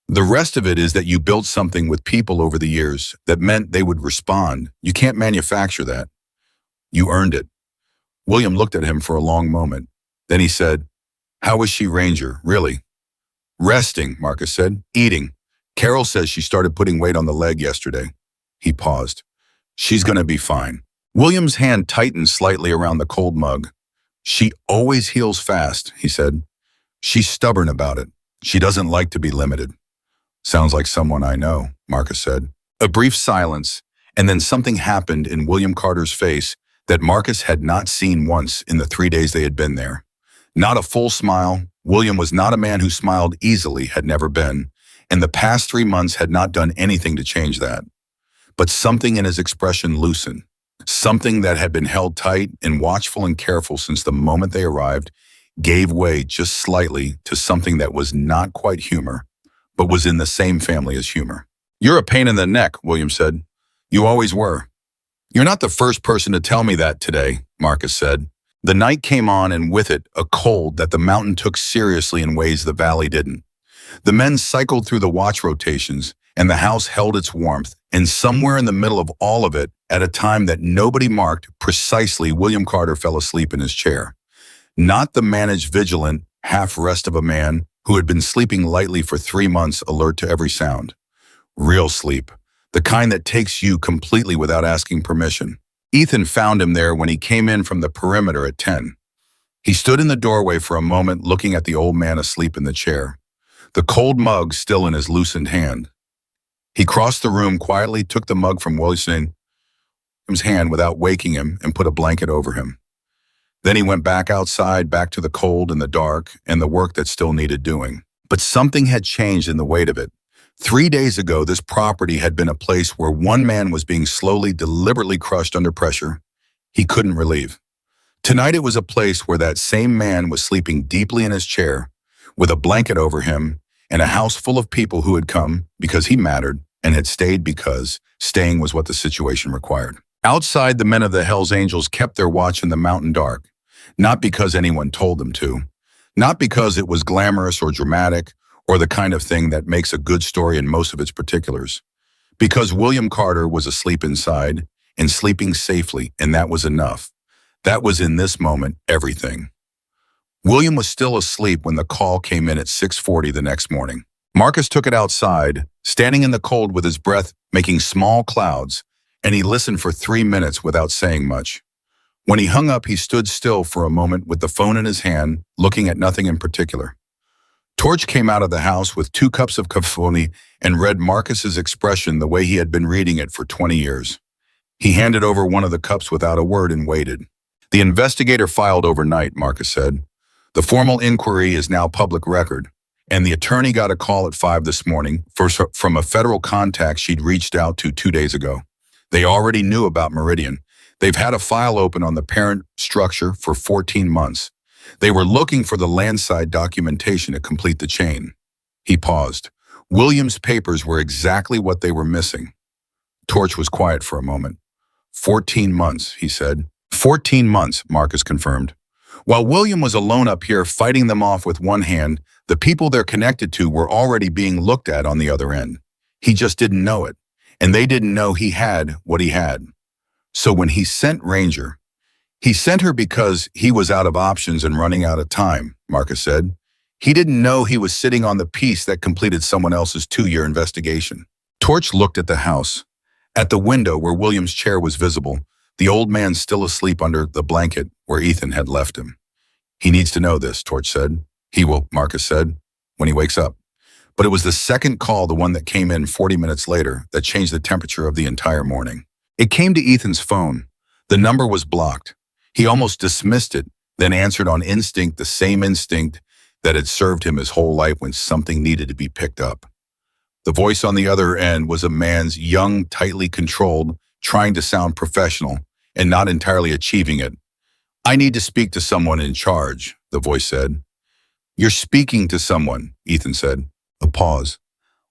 The rest of it is that you built something with people over the years that meant they would respond. You can't manufacture that. You earned it." William looked at him for a long moment. Then he said, "How is she, Ranger, really?" "Resting," Marcus said. "Eating. Carol says she started putting weight on the leg yesterday." He paused. "She's going to be fine." William's hand tightened slightly around the cold mug. "She always heals fast," he said. "She's stubborn about it. She doesn't like to be limited." Sounds like someone I know, Marcus said. A brief silence, and then something happened in William Carter's face that Marcus had not seen once in the 3 days they had been there. Not a full smile. William was not a man who smiled easily, had never been, and the past 3 months had not done anything to change that. But something in his expression loosened. Something that had been held tight and watchful and careful since the moment they arrived gave way just slightly to something that was not quite humor, but was in the same family as humor. "You're a pain in the neck," William said. "You always were." "You're not the first person to tell me that today," Marcus said. The night came on, and with it, a cold that the mountain took seriously in ways the valley didn't. The men cycled through the watch rotations, and the house held its warmth, and somewhere in the middle of all of it, at a time that nobody marked precisely, William Carter fell asleep in his chair. Not the managed, vigilant half-rest of a man who had been sleeping lightly for 3 months, alert to every sound. Real sleep, the kind that takes you completely without asking permission. Ethan found him there when he came in from the perimeter at 10. He stood in the doorway for a moment, looking at the old man asleep in the chair, the cold mug still in his loosened hand. He crossed the room quietly, took the mug from William's hand without waking him, and put a blanket over him. Then he went back outside, back to the cold and the dark and the work that still needed doing. But something had changed in the weight of it. 3 days ago, this property had been a place where one man was being slowly, deliberately crushed under pressure he couldn't relieve. Tonight it was a place where that same man was sleeping deeply in his chair, with a blanket over him, and a house full of people who had come because he mattered and had stayed because staying was what the situation required. Outside, the men of the Hells Angels kept their watch in the mountain dark, not because anyone told them to, not because it was glamorous or dramatic, or the kind of thing that makes a good story in most of its particulars. Because William Carter was asleep inside, and sleeping safely, and that was enough. That was, in this moment, everything. William was still asleep when the call came in at 6:40 the next morning. Marcus took it outside, standing in the cold with his breath making small clouds, and he listened for 3 minutes without saying much. When he hung up, he stood still for a moment with the phone in his hand, looking at nothing in particular. Torch came out of the house with 2 cups of coffee and read Marcus's expression the way he had been reading it for 20 years. He handed over one of the cups without a word and waited. "The investigator filed overnight," Marcus said. "The formal inquiry is now public record, and the attorney got a call at 5 this morning from a federal contact she'd reached out to 2 days ago. They already knew about Meridian. They've had a file open on the parent structure for 14 months. They were looking for the landside documentation to complete the chain." He paused. William's papers were exactly what they were missing. Torch was quiet for a moment. 14 months, he said. 14 months, Marcus confirmed. While William was alone up here fighting them off with one hand, the people they're connected to were already being looked at on the other end. He just didn't know it, and they didn't know he had what he had. So when he sent Ranger, he sent her because he was out of options and running out of time, Marcus said. He didn't know he was sitting on the piece that completed someone else's 2-year investigation. Torch looked at the house. At the window where William's chair was visible, the old man still asleep under the blanket where Ethan had left him. "He needs to know this," Torch said. "He will," Marcus said, "when he wakes up." But it was the second call, the one that came in 40 minutes later, that changed the temperature of the entire morning. It came to Ethan's phone. The number was blocked. He almost dismissed it, then answered on instinct, the same instinct that had served him his whole life when something needed to be picked up. The voice on the other end was a man's, young, tightly controlled, trying to sound professional and not entirely achieving it. "I need to speak to someone in charge," the voice said. "You're speaking to someone," Ethan said. A pause.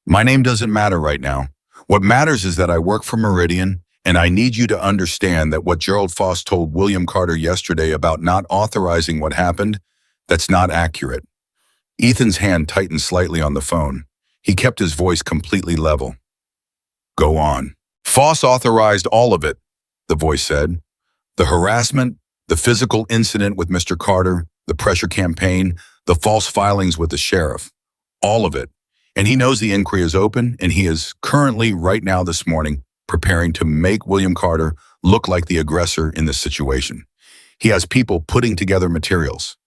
"My name doesn't matter right now. What matters is that I work for Meridian, and I need you to understand that what Gerald Foss told William Carter yesterday about not authorizing what happened, that's not accurate." Ethan's hand tightened slightly on the phone. He kept his voice completely level. "Go on." "Foss authorized all of it," the voice said. "The harassment, the physical incident with Mr. Carter, the pressure campaign, the false filings with the sheriff. All of it. And he knows the inquiry is open, and he is currently, right now this morning, preparing to make William Carter look like the aggressor in this situation. He has people putting together materials.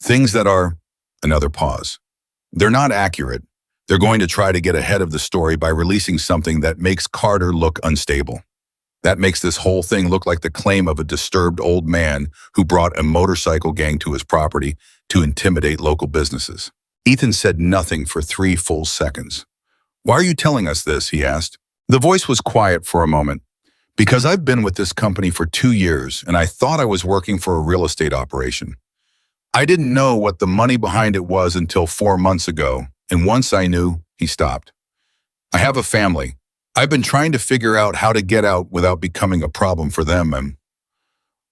Things that are," another pause, "they're not accurate. They're going to try to get ahead of the story by releasing something that makes Carter look unstable. That makes this whole thing look like the claim of a disturbed old man who brought a motorcycle gang to his property to intimidate local businesses. Ethan said nothing for 3 full seconds. "Why are you telling us this?" he asked. The voice was quiet for a moment. "Because I've been with this company for 2 years and I thought I was working for a real estate operation. I didn't know what the money behind it was until 4 months ago, and once I knew," he stopped. "I have a family. I've been trying to figure out how to get out without becoming a problem for them,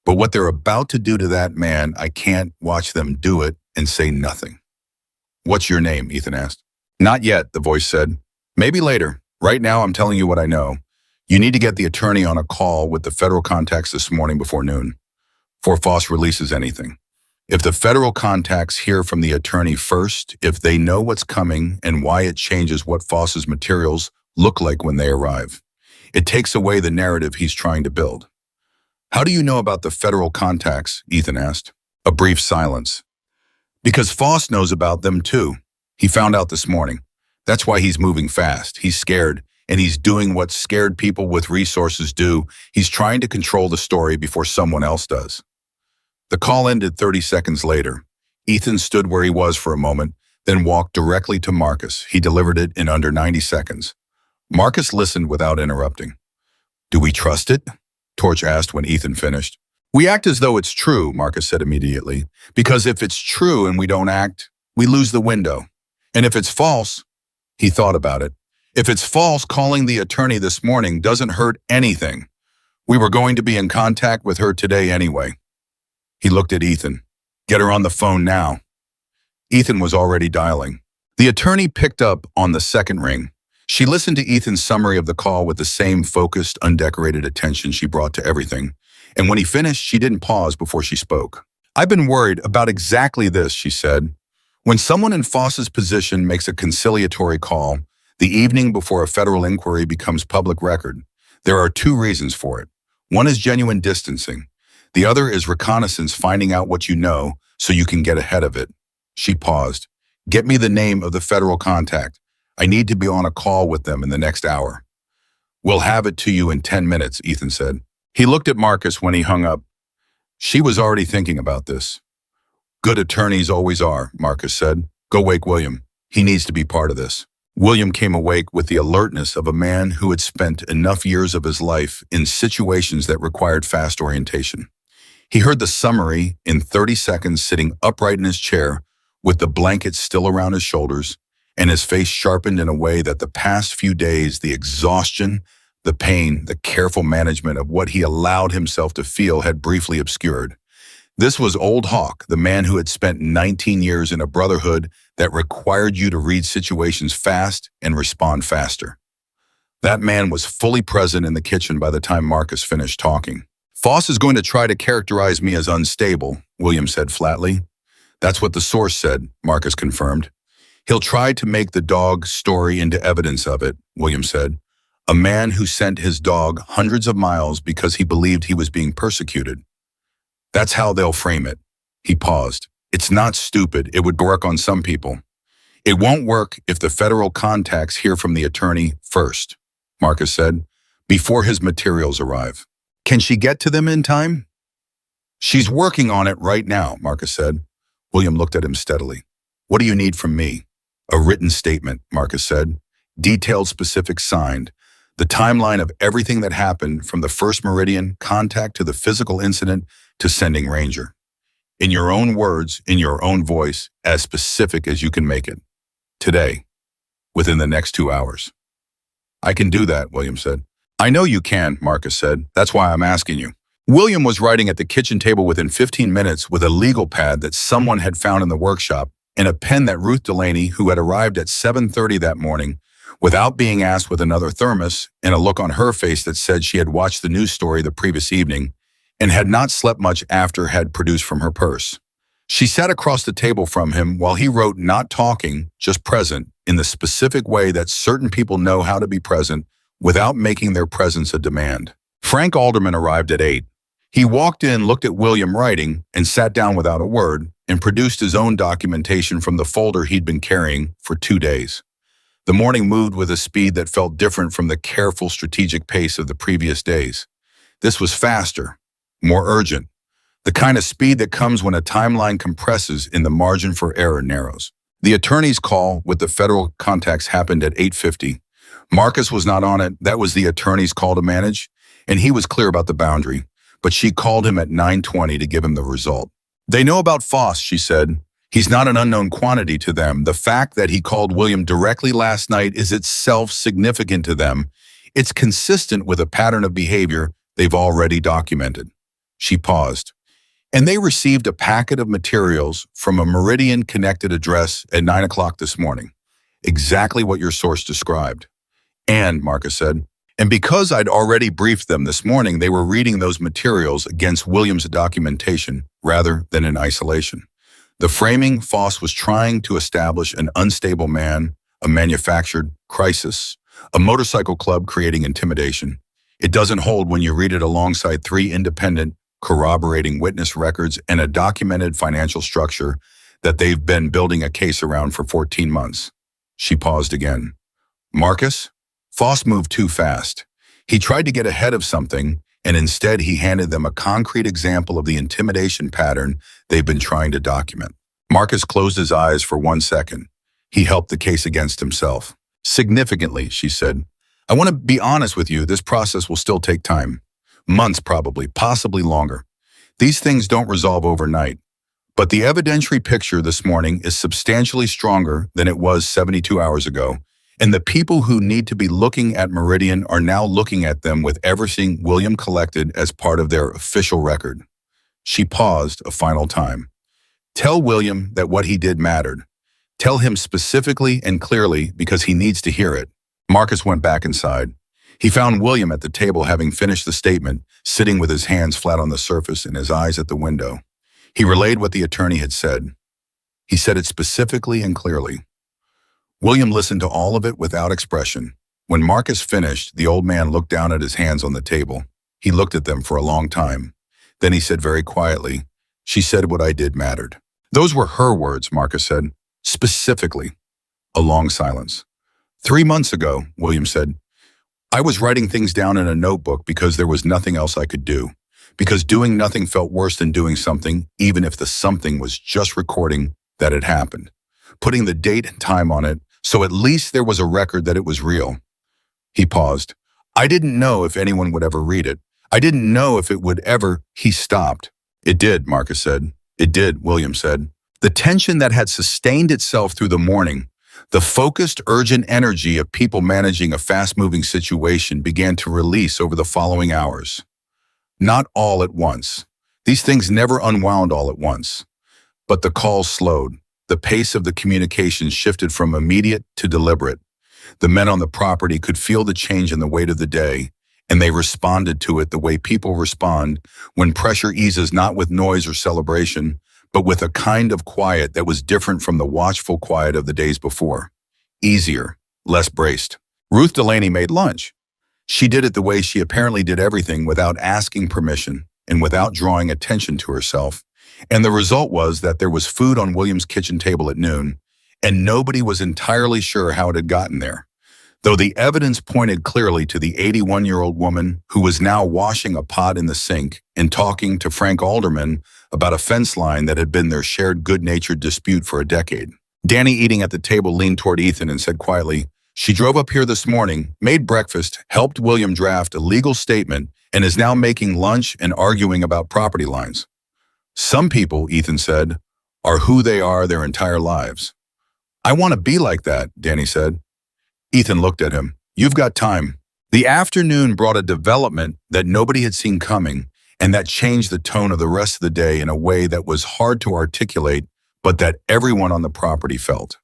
but what they're about to do to that man, I can't watch them do it and say nothing." "What's your name?" Ethan asked. "Not yet," the voice said. "Maybe later. Right now, I'm telling you what I know. You need to get the attorney on a call with the federal contacts this morning before noon, before Foss releases anything. If the federal contacts hear from the attorney first, if they know what's coming and why it changes what Foss's materials look like when they arrive, it takes away the narrative he's trying to build." "How do you know about the federal contacts?" Ethan asked. A brief silence. "Because Foss knows about them too. He found out this morning. That's why he's moving fast. He's scared, and he's doing what scared people with resources do. He's trying to control the story before someone else does." The call ended 30 seconds later. Ethan stood where he was for a moment, then walked directly to Marcus. He delivered it in under 90 seconds. Marcus listened without interrupting. "Do we trust it?" Torch asked when Ethan finished. "We act as though it's true," Marcus said immediately. "Because if it's true and we don't act, we lose the window. And if it's false," he thought about it, "if it's false, calling the attorney this morning doesn't hurt anything. We were going to be in contact with her today anyway." He looked at Ethan. "Get her on the phone now." Ethan was already dialing. The attorney picked up on the second ring. She listened to Ethan's summary of the call with the same focused, undecorated attention she brought to everything. And when he finished, she didn't pause before she spoke. "I've been worried about exactly this," she said. "When someone in Foss's position makes a conciliatory call the evening before a federal inquiry becomes public record, there are 2 reasons for it. One is genuine distancing. The other is reconnaissance, finding out what you know so you can get ahead of it." She paused. "Get me the name of the federal contact. I need to be on a call with them in the next hour." "We'll have it to you in 10 minutes, Ethan said. He looked at Marcus when he hung up. She was already thinking about this. "Good attorneys always are," Marcus said. "Go wake William. He needs to be part of this." William came awake with the alertness of a man who had spent enough years of his life in situations that required fast orientation. He heard the summary in 30 seconds, sitting upright in his chair with the blanket still around his shoulders, and his face sharpened in a way that the past few days, the exhaustion, the pain, the careful management of what he allowed himself to feel had briefly obscured. This was Old Hawk, the man who had spent 19 years in a brotherhood that required you to read situations fast and respond faster. That man was fully present in the kitchen by the time Marcus finished talking. "Foss is going to try to characterize me as unstable," William said flatly. "That's what the source said," Marcus confirmed. "He'll try to make the dog story into evidence of it," William said. "A man who sent his dog hundreds of miles because he believed he was being persecuted. That's how they'll frame it." He paused. "It's not stupid. It would work on some people. It won't work if the federal contacts hear from the attorney first," Marcus said, "before his materials arrive." "Can she get to them in time?" "She's working on it right now," Marcus said. William looked at him steadily. "What do you need from me?" "A written statement," Marcus said. "Detailed, specific, signed. The timeline of everything that happened from the first meridian contact to the physical incident to sending Ranger. In your own words, in your own voice, as specific as you can make it. Today, within the next 2 hours." "I can do that," William said. "I know you can," Marcus said. "That's why I'm asking you." William was writing at the kitchen table within 15 minutes with a legal pad that someone had found in the workshop and a pen that Ruth Delaney, who had arrived at 7:30 that morning, without being asked, with another thermos and a look on her face that said she had watched the news story the previous evening and had not slept much after, had produced from her purse. She sat across the table from him while he wrote, not talking, just present, in the specific way that certain people know how to be present without making their presence a demand. Frank Alderman arrived at 8. He walked in, looked at William writing, and sat down without a word, and produced his own documentation from the folder he'd been carrying for 2 days. The morning moved with a speed that felt different from the careful, strategic pace of the previous days. This was faster, more urgent, the kind of speed that comes when a timeline compresses and the margin for error narrows. The attorney's call with the federal contacts happened at 8:50. Marcus was not on it. That was the attorney's call to manage, and he was clear about the boundary. But she called him at 9:20 to give him the result. They know about Foss, she said. He's not an unknown quantity to them. The fact that he called William directly last night is itself significant to them. It's consistent with a pattern of behavior they've already documented. She paused. And they received a packet of materials from a Meridian-connected address at 9 o'clock this morning. Exactly what your source described. And, Marcus said, and because I'd already briefed them this morning, they were reading those materials against William's documentation rather than in isolation. The framing Foss was trying to establish an unstable man, a manufactured crisis, a motorcycle club creating intimidation. It doesn't hold when you read it alongside 3 independent, corroborating witness records and a documented financial structure that they've been building a case around for 14 months. She paused again. Marcus? Foss moved too fast. He tried to get ahead of something, and instead he handed them a concrete example of the intimidation pattern they've been trying to document. Marcus closed his eyes for 1 second. He helped the case against himself. Significantly, she said. I want to be honest with you, this process will still take time. Months probably, possibly longer. These things don't resolve overnight. But the evidentiary picture this morning is substantially stronger than it was 72 hours ago, and the people who need to be looking at Meridian are now looking at them with everything William collected as part of their official record. She paused a final time. Tell William that what he did mattered. Tell him specifically and clearly because he needs to hear it. Marcus went back inside. He found William at the table having finished the statement, sitting with his hands flat on the surface and his eyes at the window. He relayed what the attorney had said. He said it specifically and clearly. William listened to all of it without expression. When Marcus finished, the old man looked down at his hands on the table. He looked at them for a long time. Then he said very quietly, she said what I did mattered. Those were her words, Marcus said. Specifically. A long silence. 3 months ago, William said, I was writing things down in a notebook because there was nothing else I could do. Because doing nothing felt worse than doing something, even if the something was just recording that it happened. Putting the date and time on it, so at least there was a record that it was real. He paused. I didn't know if anyone would ever read it. I didn't know if it would ever. He stopped. It did, Marcus said. It did, William said. The tension that had sustained itself through the morning, the focused, urgent energy of people managing a fast-moving situation began to release over the following hours. Not all at once. These things never unwound all at once. But the calls slowed. The pace of the communication shifted from immediate to deliberate. The men on the property could feel the change in the weight of the day, and they responded to it the way people respond when pressure eases not with noise or celebration, but with a kind of quiet that was different from the watchful quiet of the days before. Easier, less braced. Ruth Delaney made lunch. She did it the way she apparently did everything, without asking permission and without drawing attention to herself. And the result was that there was food on William's kitchen table at noon, and nobody was entirely sure how it had gotten there. Though the evidence pointed clearly to the 81-year-old woman who was now washing a pot in the sink and talking to Frank Alderman about a fence line that had been their shared good-natured dispute for a decade. Danny, eating at the table, leaned toward Ethan and said quietly, she drove up here this morning, made breakfast, helped William draft a legal statement, and is now making lunch and arguing about property lines. Some people, Ethan said, are who they are their entire lives. I want to be like that, Danny said. Ethan looked at him. You've got time. The afternoon brought a development that nobody had seen coming, and that changed the tone of the rest of the day in a way that was hard to articulate, but that everyone on the property felt.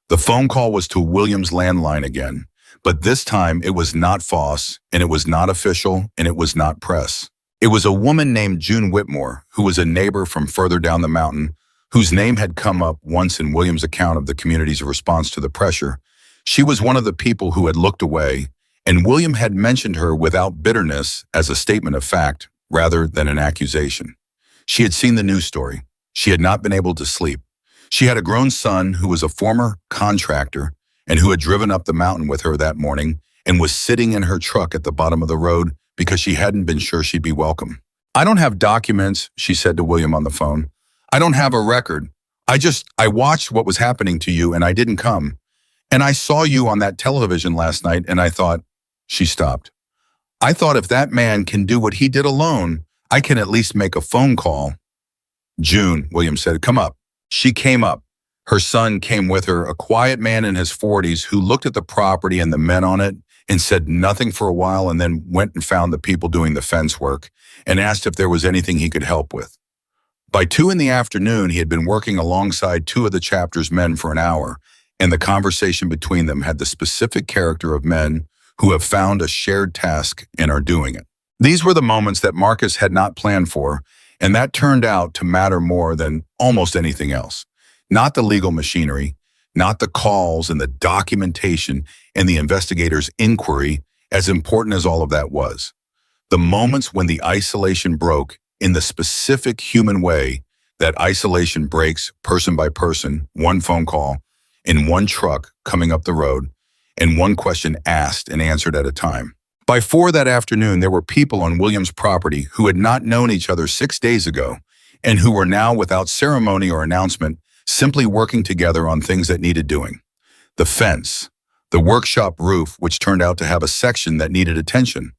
The phone call was to William's landline again, but this time it was not Foss, and it was not official, and it was not press. It was a woman named June Whitmore, who was a neighbor from further down the mountain, whose name had come up once in William's account of the community's response to the pressure. She was one of the people who had looked away, and William had mentioned her without bitterness as a statement of fact rather than an accusation. She had seen the news story. She had not been able to sleep. She had a grown son who was a former contractor, and who had driven up the mountain with her that morning and was sitting in her truck at the bottom of the road because she hadn't been sure she'd be welcome. "I don't have documents," she said to William on the phone. "I don't have a record. I watched what was happening to you and I didn't come. And I saw you on that television last night and I thought," she stopped. "I thought if that man can do what he did alone, I can at least make a phone call." "June," William said, "come up." She came up. Her son came with her, a quiet man in his 40s who looked at the property and the men on it and said nothing for a while and then went and found the people doing the fence work and asked if there was anything he could help with. By 2 in the afternoon, he had been working alongside 2 of the chapter's men for an hour, and the conversation between them had the specific character of men who have found a shared task and are doing it. These were the moments that Marcus had not planned for, and that turned out to matter more than almost anything else. Not the legal machinery, not the calls and the documentation and the investigator's inquiry, as important as all of that was. The moments when the isolation broke in the specific human way that isolation breaks person by person, one phone call, in one truck coming up the road, and one question asked and answered at a time. By 4 that afternoon, there were people on William's property who had not known each other 6 days ago and who were now, without ceremony or announcement, simply working together on things that needed doing. The fence, the workshop roof, which turned out to have a section that needed attention,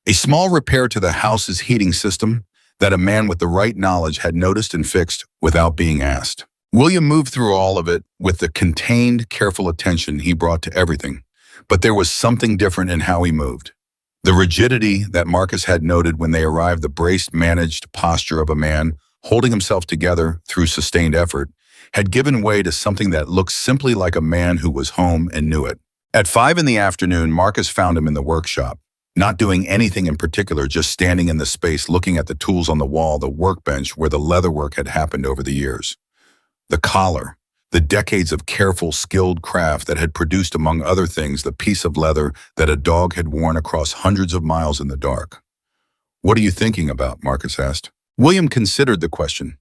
a small repair to the house's heating system that a man with the right knowledge had noticed and fixed without being asked. William moved through all of it with the contained, careful attention he brought to everything, but there was something different in how he moved. The rigidity that Marcus had noted when they arrived, the braced, managed posture of a man holding himself together through sustained effort, had given way to something that looked simply like a man who was home and knew it. At 5 in the afternoon, Marcus found him in the workshop, not doing anything in particular, just standing in the space looking at the tools on the wall, the workbench where the leatherwork had happened over the years. The collar, the decades of careful, skilled craft that had produced, among other things, the piece of leather that a dog had worn across hundreds of miles in the dark. "What are you thinking about?" Marcus asked. William considered the question.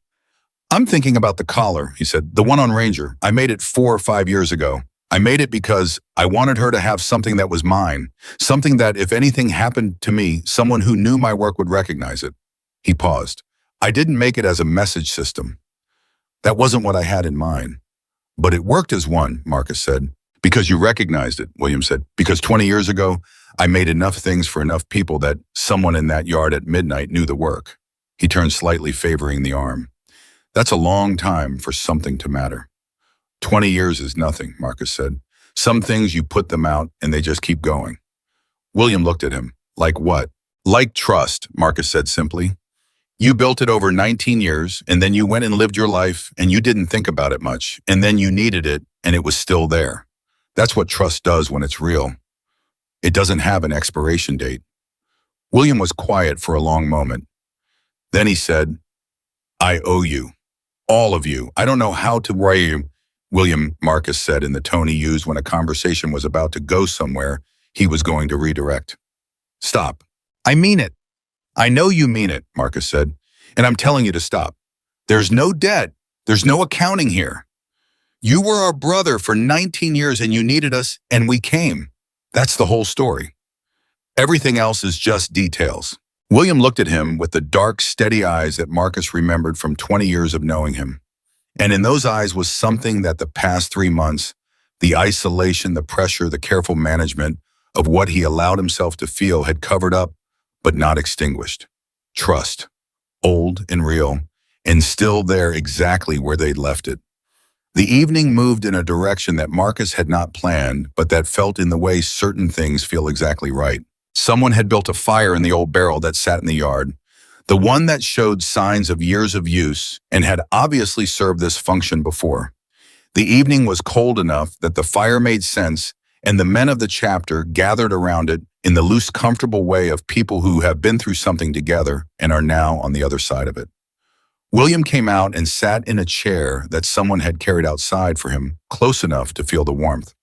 "I'm thinking about the collar," he said, "the one on Ranger. I made it 4 or 5 years ago. I made it because I wanted her to have something that was mine, something that if anything happened to me, someone who knew my work would recognize it." He paused. "I didn't make it as a message system. That wasn't what I had in mind. But it worked as one," Marcus said. "Because you recognized it," William said. "Because 20 years ago, I made enough things for enough people that someone in that yard at midnight knew the work." He turned slightly, favoring the arm. "That's a long time for something to matter." 20 years is nothing," Marcus said. "Some things you put them out and they just keep going." William looked at him. "Like what?" "Like trust," Marcus said simply. "You built it over 19 years, and then you went and lived your life, and you didn't think about it much, and then you needed it, and it was still there. That's what trust does when it's real. It doesn't have an expiration date." William was quiet for a long moment. Then he said, "I owe you. All of you. I don't know how to write you." William, Marcus said in the tone he used when a conversation was about to go somewhere he was going to redirect. "Stop. I mean it." "I know you mean it," Marcus said, "and I'm telling you to stop. There's no debt. There's no accounting here. You were our brother for 19 years and you needed us and we came. That's the whole story. Everything else is just details." William looked at him with the dark, steady eyes that Marcus remembered from 20 years of knowing him. And in those eyes was something that the past 3 months, the isolation, the pressure, the careful management of what he allowed himself to feel had covered up, but not extinguished. Trust, old and real, and still there exactly where they'd left it. The evening moved in a direction that Marcus had not planned, but that felt in the way certain things feel exactly right. Someone had built a fire in the old barrel that sat in the yard, the one that showed signs of years of use and had obviously served this function before. The evening was cold enough that the fire made sense, and the men of the chapter gathered around it in the loose, comfortable way of people who have been through something together and are now on the other side of it. William came out and sat in a chair that someone had carried outside for him, close enough to feel the warmth.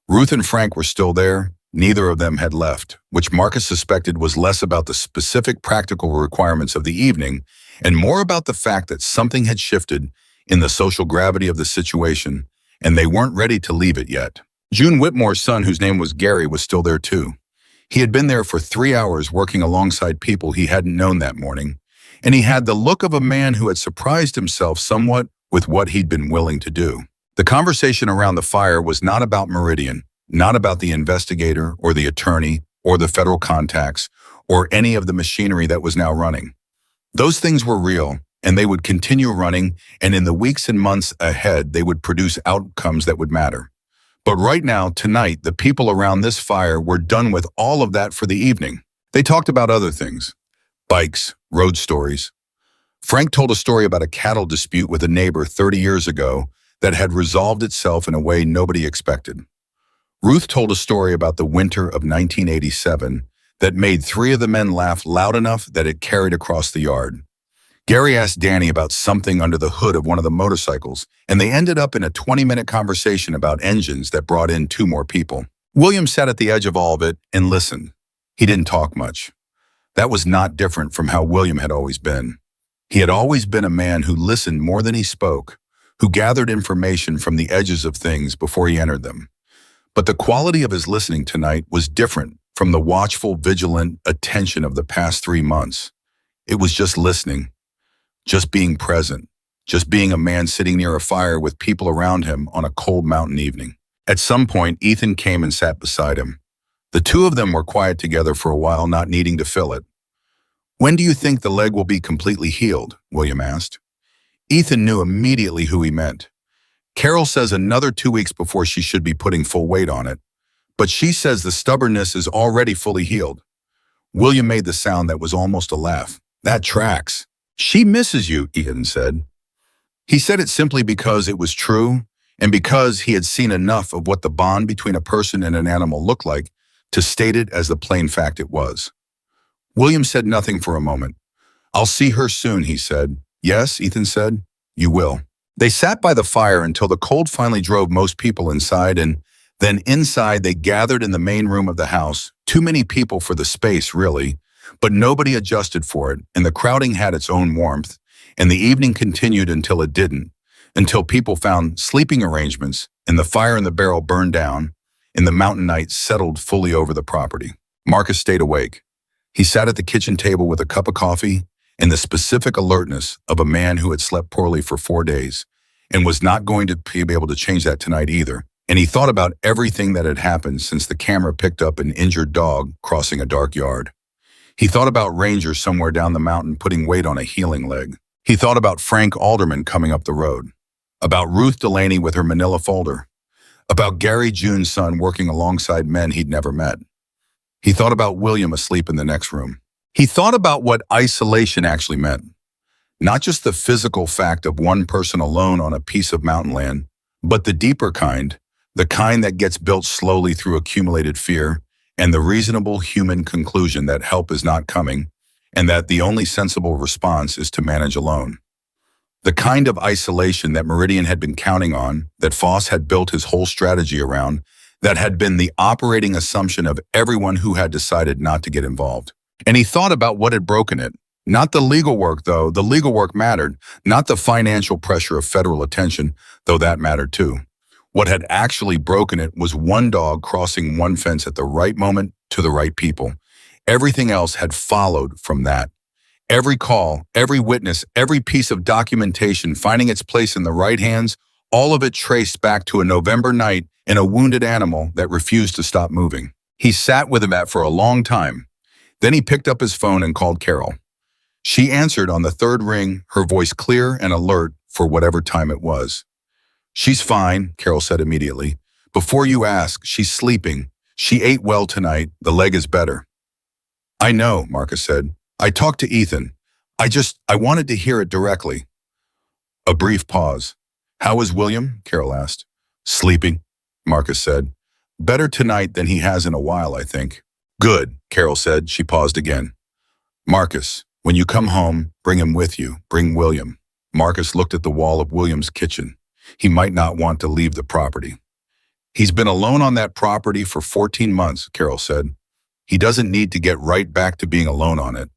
Ruth and Frank were still there. Neither of them had left, which Marcus suspected was less about the specific practical requirements of the evening and more about the fact that something had shifted in the social gravity of the situation, and they weren't ready to leave it yet. June Whitmore's son, whose name was Gary, was still there too. He had been there for 3 hours working alongside people he hadn't known that morning, and he had the look of a man who had surprised himself somewhat with what he'd been willing to do. The conversation around the fire was not about Meridian, not about the investigator or the attorney or the federal contacts or any of the machinery that was now running. Those things were real, and they would continue running, and in the weeks and months ahead, they would produce outcomes that would matter. But right now, tonight, the people around this fire were done with all of that for the evening. They talked about other things. Bikes, road stories. Frank told a story about a cattle dispute with a neighbor 30 years ago that had resolved itself in a way nobody expected. Ruth told a story about the winter of 1987 that made 3 of the men laugh loud enough that it carried across the yard. Gary asked Danny about something under the hood of one of the motorcycles, and they ended up in a 20-minute conversation about engines that brought in 2 more people. William sat at the edge of all of it and listened. He didn't talk much. That was not different from how William had always been. He had always been a man who listened more than he spoke, who gathered information from the edges of things before he entered them. But the quality of his listening tonight was different from the watchful, vigilant attention of the past 3 months. It was just listening. Just being present, just being a man sitting near a fire with people around him on a cold mountain evening. At some point, Ethan came and sat beside him. The 2 of them were quiet together for a while, not needing to fill it. "When do you think the leg will be completely healed?" William asked. Ethan knew immediately who he meant. "Carol says another 2 weeks before she should be putting full weight on it, but she says the stubbornness is already fully healed." William made the sound that was almost a laugh. "That tracks." "She misses you," Ethan said. He said it simply because it was true and because he had seen enough of what the bond between a person and an animal looked like to state it as the plain fact it was. William said nothing for a moment. "I'll see her soon," he said. "Yes," Ethan said. "You will." They sat by the fire until the cold finally drove most people inside, and then inside they gathered in the main room of the house. Too many people for the space, really. But nobody adjusted for it, and the crowding had its own warmth, and the evening continued until it didn't, until people found sleeping arrangements, and the fire in the barrel burned down, and the mountain night settled fully over the property. Marcus stayed awake. He sat at the kitchen table with a cup of coffee and the specific alertness of a man who had slept poorly for 4 days, and was not going to be able to change that tonight either. And he thought about everything that had happened since the camera picked up an injured dog crossing a dark yard. He thought about Ranger somewhere down the mountain putting weight on a healing leg. He thought about Frank Alderman coming up the road, about Ruth Delaney with her manila folder, about Gary June's son working alongside men he'd never met. He thought about William asleep in the next room. He thought about what isolation actually meant. Not just the physical fact of one person alone on a piece of mountain land, but the deeper kind, the kind that gets built slowly through accumulated fear, and the reasonable human conclusion that help is not coming, and that the only sensible response is to manage alone. The kind of isolation that Meridian had been counting on, that Foss had built his whole strategy around, that had been the operating assumption of everyone who had decided not to get involved. And he thought about what had broken it. Not the legal work, though. The legal work mattered. Not the financial pressure of federal attention, though that mattered too. What had actually broken it was one dog crossing one fence at the right moment to the right people. Everything else had followed from that. Every call, every witness, every piece of documentation finding its place in the right hands, all of it traced back to a November night and a wounded animal that refused to stop moving. He sat with that for a long time. Then he picked up his phone and called Carol. She answered on the 3rd ring, her voice clear and alert for whatever time it was. "She's fine," Carol said immediately. "Before you ask, she's sleeping. She ate well tonight. The leg is better." "I know," Marcus said. "I talked to Ethan. I wanted to hear it directly." A brief pause. "How is William?" Carol asked. "Sleeping," Marcus said. "Better tonight than he has in a while, I think." "Good," Carol said. She paused again. "Marcus, when you come home, bring him with you. Bring William." Marcus looked at the wall of William's kitchen. He might not want to leave the property. "He's been alone on that property for 14 months, Carol said. "He doesn't need to get right back to being alone on it.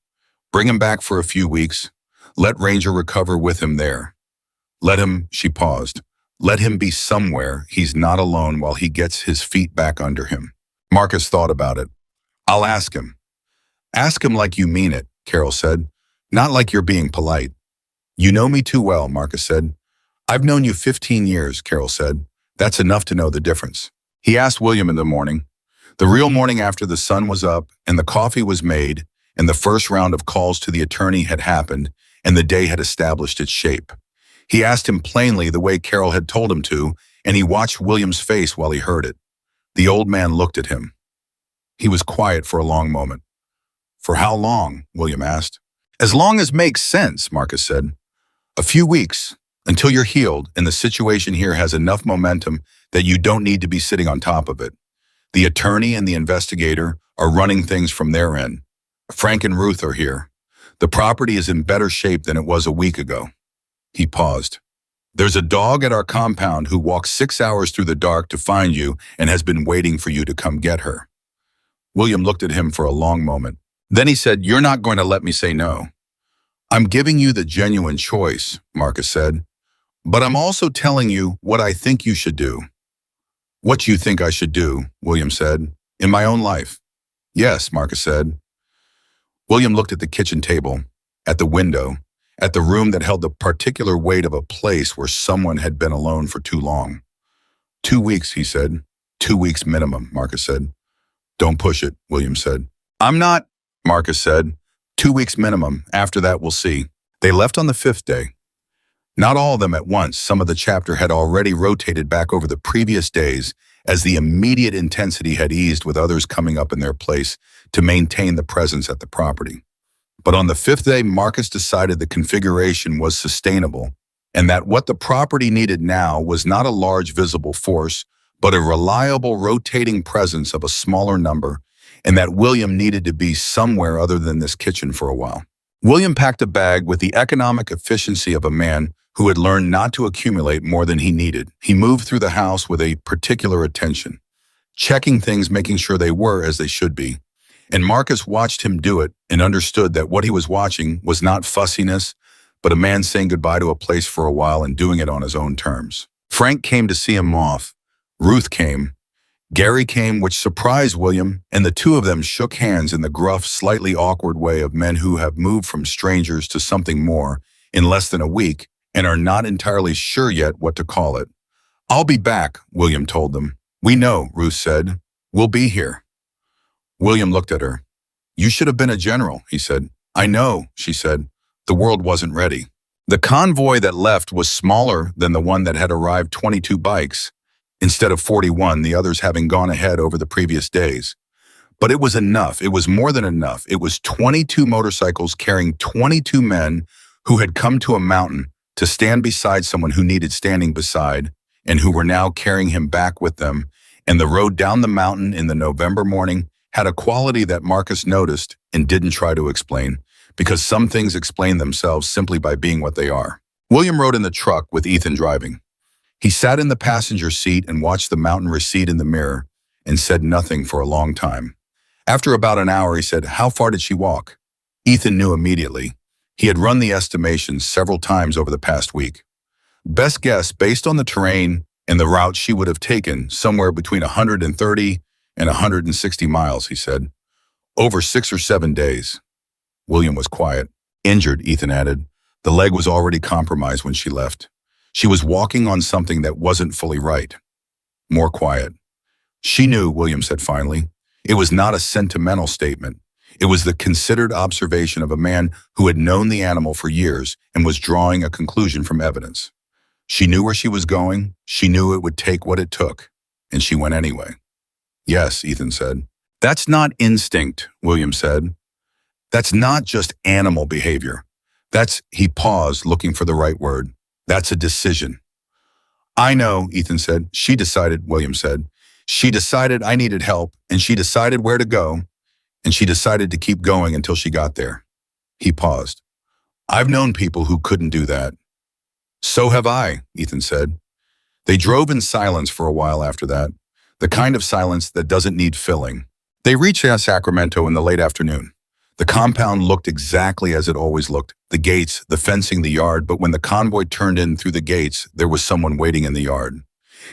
Bring him back for a few weeks. Let Ranger recover with him there. Let him," she paused, Let him be somewhere he's not alone while he gets his feet back under him. Marcus thought about it. I'll ask him. Ask him like you mean it, Carol said. Not like you're being polite. You know me too well, Marcus said. I've known you 15 years, Carol said. That's enough to know the difference. He asked William in the morning, the real morning after the sun was up and the coffee was made and the first round of calls to the attorney had happened and the day had established its shape. He asked him plainly the way Carol had told him to, and he watched William's face while he heard it. The old man looked at him. He was quiet for a long moment. For how long? William asked. As long as makes sense, Marcus said. A few weeks, until you're healed and the situation here has enough momentum that you don't need to be sitting on top of it. The attorney and the investigator are running things from their end. Frank and Ruth are here. The property is in better shape than it was a week ago. He paused. There's a dog at our compound who walked 6 hours through the dark to find you and has been waiting for you to come get her. William looked at him for a long moment. Then he said, You're not going to let me say no. I'm giving you the genuine choice, Marcus said, but I'm also telling you what I think you should do. What you think I should do, William said, in my own life. Yes, Marcus said. William looked at the kitchen table, at the window, at the room that held the particular weight of a place where someone had been alone for too long. 2 weeks, he said. 2 weeks minimum, Marcus said. Don't push it, William said. I'm not, Marcus said. 2 weeks minimum. After that, we'll see. They left on the 5th day. Not all of them at once. Some of the chapter had already rotated back over the previous days as the immediate intensity had eased with others coming up in their place to maintain the presence at the property. But on the 5th day, Marcus decided the configuration was sustainable and that what the property needed now was not a large visible force, but a reliable rotating presence of a smaller number, and that William needed to be somewhere other than this kitchen for a while. William packed a bag with the economic efficiency of a man who had learned not to accumulate more than he needed. He moved through the house with a particular attention, checking things, making sure they were as they should be. And Marcus watched him do it and understood that what he was watching was not fussiness, but a man saying goodbye to a place for a while and doing it on his own terms. Frank came to see him off. Ruth came. Gary came, which surprised William, and the two of them shook hands in the gruff, slightly awkward way of men who have moved from strangers to something more in less than a week and are not entirely sure yet what to call it. I'll be back, William told them. We know, Ruth said. We'll be here. William looked at her. You should have been a general, he said. I know, she said. The world wasn't ready. The convoy that left was smaller than the one that had arrived, 22 bikes, instead of 41, the others having gone ahead over the previous days. But it was enough. It was more than enough. It was 22 motorcycles carrying 22 men who had come to a mountain to stand beside someone who needed standing beside and who were now carrying him back with them. And the road down the mountain in the November morning had a quality that Marcus noticed and didn't try to explain, because some things explain themselves simply by being what they are. William rode in the truck with Ethan driving. He sat in the passenger seat and watched the mountain recede in the mirror and said nothing for a long time. After about an hour, he said, How far did she walk? Ethan knew immediately. He had run the estimations several times over the past week. Best guess, based on the terrain and the route she would have taken, somewhere between 130 and 160 miles, he said. Over 6 or 7 days. William was quiet. Injured, Ethan added. The leg was already compromised when she left. She was walking on something that wasn't fully right. More quiet. She knew, William said finally. It was not a sentimental statement. It was the considered observation of a man who had known the animal for years and was drawing a conclusion from evidence. She knew where she was going. She knew it would take what it took. And she went anyway. Yes, Ethan said. That's not instinct, William said. That's not just animal behavior. He paused, looking for the right word. That's a decision. I know, Ethan said. She decided, William said. She decided I needed help, and she decided where to go, and she decided to keep going until she got there. He paused. I've known people who couldn't do that. So have I, Ethan said. They drove in silence for a while after that, the kind of silence that doesn't need filling. They reached Sacramento in the late afternoon. The compound looked exactly as it always looked. The gates, the fencing, the yard, but when the convoy turned in through the gates, there was someone waiting in the yard.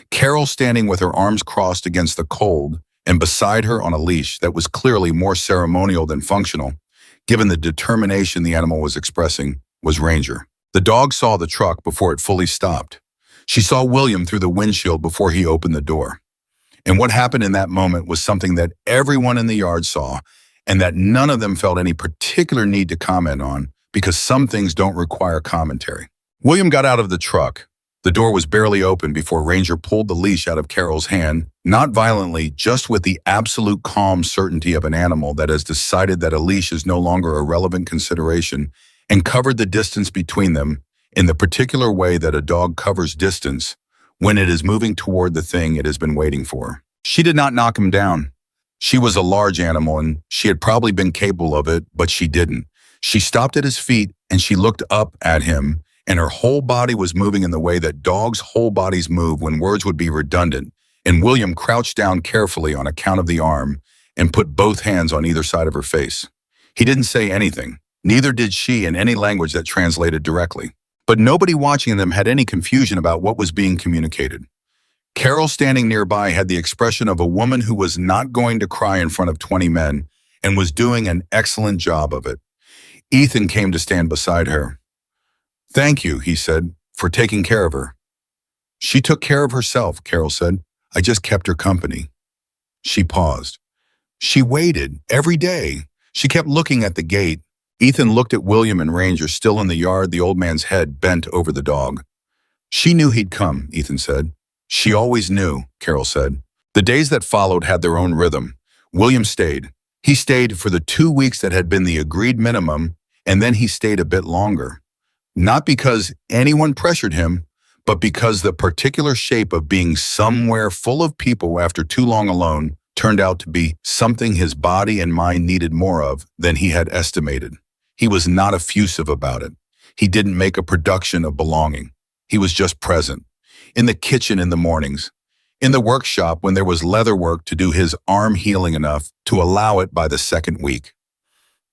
Carol standing with her arms crossed against the cold, and beside her on a leash that was clearly more ceremonial than functional, given the determination the animal was expressing, was Ranger. The dog saw the truck before it fully stopped. She saw William through the windshield before he opened the door. And what happened in that moment was something that everyone in the yard saw, and that none of them felt any particular need to comment on, because some things don't require commentary. William got out of the truck. The door was barely open before Ranger pulled the leash out of Carol's hand, not violently, just with the absolute calm certainty of an animal that has decided that a leash is no longer a relevant consideration, and covered the distance between them in the particular way that a dog covers distance when it is moving toward the thing it has been waiting for. She did not knock him down. She was a large animal, and she had probably been capable of it, but she didn't. She stopped at his feet, and she looked up at him, and her whole body was moving in the way that dogs' whole bodies move when words would be redundant, and William crouched down carefully on account of the arm and put both hands on either side of her face. He didn't say anything. Neither did she in any language that translated directly. But nobody watching them had any confusion about what was being communicated. Carol, standing nearby, had the expression of a woman who was not going to cry in front of 20 men and was doing an excellent job of it. Ethan came to stand beside her. "Thank you," he said, "for taking care of her." "She took care of herself," Carol said. "I just kept her company." She paused. "She waited every day. She kept looking at the gate." Ethan looked at William and Ranger still in the yard, the old man's head bent over the dog. "She knew he'd come," Ethan said. "She always knew," Carol said. The days that followed had their own rhythm. William stayed. He stayed for the 2 weeks that had been the agreed minimum, and then he stayed a bit longer. Not because anyone pressured him, but because the particular shape of being somewhere full of people after too long alone turned out to be something his body and mind needed more of than he had estimated. He was not effusive about it. He didn't make a production of belonging. He was just present. In the kitchen in the mornings. In the workshop when there was leather work to do his arm healing enough to allow it by the second week.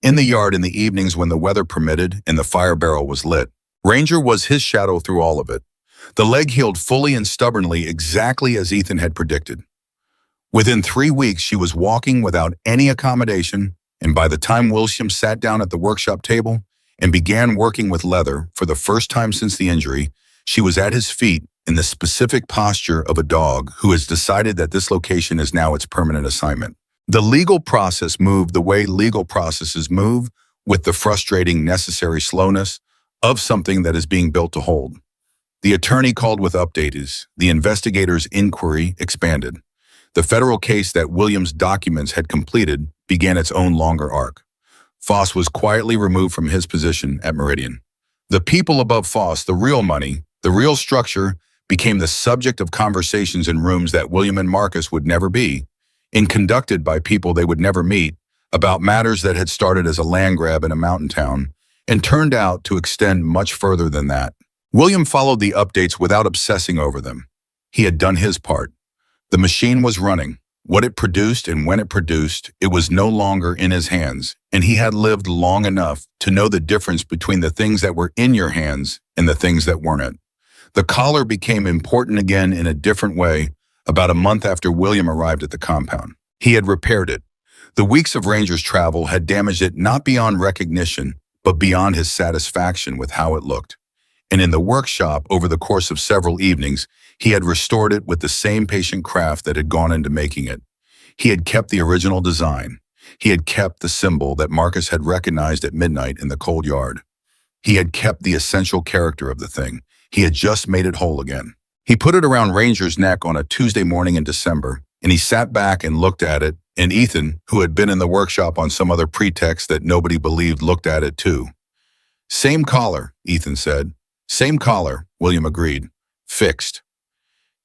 In the yard in the evenings when the weather permitted and the fire barrel was lit. Ranger was his shadow through all of it. The leg healed fully and stubbornly exactly as Ethan had predicted. Within 3 weeks, she was walking without any accommodation, and by the time William sat down at the workshop table and began working with leather for the first time since the injury, she was at his feet in the specific posture of a dog who has decided that this location is now its permanent assignment. The legal process moved the way legal processes move, with the frustrating necessary slowness of something that is being built to hold. The attorney called with updates. The investigator's inquiry expanded. The federal case that Williams' documents had completed began its own longer arc. Foss was quietly removed from his position at Meridian. The people above Foss, the real money, the real structure, became the subject of conversations in rooms that William and Marcus would never be, and conducted by people they would never meet, about matters that had started as a land grab in a mountain town and turned out to extend much further than that. William followed the updates without obsessing over them. He had done his part. The machine was running. What it produced and when it produced, it was no longer in his hands, and he had lived long enough to know the difference between the things that were in your hands and the things that weren't. The collar became important again in a different way about a month after William arrived at the compound. He had repaired it. The weeks of Ranger's travel had damaged it not beyond recognition, but beyond his satisfaction with how it looked. And in the workshop, over the course of several evenings, he had restored it with the same patient craft that had gone into making it. He had kept the original design. He had kept the symbol that Marcus had recognized at midnight in the cold yard. He had kept the essential character of the thing. He had just made it whole again. He put it around Ranger's neck on a Tuesday morning in December, and he sat back and looked at it, and Ethan, who had been in the workshop on some other pretext that nobody believed, looked at it too. "Same collar," Ethan said. "Same collar," William agreed. "Fixed."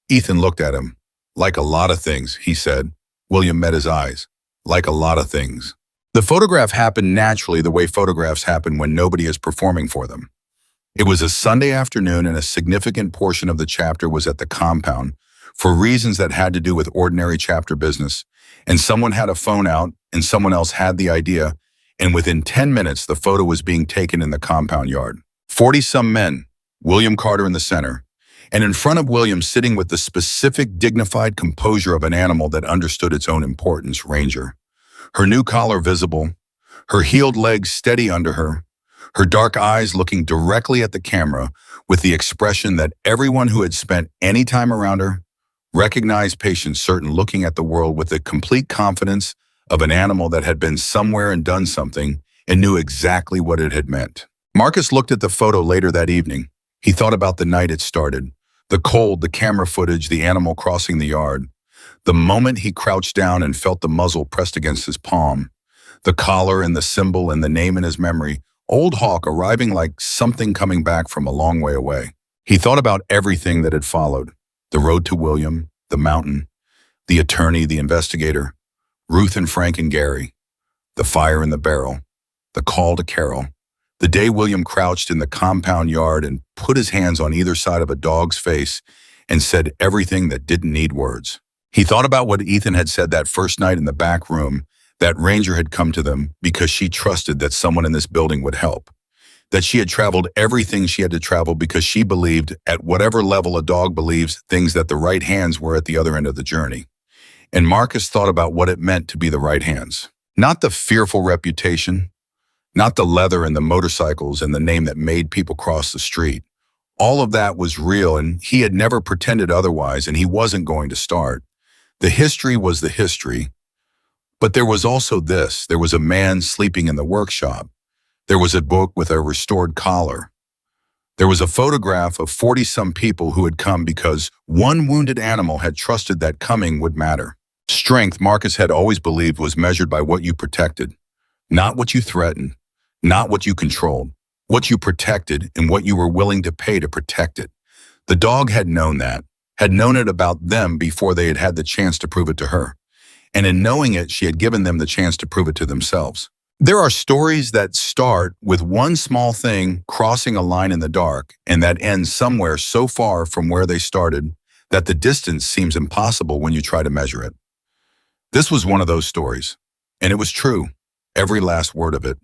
Ethan looked at him. "Like a lot of things," he said. William met his eyes. "Like a lot of things." The photograph happened naturally the way photographs happen when nobody is performing for them. It was a Sunday afternoon, and a significant portion of the chapter was at the compound for reasons that had to do with ordinary chapter business, and someone had a phone out, and someone else had the idea, and within 10 minutes, the photo was being taken in the compound yard. 40-some men, William Carter in the center, and in front of William, sitting with the specific, dignified composure of an animal that understood its own importance, Ranger. Her new collar visible, her heeled legs steady under her dark eyes looking directly at the camera with the expression that everyone who had spent any time around her recognized patience, certain, looking at the world with the complete confidence of an animal that had been somewhere and done something and knew exactly what it had meant. Marcus looked at the photo later that evening. He thought about the night it started, the cold, the camera footage, the animal crossing the yard. The moment he crouched down and felt the muzzle pressed against his palm, the collar and the symbol and the name in his memory, Old Hawk arriving like something coming back from a long way away. He thought about everything that had followed, the road to William, the mountain, the attorney, the investigator, Ruth and Frank and Gary, the fire in the barrel, the call to Carol, the day William crouched in the compound yard and put his hands on either side of a dog's face and said everything that didn't need words. He thought about what Ethan had said that first night in the back room, that Ranger had come to them because she trusted that someone in this building would help, that she had traveled everything she had to travel because she believed, at whatever level a dog believes things, that the right hands were at the other end of the journey. And Marcus thought about what it meant to be the right hands. Not the fearful reputation, not the leather and the motorcycles and the name that made people cross the street. All of that was real, and he had never pretended otherwise, and he wasn't going to start. The history was the history, but there was also this. There was a man sleeping in the workshop. There was a book with a restored collar. There was a photograph of 40-some people who had come because one wounded animal had trusted that coming would matter. Strength, Marcus had always believed, was measured by what you protected, not what you threatened, not what you controlled, what you protected and what you were willing to pay to protect it. The dog had known that, had known it about them before they had had the chance to prove it to her. And in knowing it, she had given them the chance to prove it to themselves. There are stories that start with one small thing crossing a line in the dark and that ends somewhere so far from where they started that the distance seems impossible when you try to measure it. This was one of those stories, and it was true, every last word of it.